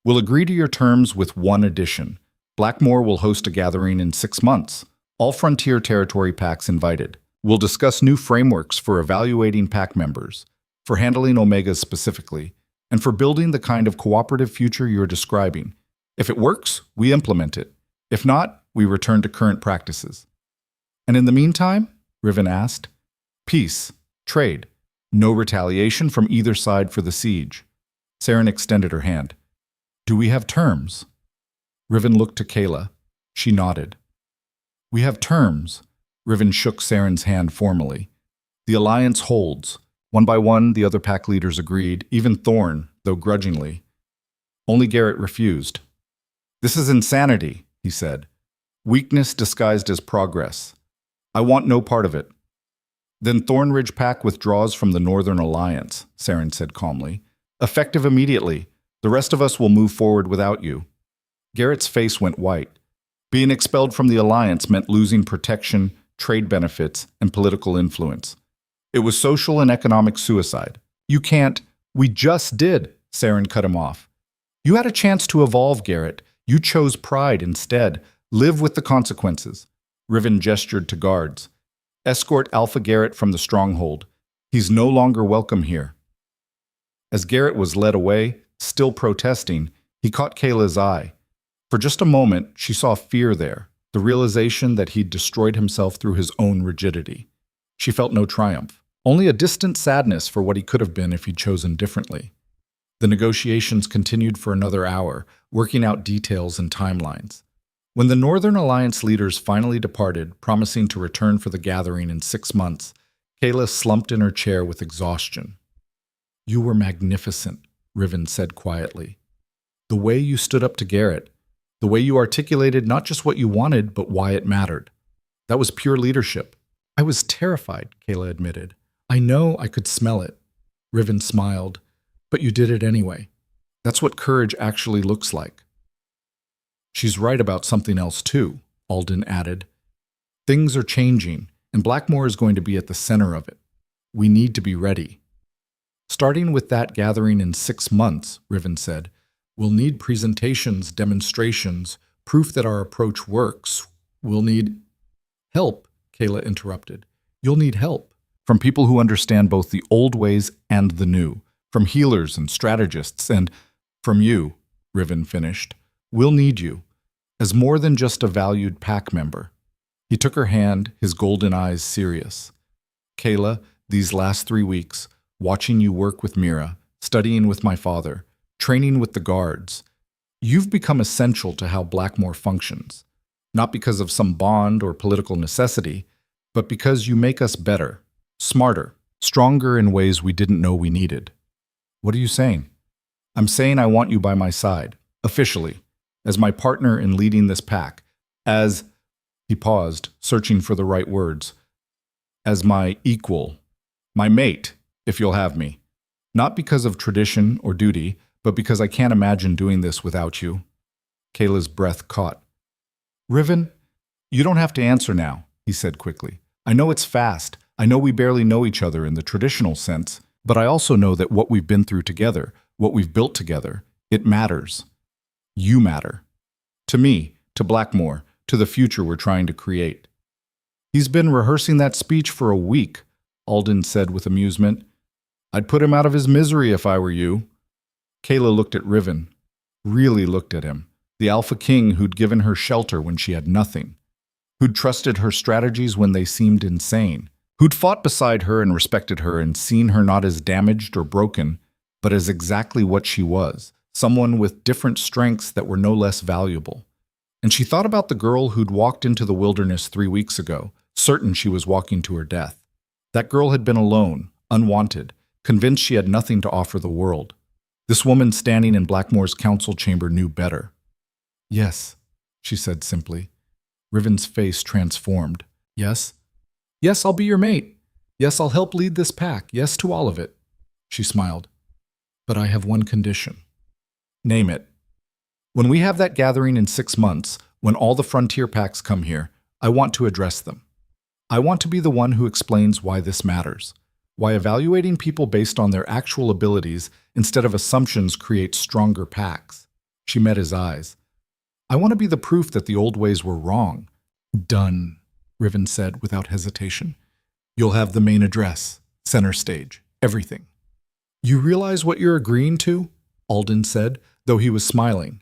Speaker 1: We'll agree to your terms with one addition. Blackmore will host a gathering in 6 months. All Frontier Territory packs invited. We'll discuss new frameworks for evaluating pack members, for handling Omegas specifically, and for building the kind of cooperative future you're describing. If it works, we implement it. If not, we return to current practices. And in the meantime, Riven asked, peace, trade, no retaliation from either side for the siege. Saren extended her hand. Do we have terms? Riven looked to Kaela. She nodded. We have terms. Riven shook Saren's hand formally. The alliance holds. One by one, the other pack leaders agreed, even Thorn, though grudgingly. Only Garrett refused. This is insanity, he said. Weakness disguised as progress. I want no part of it. Then Thornridge Pack withdraws from the Northern Alliance, Saren said calmly. Effective immediately. The rest of us will move forward without you. Garrett's face went white. Being expelled from the Alliance meant losing protection, trade benefits, and political influence. It was social and economic suicide. You can't. We just did, Saren cut him off. You had a chance to evolve, Garrett. You chose pride instead. Live with the consequences. Riven gestured to guards. Escort Alpha Garrett from the stronghold. He's no longer welcome here. As Garrett was led away, still protesting, he caught Kaela's eye. For just a moment, she saw fear there, the realization that he'd destroyed himself through his own rigidity. She felt no triumph, only a distant sadness for what he could have been if he'd chosen differently. The negotiations continued for another hour, working out details and timelines. When the Northern Alliance leaders finally departed, promising to return for the gathering in 6 months, Kaela slumped in her chair with exhaustion. "You were magnificent," Riven said quietly. "The way you stood up to Garrett, the way you articulated not just what you wanted, but why it mattered. That was pure leadership." "I was terrified," Kaela admitted. "I know, I could smell it." Riven smiled. "But you did it anyway. That's what courage actually looks like." "She's right about something else too," Alden added. "Things are changing, and Blackmore is going to be at the center of it. We need to be ready." "Starting with that gathering in 6 months," Riven said, "we'll need presentations, demonstrations, proof that our approach works. We'll need—" "Help," Kaela interrupted. "You'll need help. From people who understand both the old ways and the new. From healers and strategists, and from you," Riven finished. "We'll need you, as more than just a valued pack member." He took her hand, his golden eyes serious. "Kaela, these last 3 weeks, watching you work with Mira, studying with my father, training with the guards, you've become essential to how Blackmore functions. Not because of some bond or political necessity, but because you make us better, smarter, stronger in ways we didn't know we needed." "What are you saying?" "I'm saying I want you by my side, officially, as my partner in leading this pack, as—" he paused, searching for the right words, "as my equal, my mate, if you'll have me. Not because of tradition or duty, but because I can't imagine doing this without you." Kayla's breath caught. "Riven, you don't have to answer now," he said quickly. "I know it's fast. I know we barely know each other in the traditional sense, but I also know that what we've been through together, what we've built together, it matters. You matter. To me, to Blackmore, to the future we're trying to create." "He's been rehearsing that speech for a week," Alden said with amusement. "I'd put him out of his misery if I were you." Kaela looked at Riven, really looked at him, the Alpha King who'd given her shelter when she had nothing, who'd trusted her strategies when they seemed insane, who'd fought beside her and respected her and seen her not as damaged or broken, but as exactly what she was, someone with different strengths that were no less valuable. And she thought about the girl who'd walked into the wilderness 3 weeks ago, certain she was walking to her death. That girl had been alone, unwanted, convinced she had nothing to offer the world. This woman standing in Blackmore's council chamber knew better. "Yes," she said simply. Riven's face transformed. "Yes? Yes, I'll be your mate. Yes, I'll help lead this pack. Yes to all of it." She smiled. "But I have one condition." "Name it." "When we have that gathering in 6 months, when all the frontier packs come here, I want to address them. I want to be the one who explains why this matters, why evaluating people based on their actual abilities instead of assumptions creates stronger packs." She met his eyes. "I want to be the proof that the old ways were wrong." "Done," Riven said without hesitation. "You'll have the main address, center stage, everything." "You realize what you're agreeing to?" Alden said, though he was smiling.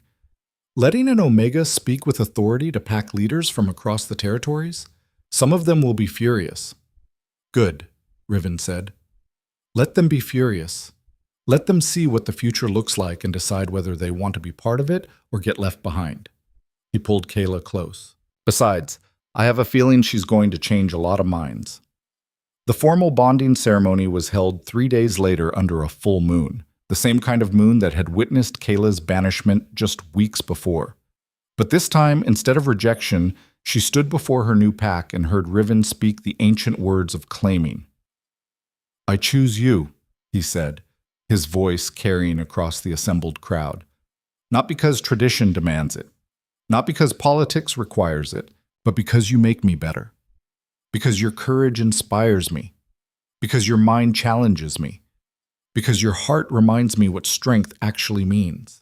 Speaker 1: "Letting an Omega speak with authority to pack leaders from across the territories? Some of them will be furious." "Good," Riven said. "Let them be furious. Let them see what the future looks like and decide whether they want to be part of it or get left behind." He pulled Kaela close. "Besides, I have a feeling she's going to change a lot of minds." The formal bonding ceremony was held 3 days later under a full moon, the same kind of moon that had witnessed Kayla's banishment just weeks before. But this time, instead of rejection, she stood before her new pack and heard Riven speak the ancient words of claiming. "I choose you," he said, his voice carrying across the assembled crowd. "Not because tradition demands it, not because politics requires it, but because you make me better. Because your courage inspires me. Because your mind challenges me. Because your heart reminds me what strength actually means."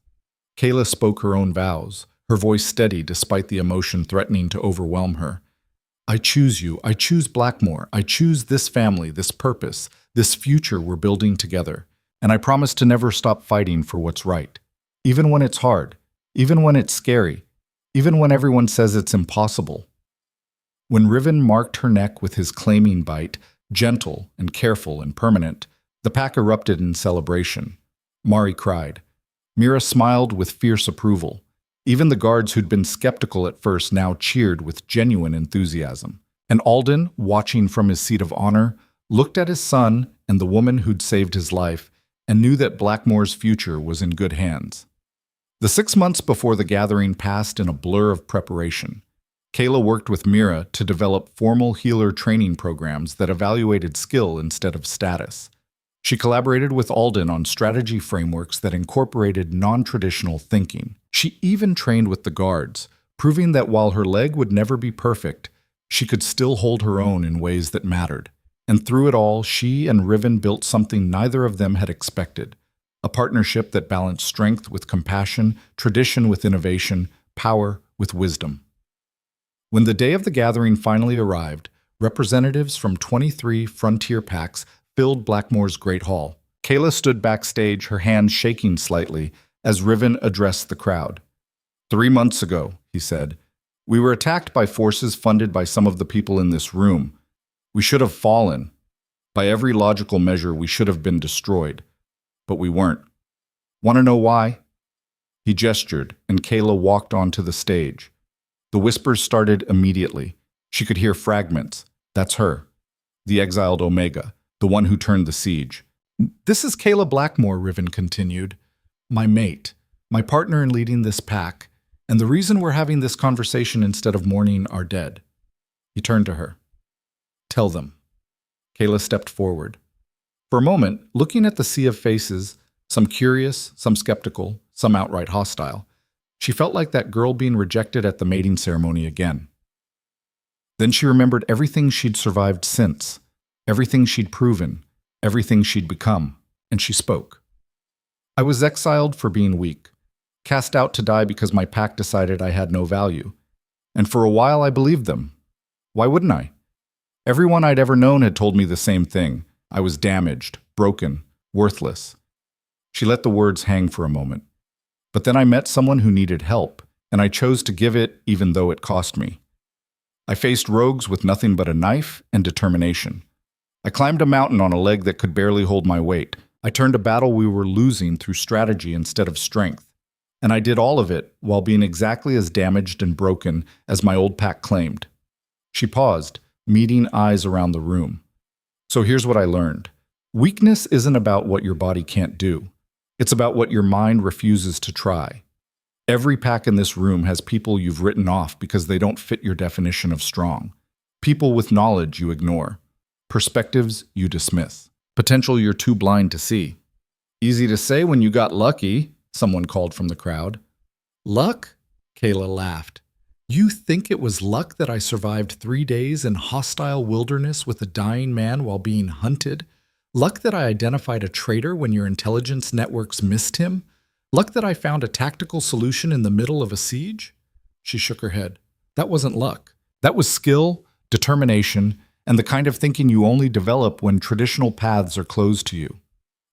Speaker 1: Kaela spoke her own vows, her voice steady despite the emotion threatening to overwhelm her. "I choose you. I choose Blackmore. I choose this family, this purpose, this future we're building together. And I promise to never stop fighting for what's right. Even when it's hard. Even when it's scary. even when everyone says it's impossible. When Riven marked her neck with his claiming bite, gentle and careful and permanent, the pack erupted in celebration. Mari cried. Mira smiled with fierce approval. Even the guards who'd been skeptical at first now cheered with genuine enthusiasm. And Alden, watching from his seat of honor, looked at his son and the woman who'd saved his life and knew that Blackmore's future was in good hands. The 6 months before the gathering passed in a blur of preparation. Kaela worked with Mira to develop formal healer training programs that evaluated skill instead of status. She collaborated with Alden on strategy frameworks that incorporated non-traditional thinking. She even trained with the guards, proving that while her leg would never be perfect, she could still hold her own in ways that mattered. And through it all, she and Riven built something neither of them had expected, a partnership that balanced strength with compassion, tradition with innovation, power with wisdom. When the day of the gathering finally arrived, representatives from 23 frontier packs filled Blackmore's Great Hall. Kaela stood backstage, her hands shaking slightly, as Riven addressed the crowd. 3 months ago, he said, we were attacked by forces funded by some of the people in this room. We should have fallen. By every logical measure, we should have been destroyed. But we weren't. Want to know why? He gestured, and Kaela walked onto the stage. The whispers started immediately. She could hear fragments. That's her. The exiled Omega, the one who turned the siege. This is Kaela Blackmore, Riven continued. My mate, my partner in leading this pack, and the reason we're having this conversation instead of mourning our dead. He turned to her. Tell them. Kaela stepped forward. For a moment, looking at the sea of faces, some curious, some skeptical, some outright hostile, she felt like that girl being rejected at the mating ceremony again. Then she remembered everything she'd survived since, everything she'd proven, everything she'd become, and she spoke. I was exiled for being weak, cast out to die because my pack decided I had no value. And for a while I believed them. Why wouldn't I? Everyone I'd ever known had told me the same thing. I was damaged, broken, worthless. She let the words hang for a moment. But then I met someone who needed help, and I chose to give it even though it cost me. I faced rogues with nothing but a knife and determination. I climbed a mountain on a leg that could barely hold my weight. I turned a battle we were losing through strategy instead of strength. And I did all of it while being exactly as damaged and broken as my old pack claimed. She paused, meeting eyes around the room. So here's what I learned. Weakness isn't about what your body can't do. It's about what your mind refuses to try. Every pack in this room has people you've written off because they don't fit your definition of strong. People with knowledge you ignore. Perspectives you dismiss. Potential you're too blind to see. Easy to say when you got lucky, someone called from the crowd. Luck? Kaela laughed. You think it was luck that I survived 3 days in hostile wilderness with a dying man while being hunted? Luck that I identified a traitor when your intelligence networks missed him? Luck that I found a tactical solution in the middle of a siege? She shook her head. That wasn't luck. That was skill, determination, and the kind of thinking you only develop when traditional paths are closed to you.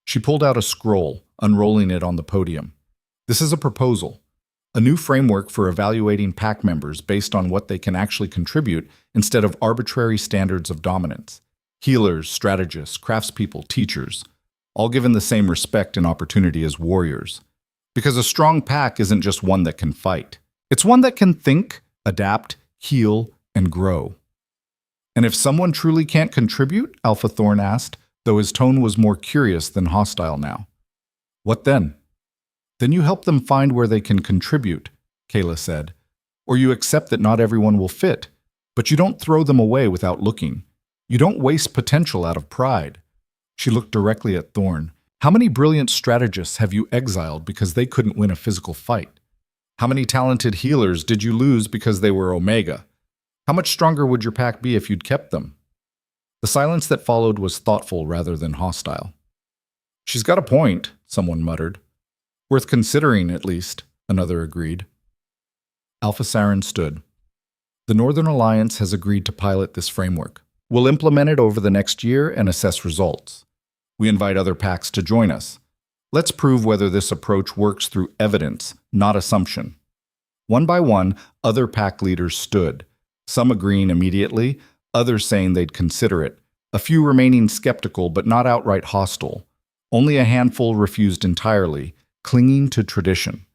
Speaker 1: She pulled out a scroll, unrolling it on the podium. This is a proposal. A new framework for evaluating pack members based on what they can actually contribute instead of arbitrary standards of dominance. Healers, strategists, craftspeople, teachers, all given the same respect and opportunity as warriors. Because a strong pack isn't just one that can fight. It's one that can think, adapt, heal, and grow. And if someone truly can't contribute, Alpha Thorn asked, though his tone was more curious than hostile now. What then? Then you help them find where they can contribute, Kaela said. Or you accept that not everyone will fit, but you don't throw them away without looking. You don't waste potential out of pride. She looked directly at Thorn. How many brilliant strategists have you exiled because they couldn't win a physical fight? How many talented healers did you lose because they were Omega? How much stronger would your pack be if you'd kept them? The silence that followed was thoughtful rather than hostile. She's got a point, someone muttered. Worth considering, at least, another agreed. Alpha Saren stood. The Northern Alliance has agreed to pilot this framework. We'll implement it over the next year and assess results. We invite other packs to join us. Let's prove whether this approach works through evidence, not assumption. One by one, other pack leaders stood, some agreeing immediately, others saying they'd consider it, a few remaining skeptical but not outright hostile. Only a handful refused entirely, clinging to tradition.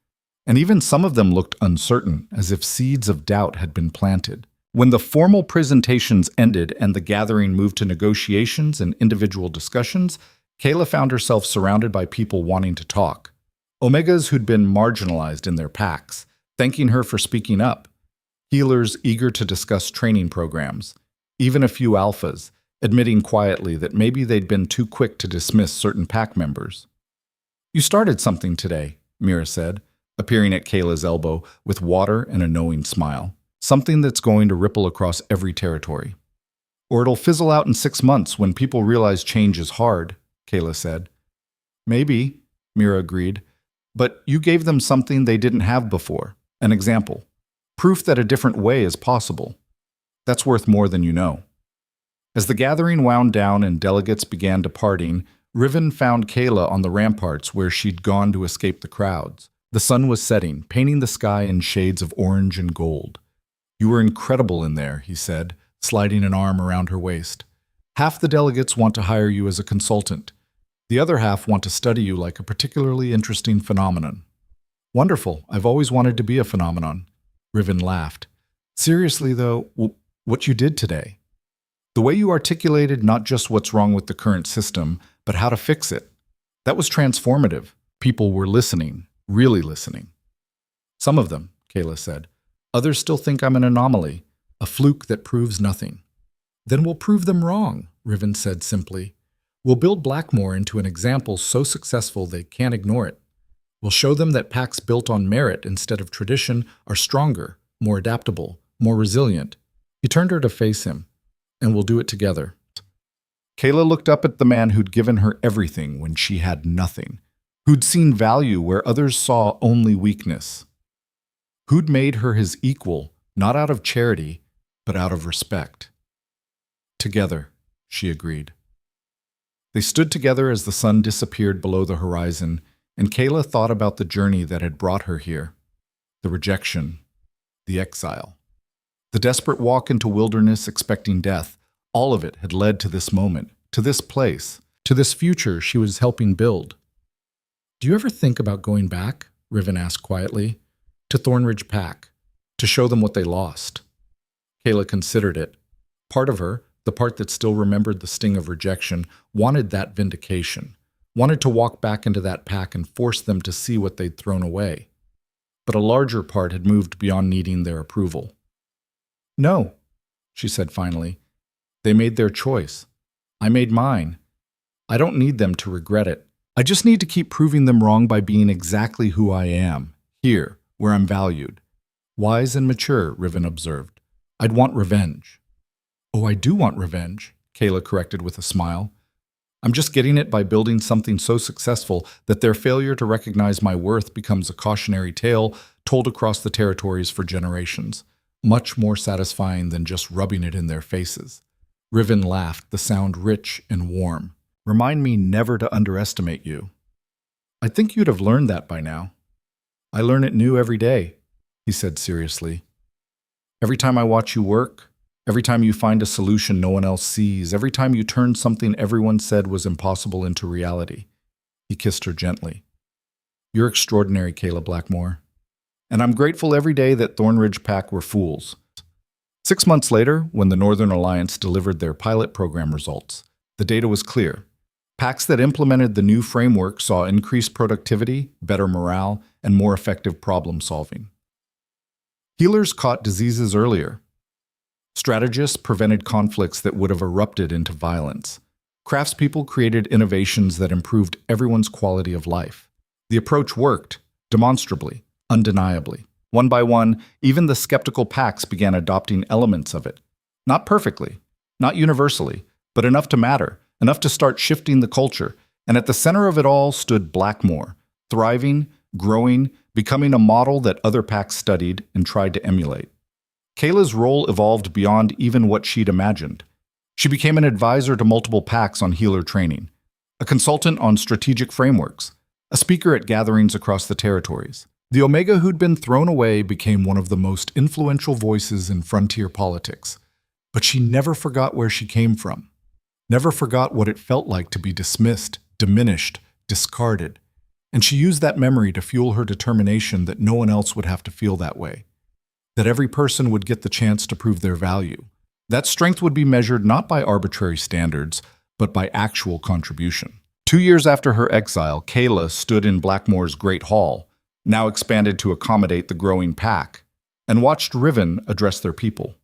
Speaker 1: And even some of them looked uncertain, as if seeds of doubt had been planted. When the formal presentations ended and the gathering moved to negotiations and individual discussions, Kaela found herself surrounded by people wanting to talk. Omegas who'd been marginalized in their packs, thanking her for speaking up. Healers eager to discuss training programs. Even a few alphas, admitting quietly that maybe they'd been too quick to dismiss certain pack members. "You started something today," Mira said, appearing at Kaela's elbow with water and a knowing smile. "Something that's going to ripple across every territory. Or it'll fizzle out in 6 months when people realize change is hard," Kaela said. "Maybe," Mira agreed, "but you gave them something they didn't have before, an example. Proof that a different way is possible. That's worth more than you know." As the gathering wound down and delegates began departing, Riven found Kaela on the ramparts where she'd gone to escape the crowds. The sun was setting, painting the sky in shades of orange and gold. "You were incredible in there," he said, sliding an arm around her waist. "Half the delegates want to hire you as a consultant. The other half want to study you like a particularly interesting phenomenon." "Wonderful. I've always wanted to be a phenomenon." Riven laughed. "Seriously, though, what you did today. The way you articulated not just what's wrong with the current system, but how to fix it. That was transformative. People were listening, really listening." "Some of them," Kaela said. "Others still think I'm an anomaly, a fluke that proves nothing." "Then we'll prove them wrong," Riven said simply. "We'll build Blackmore into an example so successful they can't ignore it. We'll show them that packs built on merit instead of tradition are stronger, more adaptable, more resilient." He turned her to face him. "And we'll do it together." Kaela looked up at the man who'd given her everything when she had nothing, who'd seen value where others saw only weakness, who'd made her his equal, not out of charity, but out of respect. "Together," she agreed. They stood together as the sun disappeared below the horizon, and Kaela thought about the journey that had brought her here. The rejection, the exile. The desperate walk into wilderness expecting death, all of it had led to this moment, to this place, to this future she was helping build. "Do you ever think about going back?" Riven asked quietly. "To Thornridge Pack, to show them what they lost?" Kaela considered it. Part of her, the part that still remembered the sting of rejection, wanted that vindication, wanted to walk back into that pack and force them to see what they'd thrown away. But a larger part had moved beyond needing their approval. "No," she said finally. "They made their choice. I made mine. I don't need them to regret it. I just need to keep proving them wrong by being exactly who I am, here, where I'm valued." "Wise and mature," Riven observed. "I'd want revenge." "Oh, I do want revenge," Kaela corrected with a smile. "I'm just getting it by building something so successful that their failure to recognize my worth becomes a cautionary tale told across the territories for generations. Much more satisfying than just rubbing it in their faces." Riven laughed, the sound rich and warm. "Remind me never to underestimate you." "I think you'd have learned that by now." "I learn it new every day," he said seriously. "Every time I watch you work, every time you find a solution no one else sees, every time you turn something everyone said was impossible into reality." He kissed her gently. "You're extraordinary, Kaela Blackmore. And I'm grateful every day that Thornridge Pack were fools." 6 months later, when the Northern Alliance delivered their pilot program results, the data was clear. Packs that implemented the new framework saw increased productivity, better morale, and more effective problem solving. Healers caught diseases earlier. Strategists prevented conflicts that would have erupted into violence. Craftspeople created innovations that improved everyone's quality of life. The approach worked, demonstrably, undeniably. One by one, even the skeptical packs began adopting elements of it. Not perfectly, not universally, but enough to matter, enough to start shifting the culture. And at the center of it all stood Blackmore, thriving, growing, becoming a model that other packs studied and tried to emulate. Kaela's role evolved beyond even what she'd imagined. She became an advisor to multiple packs on healer training, a consultant on strategic frameworks, a speaker at gatherings across the territories. The Omega who'd been thrown away became one of the most influential voices in frontier politics. But she never forgot where she came from, never forgot what it felt like to be dismissed, diminished, discarded. And she used that memory to fuel her determination that no one else would have to feel that way, that every person would get the chance to prove their value. That strength would be measured not by arbitrary standards, but by actual contribution. 2 years after her exile, Kaela stood in Blackmore's Great Hall, now expanded to accommodate the growing pack, and watched Riven address their people.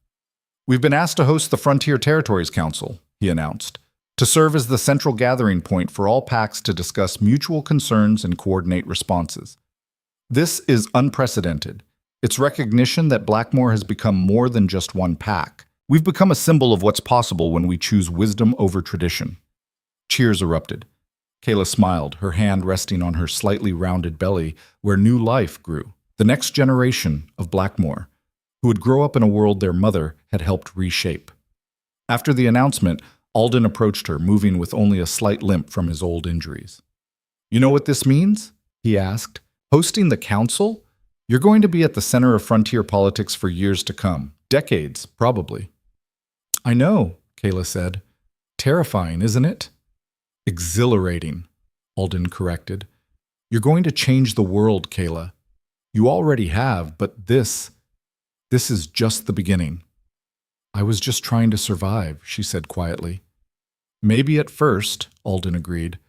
Speaker 1: "We've been asked to host the Frontier Territories Council," he announced, "to serve as the central gathering point for all packs to discuss mutual concerns and coordinate responses. This is unprecedented. It's recognition that Blackmore has become more than just one pack. We've become a symbol of what's possible when we choose wisdom over tradition." Cheers erupted. Kaela smiled, her hand resting on her slightly rounded belly where new life grew. The next generation of Blackmore, who would grow up in a world their mother had helped reshape. After the announcement, Alden approached her, moving with only a slight limp from his old injuries. "You know what this means?" he asked. "Hosting the council? You're going to be at the center of frontier politics for years to come. Decades, probably." "I know," Kaela said. "Terrifying, isn't it?" "Exhilarating," Alden corrected. "You're going to change the world, Kaela. You already have, but this is just the beginning." "I was just trying to survive," she said quietly. "Maybe at first," Alden agreed,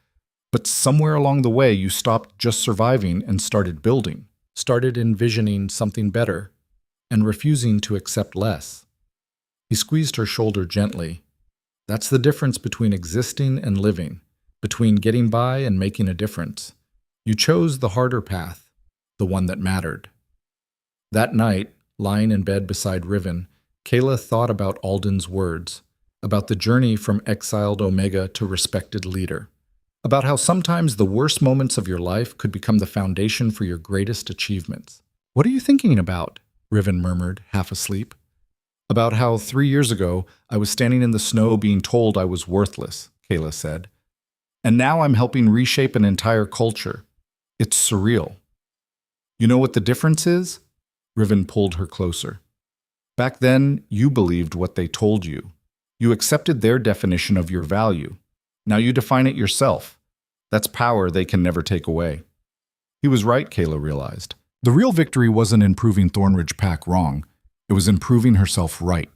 Speaker 1: "but somewhere along the way you stopped just surviving and started building, started envisioning something better, and refusing to accept less." He squeezed her shoulder gently. "That's the difference between existing and living, between getting by and making a difference. You chose the harder path, the one that mattered." That night, lying in bed beside Riven, Kaela thought about Alden's words, about the journey from exiled Omega to respected leader, about how sometimes the worst moments of your life could become the foundation for your greatest achievements. "What are you thinking about?" Riven murmured, half asleep. "About how 3 years ago I was standing in the snow being told I was worthless," Kaela said. "And now I'm helping reshape an entire culture. It's surreal." "You know what the difference is?" Riven pulled her closer. "Back then, you believed what they told you. You accepted their definition of your value. Now you define it yourself. That's power they can never take away." He was right, Kaela realized. The real victory wasn't in proving Thornridge Pack wrong. It was in proving herself right.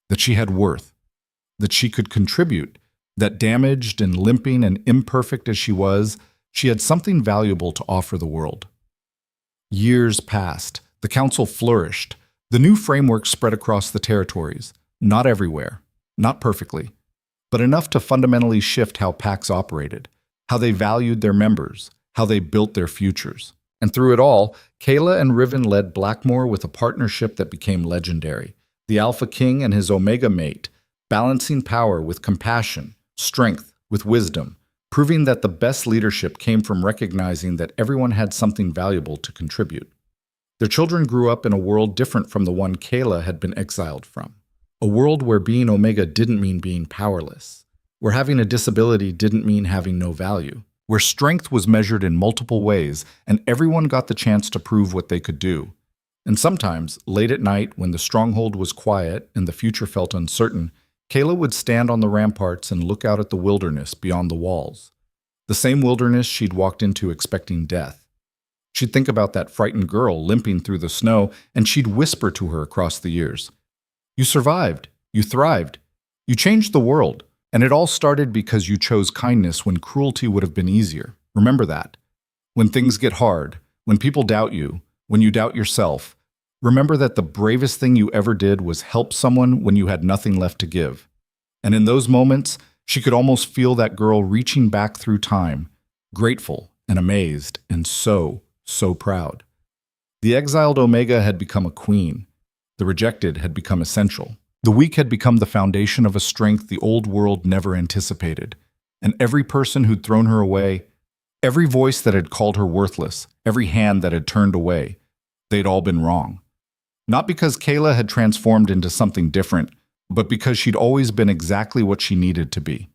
Speaker 1: That she had worth. That she could contribute. That damaged and limping and imperfect as she was, she had something valuable to offer the world. Years passed. The council flourished. The new framework spread across the territories. Not everywhere. Not perfectly. But enough to fundamentally shift how packs operated. How they valued their members. How they built their futures. And through it all, Kaela and Riven led Blackmore with a partnership that became legendary. The Alpha King and his Omega mate, balancing power with compassion, strength with wisdom, proving that the best leadership came from recognizing that everyone had something valuable to contribute. Their children grew up in a world different from the one Kaela had been exiled from. A world where being Omega didn't mean being powerless, where having a disability didn't mean having no value, where strength was measured in multiple ways and everyone got the chance to prove what they could do. And sometimes, late at night, when the stronghold was quiet and the future felt uncertain, Kaela would stand on the ramparts and look out at the wilderness beyond the walls. The same wilderness she'd walked into expecting death. She'd think about that frightened girl limping through the snow, and she'd whisper to her across the years, "You survived. You thrived. You changed the world. And it all started because you chose kindness when cruelty would have been easier. Remember that. When things get hard, when people doubt you, when you doubt yourself, remember that the bravest thing you ever did was help someone when you had nothing left to give." And in those moments, she could almost feel that girl reaching back through time, grateful and amazed and so proud. The exiled Omega had become a queen. The rejected had become essential. The weak had become the foundation of a strength the old world never anticipated. And every person who'd thrown her away, every voice that had called her worthless, every hand that had turned away, they'd all been wrong. Not because Kaela had transformed into something different, but because she'd always been exactly what she needed to be.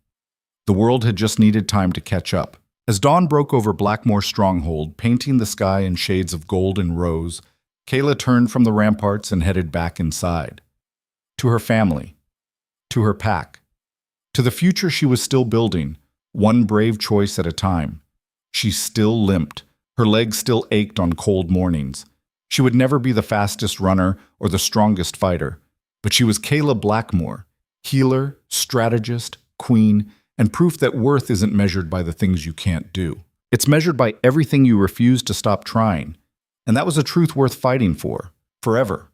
Speaker 1: The world had just needed time to catch up, As dawn broke over Blackmoor's stronghold, painting the sky in shades of gold and rose, Kaela turned from the ramparts and headed back inside. To her family. To her pack. To the future she was still building, one brave choice at a time. She still limped. Her legs still ached on cold mornings. She would never be the fastest runner or the strongest fighter, but she was Kaela Blackmoor, healer, strategist, queen, and proof that worth isn't measured by the things you can't do. It's measured by everything you refuse to stop trying, and that was a truth worth fighting for, forever.